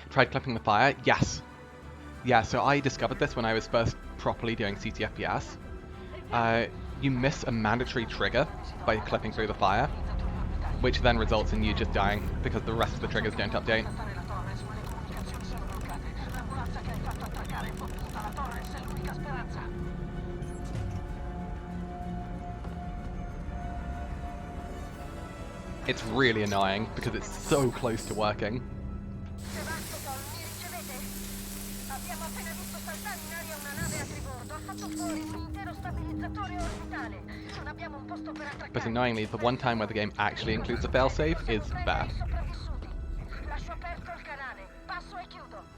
Tried clipping the fire? Yes. Yeah, so I discovered this when I was first properly doing CTFPS. You miss a mandatory trigger by clipping through the fire, which then results in you just dying because the rest of the triggers don't update. It's really annoying because it's so close to working. Sebastopol, mi ricevete? Abbiamo appena visto saltare in aria una nave a tribordo. Ha fatto fuori un intero stabilizzatore orbitale. Non abbiamo un posto per attraccare. But annoyingly, the one time where the game actually includes a failsafe is there. Sopravvissuti. Lascio aperto il canale. Passo e chiudo.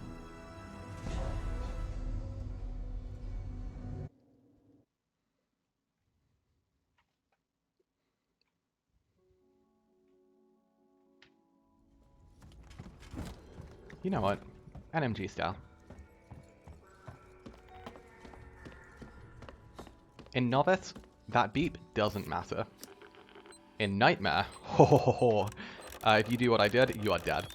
You know what? NMG style. In Novice, that beep doesn't matter. In Nightmare, ho ho ho ho. If you do what I did, you are dead.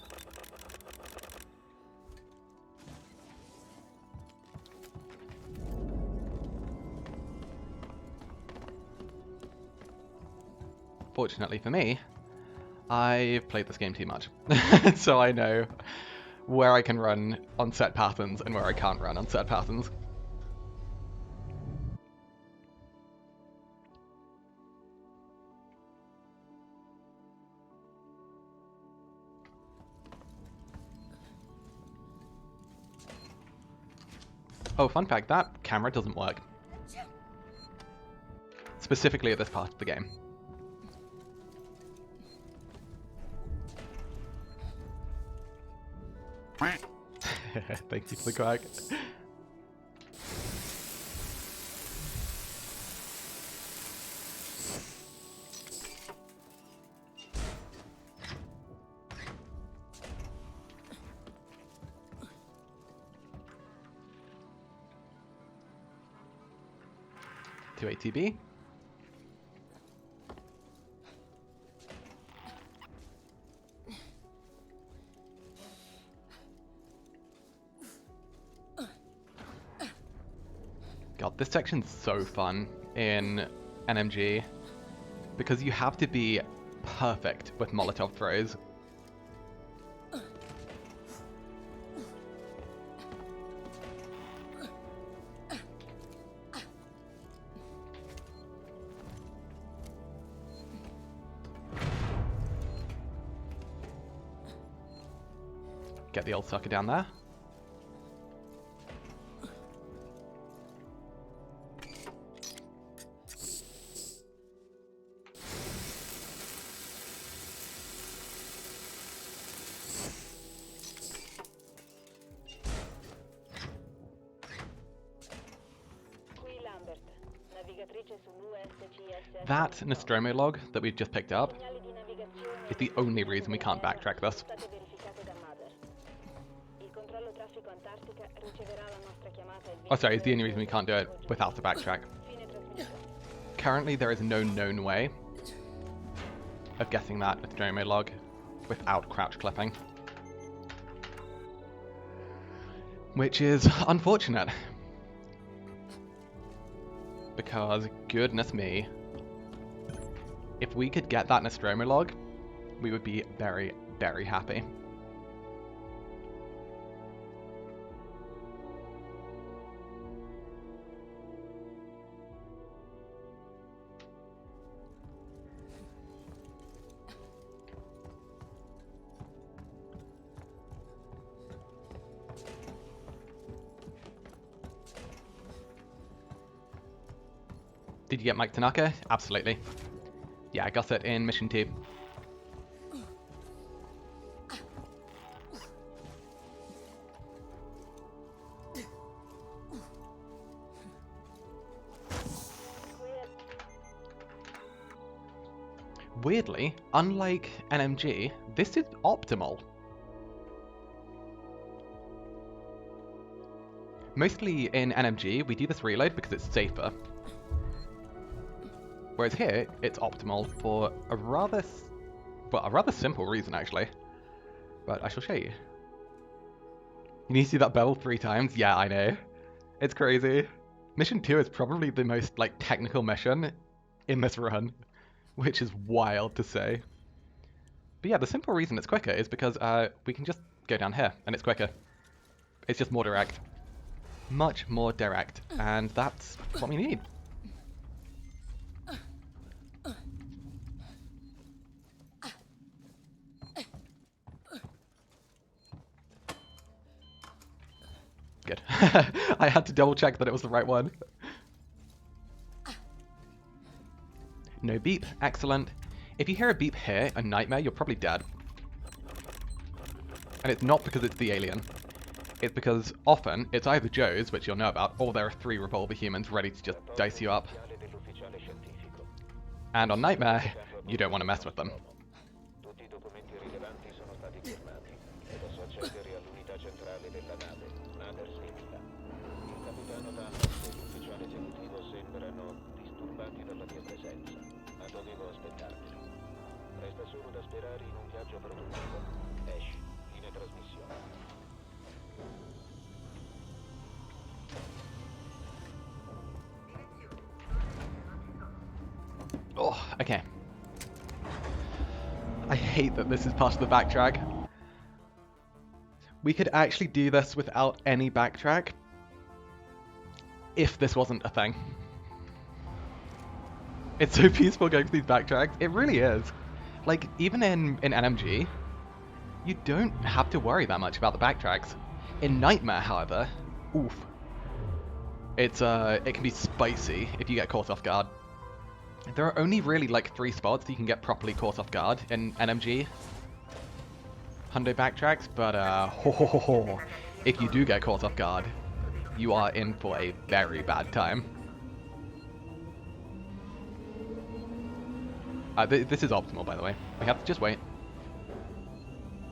Fortunately for me, I've played this game too much. So I know where I can run on set patterns and where I can't run on set patterns. Oh, fun fact, that camera doesn't work. Specifically at this part of the game. Thank you for the crack. To ATB. God, this section's so fun in NMG because you have to be perfect with Molotov throws. Get the old sucker down there. That Nostromo log that we've just picked up is the only reason we can't backtrack this. Oh, sorry, it's the only reason we can't do it without the backtrack. Currently, there is no known way of getting that Nostromo log without crouch clipping. Which is unfortunate. Because, goodness me, if we could get that Nostromo log, we would be very, very happy. Did you get Mike Tanaka? Absolutely. Yeah, I got it in Mission 2. Weirdly, unlike NMG, this is optimal. Mostly in NMG, we do this reload because it's safer. Whereas here, it's optimal for a rather simple reason, actually. But I shall show you. You need to see that bell 3 times? Yeah, I know. It's crazy. Mission 2 is probably the most, like, technical mission in this run, which is wild to say. But yeah, the simple reason it's quicker is because we can just go down here, and it's quicker. It's just more direct. Much more direct, and that's what we need. Good. I had to double check that it was the right one. No beep. Excellent. If you hear a beep here, a nightmare, you're probably dead. And it's not because it's the alien. It's because often it's either Joe's, which you'll know about, or there are 3 revolver humans ready to just dice you up. And on Nightmare, you don't want to mess with them. Oh, okay. I hate that this is part of the backtrack. We could actually do this without any backtrack if this wasn't a thing. It's so peaceful going through these backtracks. It really is. Like, even in NMG, you don't have to worry that much about the backtracks. In Nightmare, however, oof. It can be spicy if you get caught off guard. There are only really like 3 spots you can get properly caught off guard in NMG Hundo backtracks, but if you do get caught off guard, you are in for a very bad time. This is optimal, by the way. We have to just wait.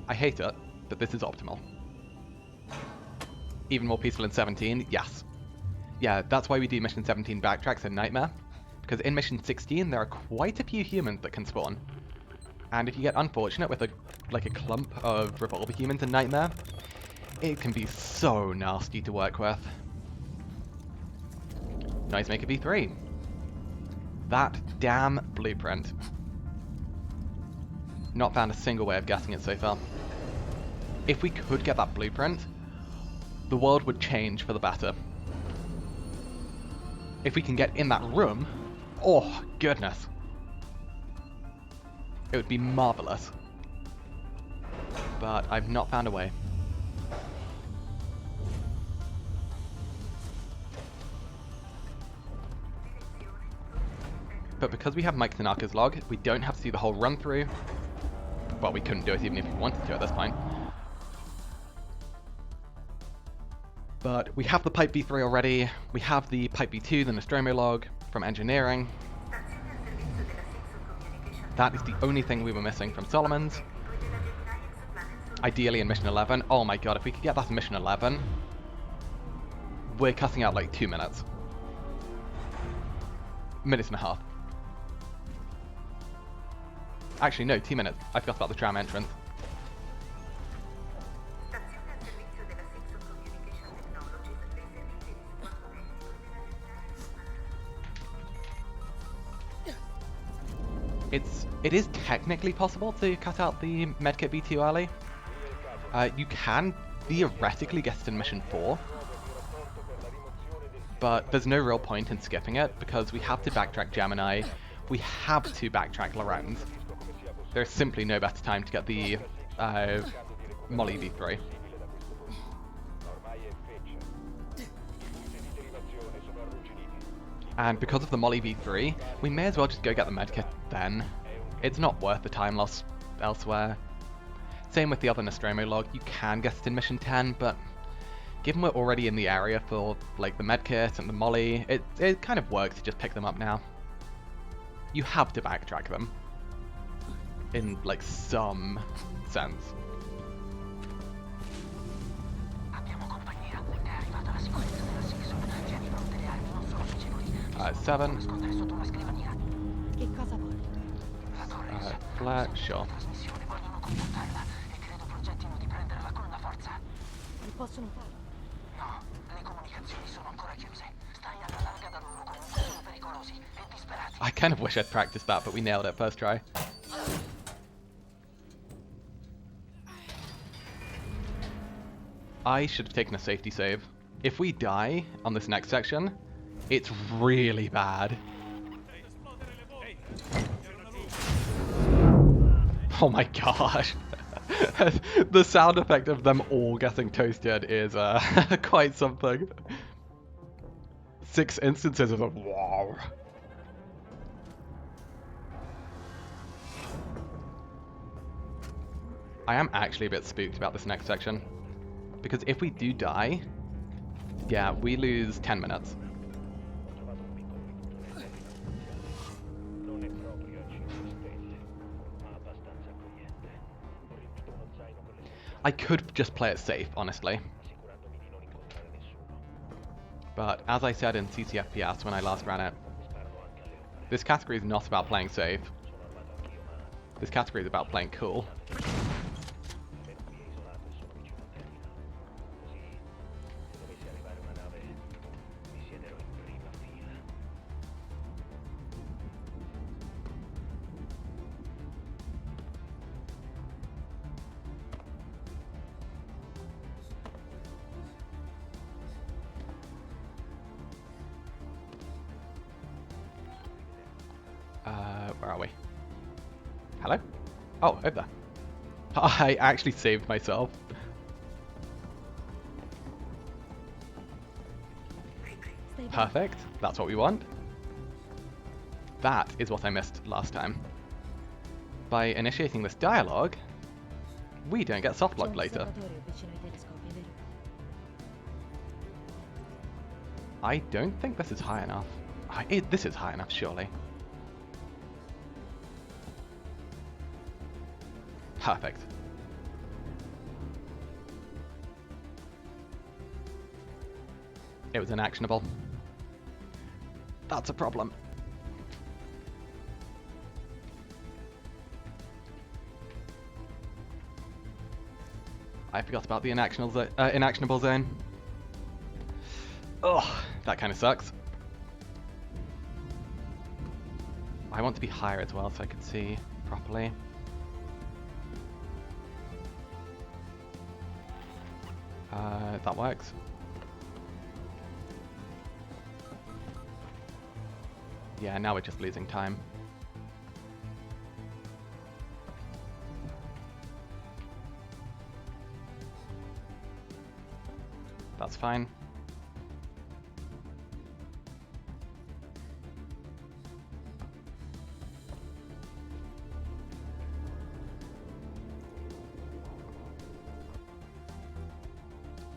I hate it, but this is optimal. Even more peaceful in 17? Yes. Yeah, that's why we do Mission 17 backtracks in Nightmare. Because in Mission 16, there are quite a few humans that can spawn. And if you get unfortunate with a clump of revolver humans in Nightmare, it can be so nasty to work with. Nice make a V3. That damn blueprint. Not found a single way of guessing it so far. If we could get that blueprint, the world would change for the better. If we can get in that room, oh goodness, it would be marvelous. But I've not found a way. but because we have Mike Tanaka's log, we don't have to do the whole run through. Well, we couldn't do it even if we wanted to at this point. But we have the Pipe B3 already, we have the Pipe B2, the Nostromo log from engineering. That is the only thing we were missing from Solomon's. Ideally in Mission 11. Oh my god, if we could get that in Mission 11, we're cutting out like 2 minutes. Minute and a half. Actually, no, 2 minutes. I forgot about the tram entrance. It is technically possible to cut out the medkit B2 early. You can theoretically get it in Mission 4, but there's no real point in skipping it because we have to backtrack Gemini, we have to backtrack Lorenz. There's simply no better time to get the Molly V3. And because of the Molly V3, we may as well just go get the medkit then. It's not worth the time loss elsewhere. Same with the other Nostromo log, you can get it in Mission 10, but given we're already in the area for like the medkit and the Molly, it kind of works to just pick them up now. You have to backtrack them. In like some sense. 7. Che cosa vuoi? Flat, sure. Non possono farlo. No, le comunicazioni sono ancora chiuse. Stai alla larga da loro, comunque sono pericolosi e disperati. I kind of wish I'd practiced that, but we nailed it first try. I should have taken a safety save. If we die on this next section, it's really bad. Oh my gosh. The sound effect of them all getting toasted is quite something. 6 instances of a wow. I am actually a bit spooked about this next section. Because if we do die, yeah, we lose 10 minutes. I could just play it safe, honestly. But as I said in CCFPS when I last ran it, this category is not about playing safe. This category is about playing cool. Where are we? Hello? Oh, over there. I actually saved myself. Perfect. That's what we want. That is what I missed last time. By initiating this dialogue, we don't get softlocked later. I don't think this is high enough. This is high enough, surely. Perfect. It was inactionable. That's a problem. I forgot about the inactionable zone. Ugh, that kind of sucks. I want to be higher as well so I can see properly. That works. Yeah, now we're just losing time. That's fine.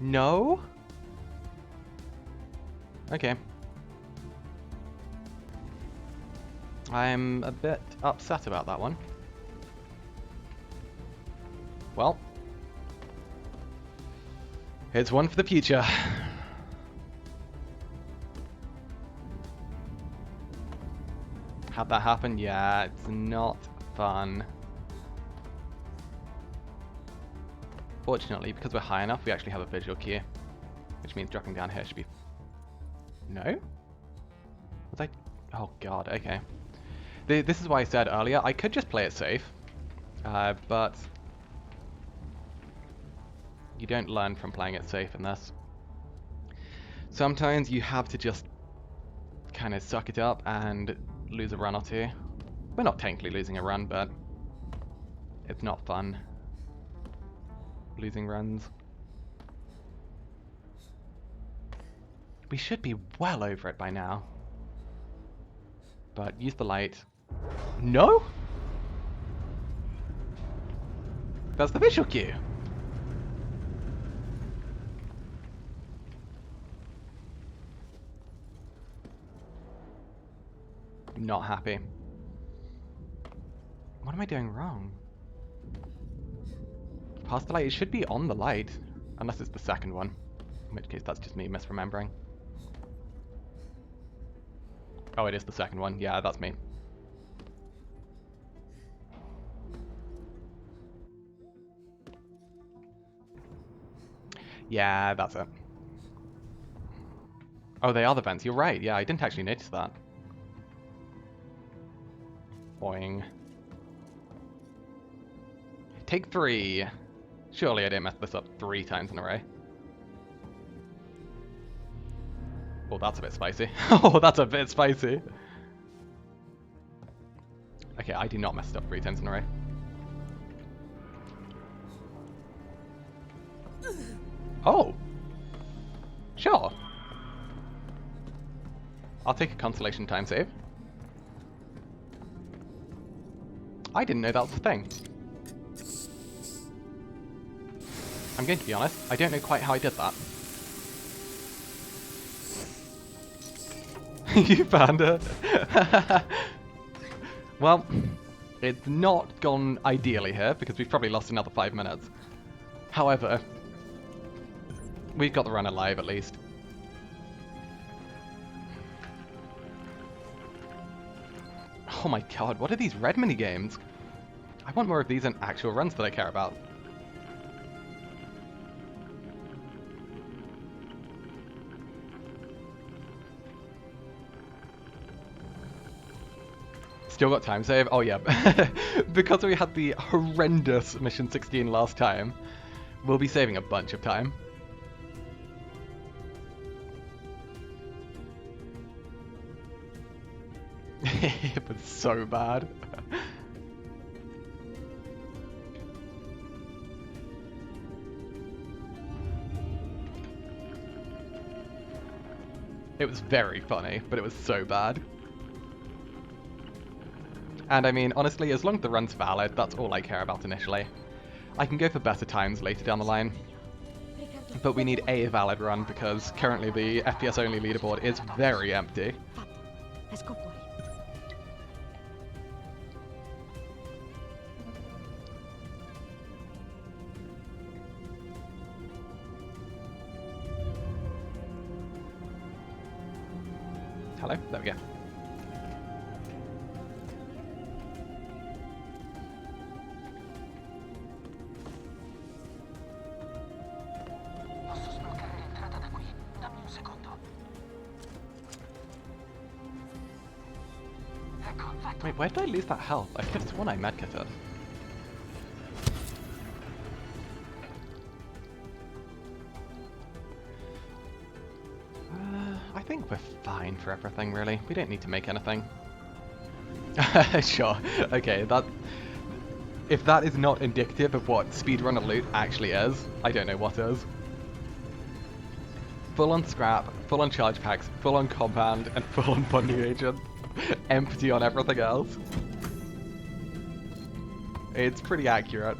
No? Okay. I'm a bit upset about that one. Well, it's one for the future. How'd that happen? Yeah, it's not fun. Fortunately, because we're high enough, we actually have a visual cue, which means dropping down here should be... No? Was I... Oh god, okay. This is why I said earlier, I could just play it safe, but you don't learn from playing it safe in this. Sometimes you have to just kind of suck it up and lose a run or two. We're not technically losing a run, but it's not fun losing runs. We should be well over it by now. But use the light. No? That's the visual cue. Not happy. What am I doing wrong? Past the light, it should be on the light. Unless it's the second one. In which case that's just me misremembering. Oh, it is the second one. Yeah, that's me. Yeah, that's it. Oh, they are the vents. You're right. Yeah, I didn't actually notice that. Boing. Take 3. Surely I didn't mess this up 3 times in a row. Oh, that's a bit spicy. Oh, that's a bit spicy. Okay, I do not mess it up 3 times in a row. Oh! Sure. I'll take a consolation time save. I didn't know that was a thing. I'm going to be honest, I don't know quite how I did that. You found her. Well, it's not gone ideally here, because we've probably lost another 5 minutes. However, we've got the run alive at least. Oh my god, what are these red mini games? I want more of these than actual runs that I care about. Still got time save? Oh yeah. Because we had the horrendous mission 16 last time, we'll be saving a bunch of time. It was so bad. It was very funny, but it was so bad. And I mean, honestly, as long as the run's valid, that's all I care about initially. I can go for better times later down the line. But we need a valid run, because currently the FPS only leaderboard is very empty. Hello? There we go. Posso sbloccare l'entrata da qui. Dammi un secondo. Ecco, fatto. Wait, where did I lose that health? I could have sworn I medkitted. I think we're fine for everything, really. We don't need to make anything. Sure. Okay, that... If that is not indicative of what speedrunner loot actually is, I don't know what is. Full on scrap, full on charge packs, full on compound, and full on bonding agent. Empty on everything else. It's pretty accurate.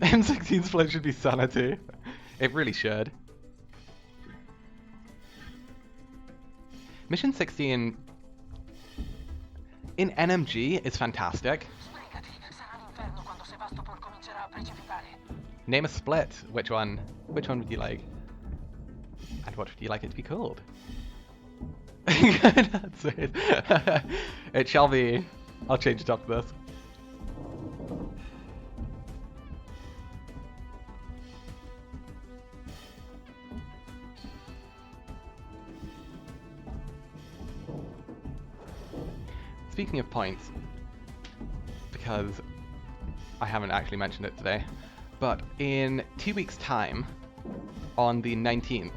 M16 split should be sanity. It really should. Mission 16 in NMG is fantastic. Name a split. Which one? Which one would you like? And what would you like it to be called? That's it. It shall be. I'll change it after this. Speaking of points, because I haven't actually mentioned it today, but in 2 weeks' time, on the 19th,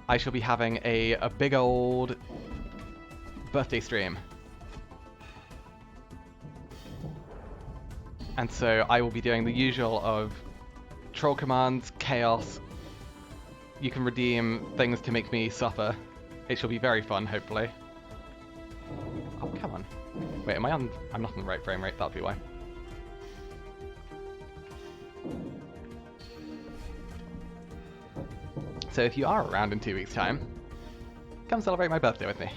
I shall be having a big old birthday stream. And so I will be doing the usual of troll commands, chaos. You can redeem things to make me suffer. It shall be very fun, hopefully. Oh, come on. Wait, am I on? I'm not on the right frame rate, that'll be why. So if you are around in 2 weeks' time, come celebrate my birthday with me.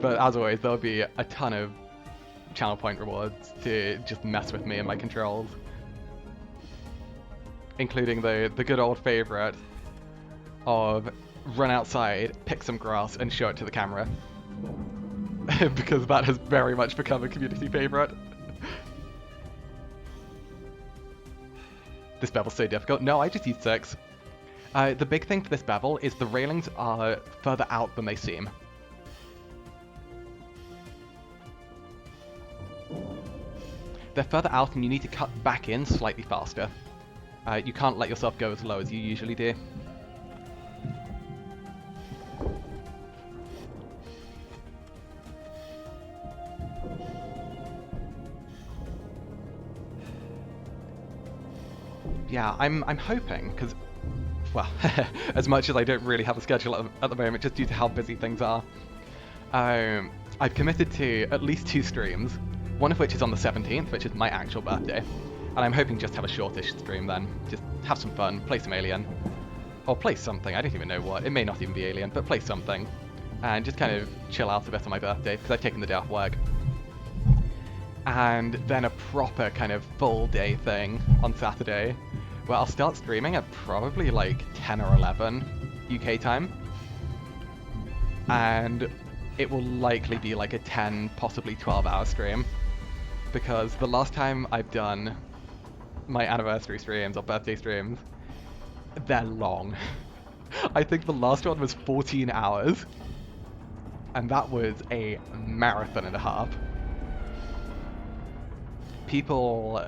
But as always, there'll be a ton of channel point rewards to just mess with me and my controls. Including the good old favourite of run outside, pick some grass and show it to the camera. Because that has very much become a community favourite. This bevel's so difficult. No, I just used 6. The big thing for this bevel is the railings are further out than they seem. They're further out and you need to cut back in slightly faster. You can't let yourself go as low as you usually do. Yeah, I'm hoping, because, well, as much as I don't really have a schedule at the moment, just due to how busy things are, I've committed to at least 2 streams, one of which is on the 17th, which is my actual birthday, and I'm hoping just to have a shortish stream then, just have some fun, play some Alien, or play something, I don't even know what, it may not even be Alien, but play something, and just kind of chill out a bit on my birthday, because I've taken the day off work. And then a proper kind of full day thing on Saturday, where I'll start streaming at probably like 10 or 11 UK time. And it will likely be like a 10, possibly 12-hour stream. Because the last time I've done my anniversary streams or birthday streams, they're long. I think the last one was 14 hours. And that was a marathon and a half. People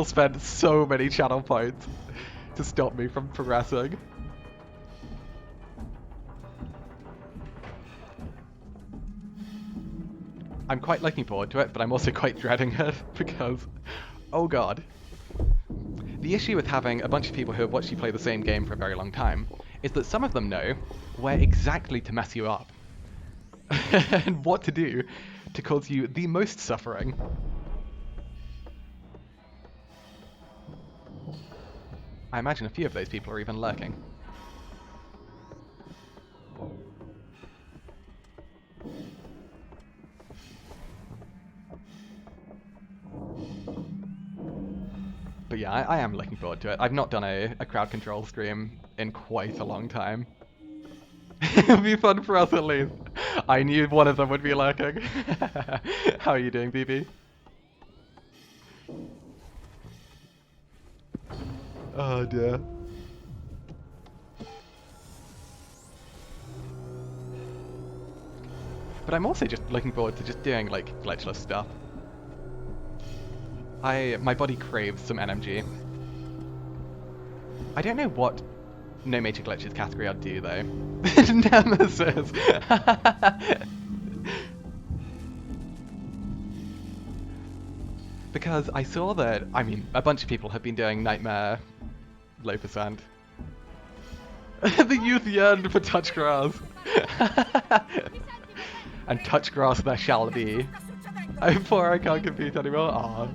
spend so many channel points to stop me from progressing. I'm quite looking forward to it, but I'm also quite dreading it because, oh god. The issue with having a bunch of people who have watched you play the same game for a very long time is that some of them know where exactly to mess you up and what to do to cause you the most suffering. I imagine a few of those people are even lurking. But yeah, I am looking forward to it. I've not done a crowd control stream in quite a long time. It'll be fun for us at least. I knew one of them would be lurking. How are you doing, BB? Oh dear. But I'm also just looking forward to just doing like glitchless stuff. My body craves some NMG. I don't know what no major glitches category I'd do though. Nemesis. Because I saw that, I mean, a bunch of people have been doing Nightmare low percent. The youth yearned for touch grass. And touch grass there shall be. For I can't compete anymore. Aww.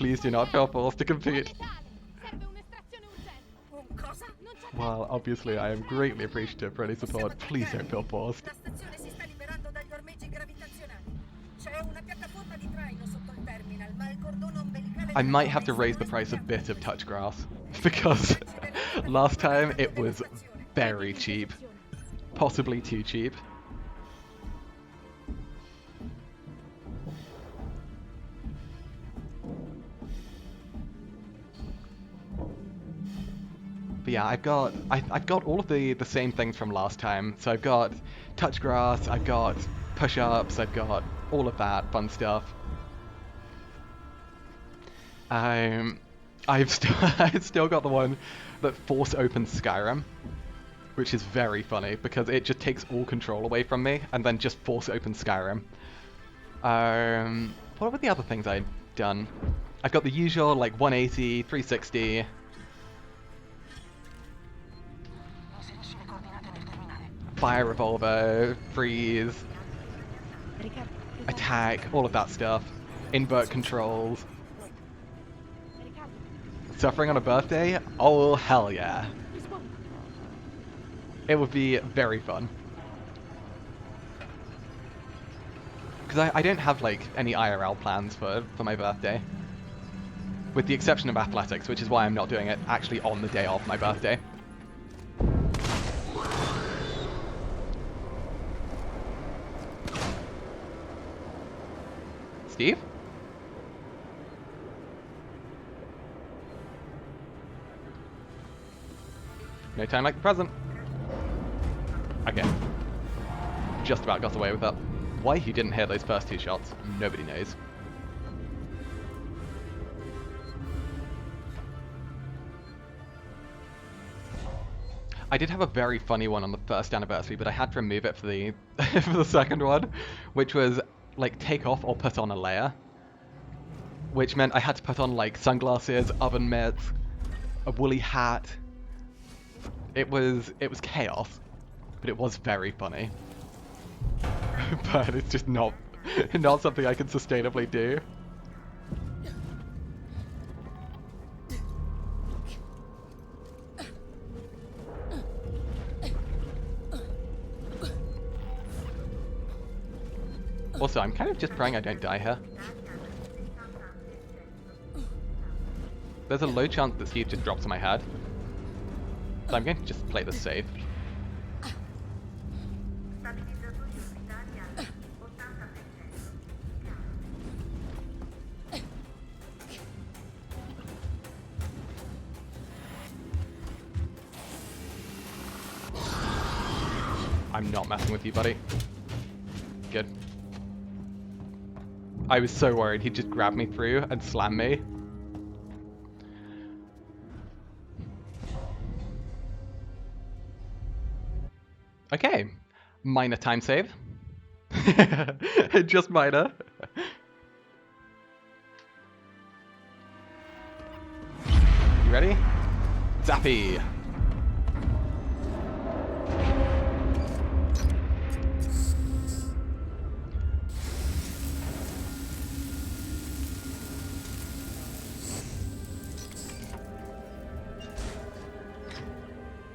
Please do not feel forced to compete. Serve un'estrazione urgente. Cosa? Non c'è While obviously I am greatly appreciative for any support, please don't feel forced. La stazione si sta liberando dagli ormeggi gravitazionali. C'è una piattaforma di traino sotto il terminal, ma il cordone ombelicale... I might have to raise the price a bit of touch grass, because last time it was very cheap. Possibly too cheap. But yeah, I've got all of the same things from last time. So I've got touch grass, I've got push-ups, I've got all of that fun stuff. I've still got the one that force opens Skyrim, which is very funny because it just takes all control away from me and then just force opens Skyrim. What were the other things I'd done? I've got the usual like 180, 360. Fire revolver, freeze, attack, all of that stuff. Invert controls. Suffering on a birthday? Oh hell yeah. It would be very fun. Because I don't have like any IRL plans for my birthday. With the exception of athletics, which is why I'm not doing it actually on the day of my birthday. Steve? No time like the present. Okay. Just about got away with that. Why he didn't hear those first two shots, nobody knows. I did have a very funny one on the first anniversary, but I had to remove it for the for the second one, which was like take off or put on a layer, which meant I had to put on like sunglasses, oven mitts, a woolly hat. It was chaos, but it was very funny. But it's just not something I can sustainably do. Also, I'm kind of just praying I don't die here. There's a low chance that Steve just drops on my head. So I'm going to just play this safe. I'm not messing with you, buddy. Good. I was so worried he'd just grab me through and slam me. Okay, minor time save. Just minor. You ready? Zappy!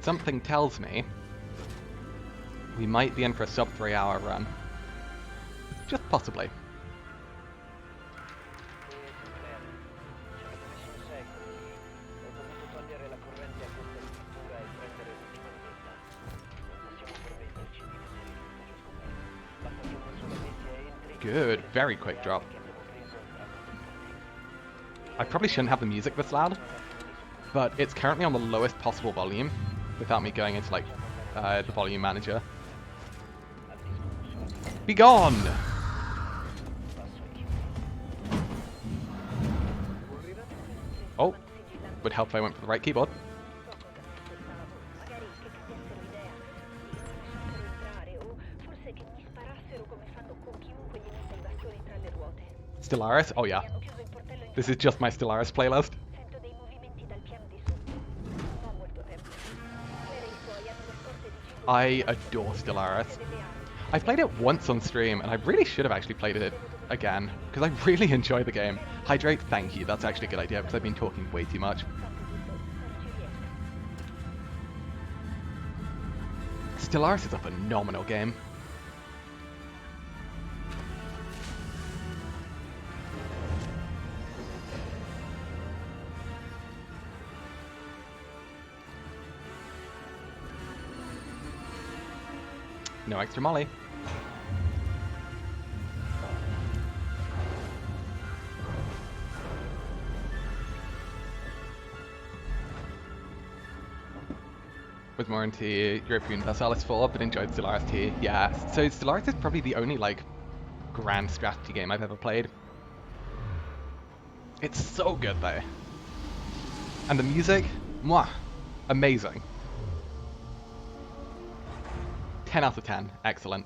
Something tells me we might be in for a sub 3 hour run. Just possibly. Good, very quick drop. I probably shouldn't have the music this loud, but it's currently on the lowest possible volume without me going into like the volume manager. Be gone! Oh, would help if I went for the right keyboard. Stellaris? Oh yeah. This is just my Stellaris playlist. I adore Stellaris. I played it once on stream, and I really should have actually played it again, because I really enjoy the game. Hydrate, thank you. That's actually a good idea, because I've been talking way too much. Stellaris is a phenomenal game. No extra molly. Was more into Europa Universalis 4, but enjoyed Stellaris 2. Yeah, so Stellaris is probably the only, like, grand strategy game I've ever played. It's so good, though. And the music, mwah, amazing. 10 out of 10, excellent.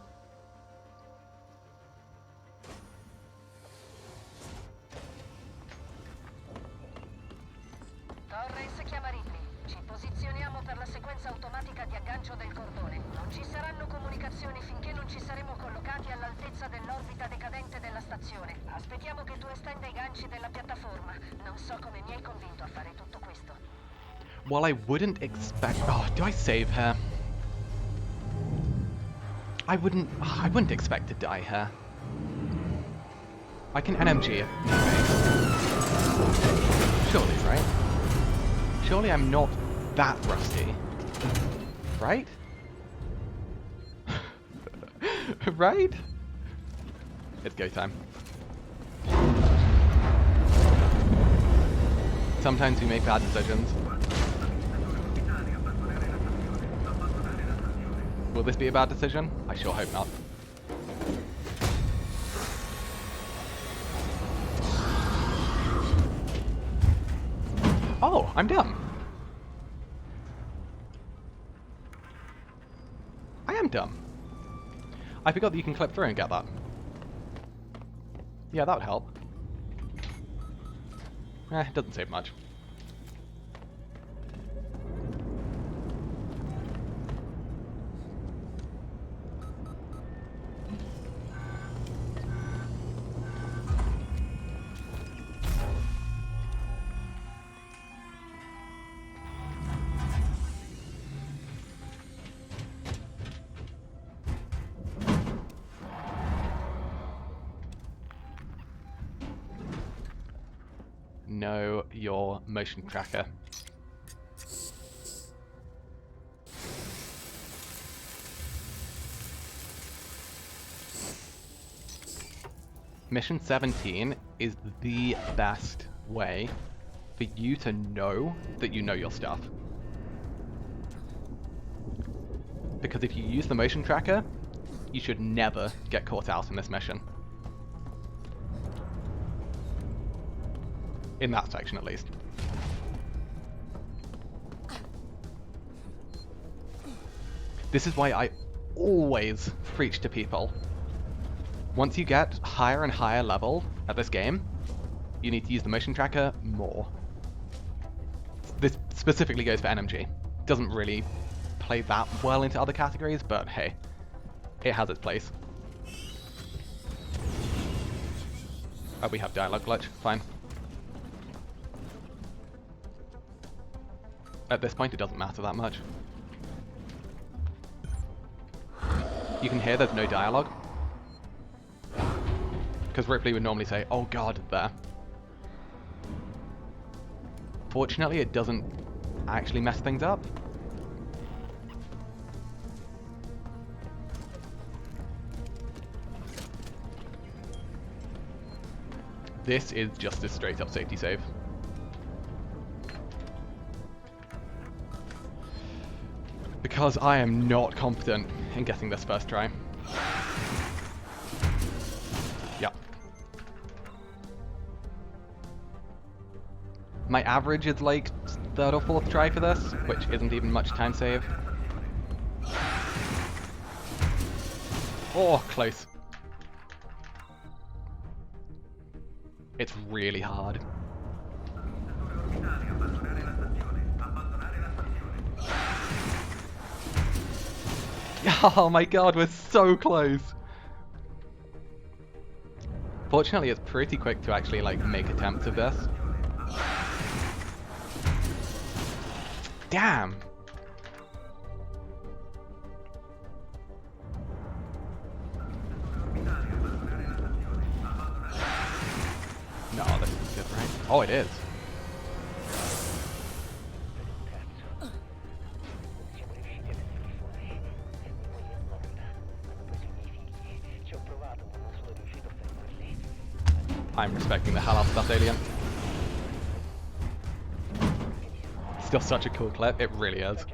Torres chiama Ripley. Ci posizioniamo per la sequenza automatica di aggancio del cordone. Non ci saranno comunicazioni finché non ci saremo collocati all'altezza dell'orbita decadente della stazione. Aspettiamo che tu estenda i ganci della piattaforma. Non so come mi hai convinto a fare tutto questo. Well, I wouldn't expect... Oh, do I save her? I wouldn't expect to die here. I can NMG it. Surely, right? Surely I'm not that rusty. Right? Right? It's go time. Sometimes we make bad decisions. Will this be a bad decision? I sure hope not. Oh, I'm dumb. I am dumb. I forgot that you can clip through and get that. Yeah, that would help. It doesn't save much. Know your motion tracker. Mission 17 is the best way for you to know that you know your stuff. Because if you use the motion tracker, you should never get caught out in this mission. In that section, at least. This is why I always preach to people. Once you get higher and higher level at this game, you need to use the motion tracker more. This specifically goes for NMG. Doesn't really play that well into other categories, but hey, it has its place. Oh, we have dialogue glitch. Fine. At this point, it doesn't matter that much. You can hear there's no dialogue. Because Ripley would normally say, oh god, there. Fortunately, it doesn't actually mess things up. This is just a straight up safety save. Because I am not confident in getting this first try. Yep. My average is like 3rd or 4th try for this, which isn't even much time save. Oh, close. It's really hard. Oh my god, we're so close. Fortunately, it's pretty quick to actually like make attempts of this. Damn! No, this is good, right? Oh, it is. I'm respecting the hell out of that alien. Still such a cool clip, it really is.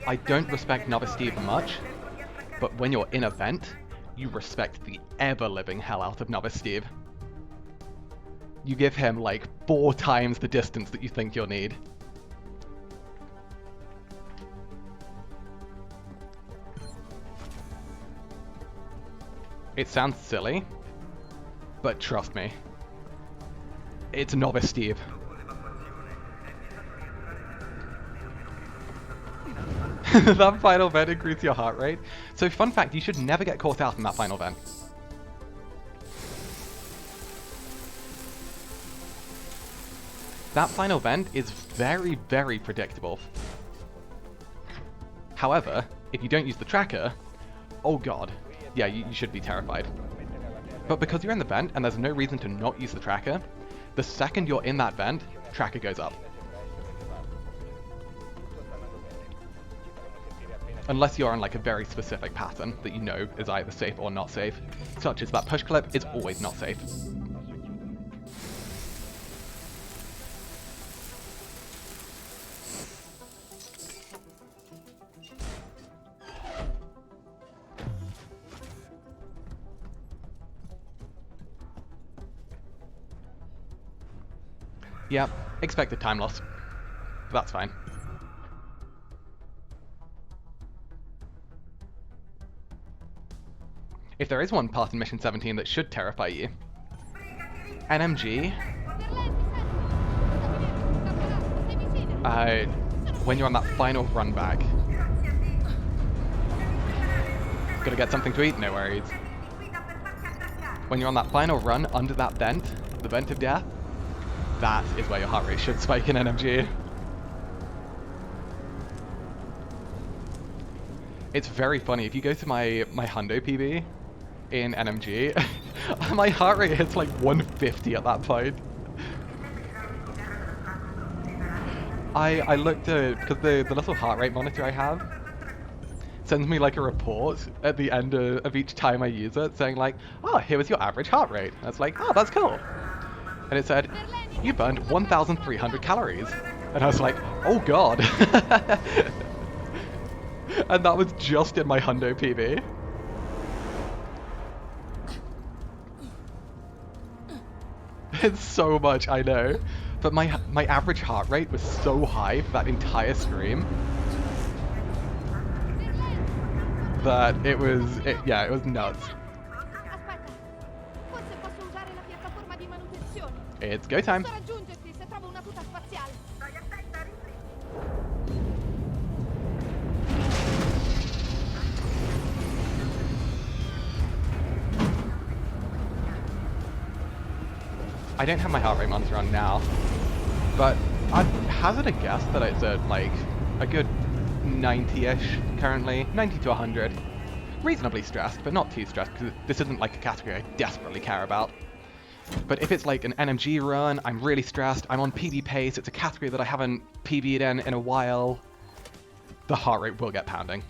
I don't respect Novice Steve much, but when you're in a vent, you respect the ever-living hell out of Novice Steve. You give him like 4 times the distance that you think you'll need. It sounds silly, but trust me, it's Novice Steve. That final vent increases your heart rate. So fun fact, you should never get caught out in that final vent. That final vent is very, very predictable. However, if you don't use the tracker, oh god, yeah, you should be terrified. But because you're in the vent and there's no reason to not use the tracker, the second you're in that vent, tracker goes up. Unless you're on like a very specific pattern that you know is either safe or not safe, such as that push clip is always not safe. Yep, expected time loss. That's fine. If there is one part in Mission 17 that should terrify you, NMG, when you're on that final run back. Gotta get something to eat? No worries. When you're on that final run under that vent, the vent of death, that is where your heart rate should spike in NMG. It's very funny, if you go to my Hundo PB in NMG, my heart rate hits like 150 at that point. I looked at, because the little heart rate monitor I have sends me like a report at the end of each time I use it saying like, oh, here was your average heart rate. And it's like, oh, that's cool. And it said, you burned 1,300 calories. And I was like, oh god. And that was just in my Hundo PB. It's so much, I know. But my average heart rate was so high for that entire stream that it was nuts. It's go time. I don't have my heart rate monitor on now, but I'd hazard a guess that it's at like a good 90-ish currently, 90 to 100. Reasonably stressed, but not too stressed because this isn't like a category I desperately care about. But if it's like an NMG run, I'm really stressed, I'm on PB pace, it's a category that I haven't PB'd in a while, the heart rate will get pounding.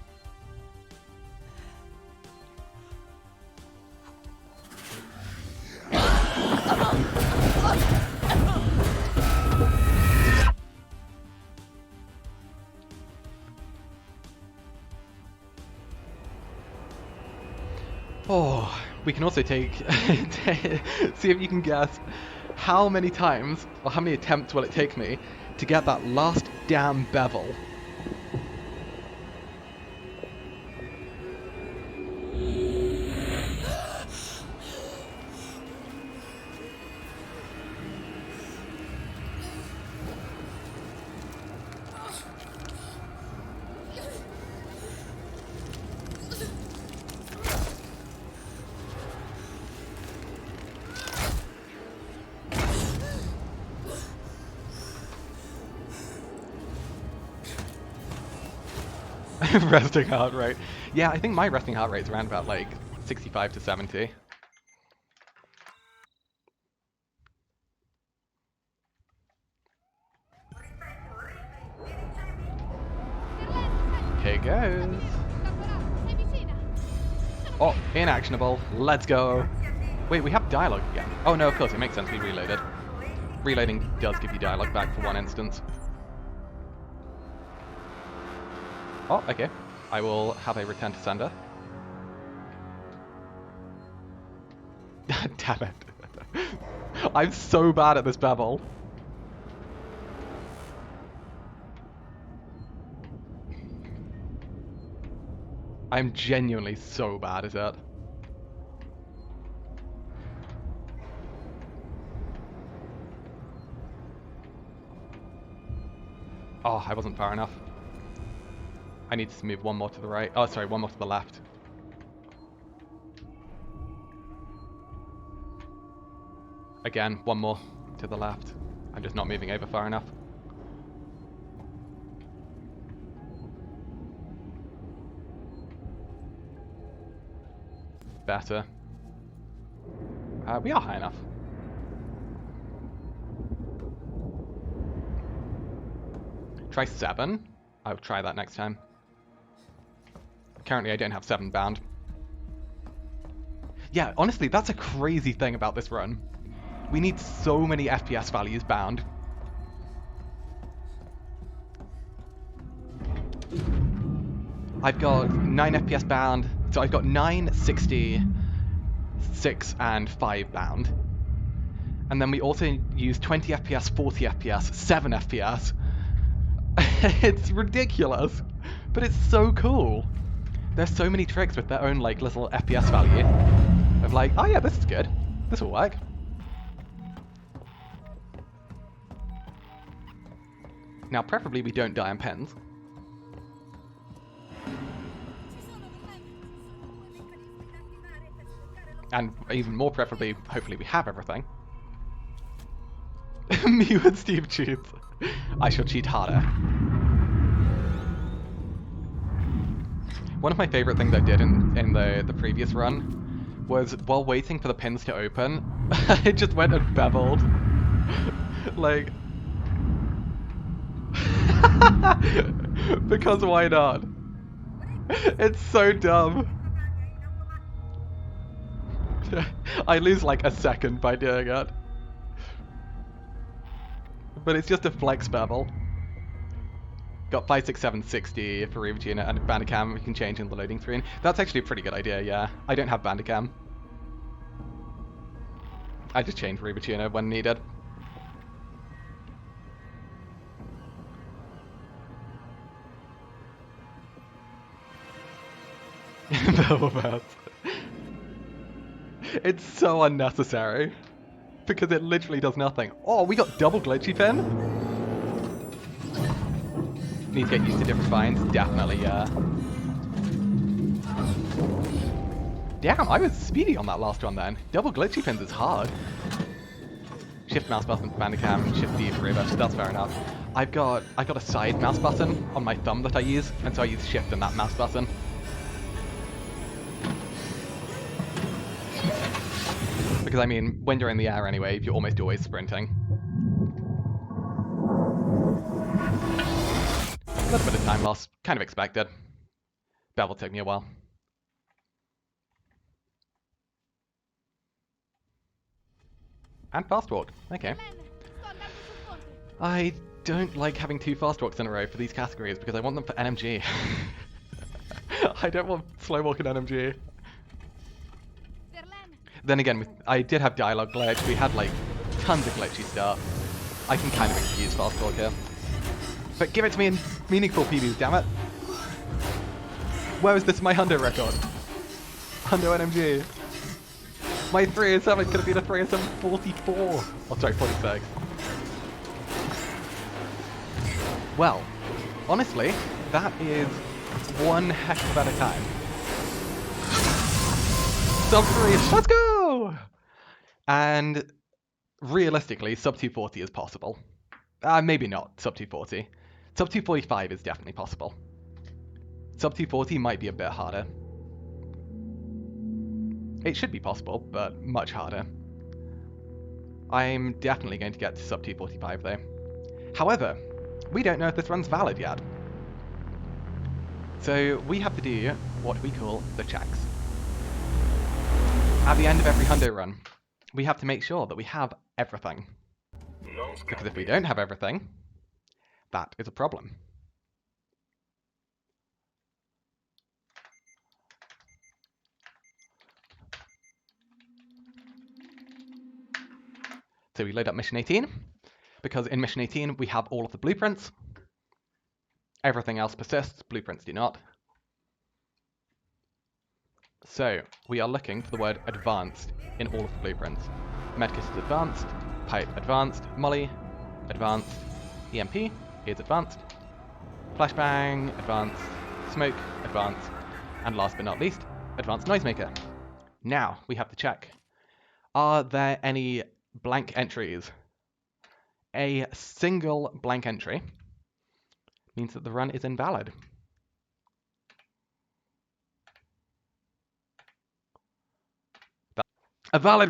Oh, we can also take, see if you can guess how many times, or how many attempts will it take me to get that last damn bevel. Resting heart rate. Yeah, I think my resting heart rate is around about like 65 to 70. Here goes. Sei vicina? Oh, inactionable. Let's go. Wait, we have dialogue again. Oh no, of course, it makes sense we reloaded. Reloading does give you dialogue back for one instance. Oh, okay. I will have a return to sender. Damn it. I'm so bad at this bevel. I'm genuinely so bad at it. Oh, I wasn't far enough. I need to move one more to the right. Oh, sorry, one more to the left. Again, one more to the left. I'm just not moving over far enough. Better. We are high enough. Try 7. I'll try that next time. Currently, I don't have 7 bound. Yeah, honestly, that's a crazy thing about this run. We need so many FPS values bound. I've got 9 FPS bound, so I've got 9, 60, 6, and 5 bound. And then we also use 20 FPS, 40 FPS, 7 FPS. It's ridiculous, but it's so cool. There's so many tricks with their own like little FPS value of like, oh yeah, this is good. This will work. Now, preferably we don't die on pens. And even more preferably, hopefully we have everything. Me and Steve cheats. I shall cheat harder. One of my favorite things I did in the previous run was while waiting for the pins to open, I just went and beveled. Like... because why not? It's so dumb. I lose like a second by doing it. But it's just a flex bevel. Got 5, 6, 7, 60 for Regina and Bandicam we can change in the loading screen. That's actually a pretty good idea, yeah. I don't have Bandicam. I just change Regina when needed. It's so unnecessary. Because it literally does nothing. Oh, we got double glitchy pin? Need to get used to different finds? Definitely, yeah. Damn, I was speedy on that last one then. Double glitchy pins is hard. Shift mouse button for Bandicam, Shift D for reverse, that's fair enough. I've got a side mouse button on my thumb that I use, and so I use Shift and that mouse button. Because I mean, when you're in the air anyway, you're almost always sprinting. A little bit of time loss, kind of expected. Bevel took me a while. And fast walk, okay. I don't like having 2 fast walks in a row for these categories because I want them for NMG. I don't want slow walk in NMG. Then again, I did have dialogue glitch, we had like tons of glitchy stuff. I can kind of excuse fast walk here. But give it to me in meaningful PBs, damn it. Where is this my Hundo record? Hundo NMG. My 307 could have been a 307 44. Oh sorry, 46. Well, honestly, that is one heck of a better time. Sub 3, let's go! And realistically, sub 240 is possible. Maybe not sub 240. Sub 245 is definitely possible. Sub 240 might be a bit harder. It should be possible, but much harder. I'm definitely going to get to sub 245 though. However, we don't know if this run's valid yet. So we have to do what we call the checks. At the end of every hundo run, we have to make sure that we have everything. Because if we don't have everything, that is a problem. So we load up mission 18, because in mission 18 we have all of the blueprints. Everything else persists, blueprints do not. So we are looking for the word advanced in all of the blueprints. Medkit is advanced, pipe advanced, molly advanced, EMP is advanced, flashbang advanced, smoke advanced, and last but not least, advanced noisemaker. Now we have to check. Are there any blank entries? A single blank entry means that the run is invalid. A valid run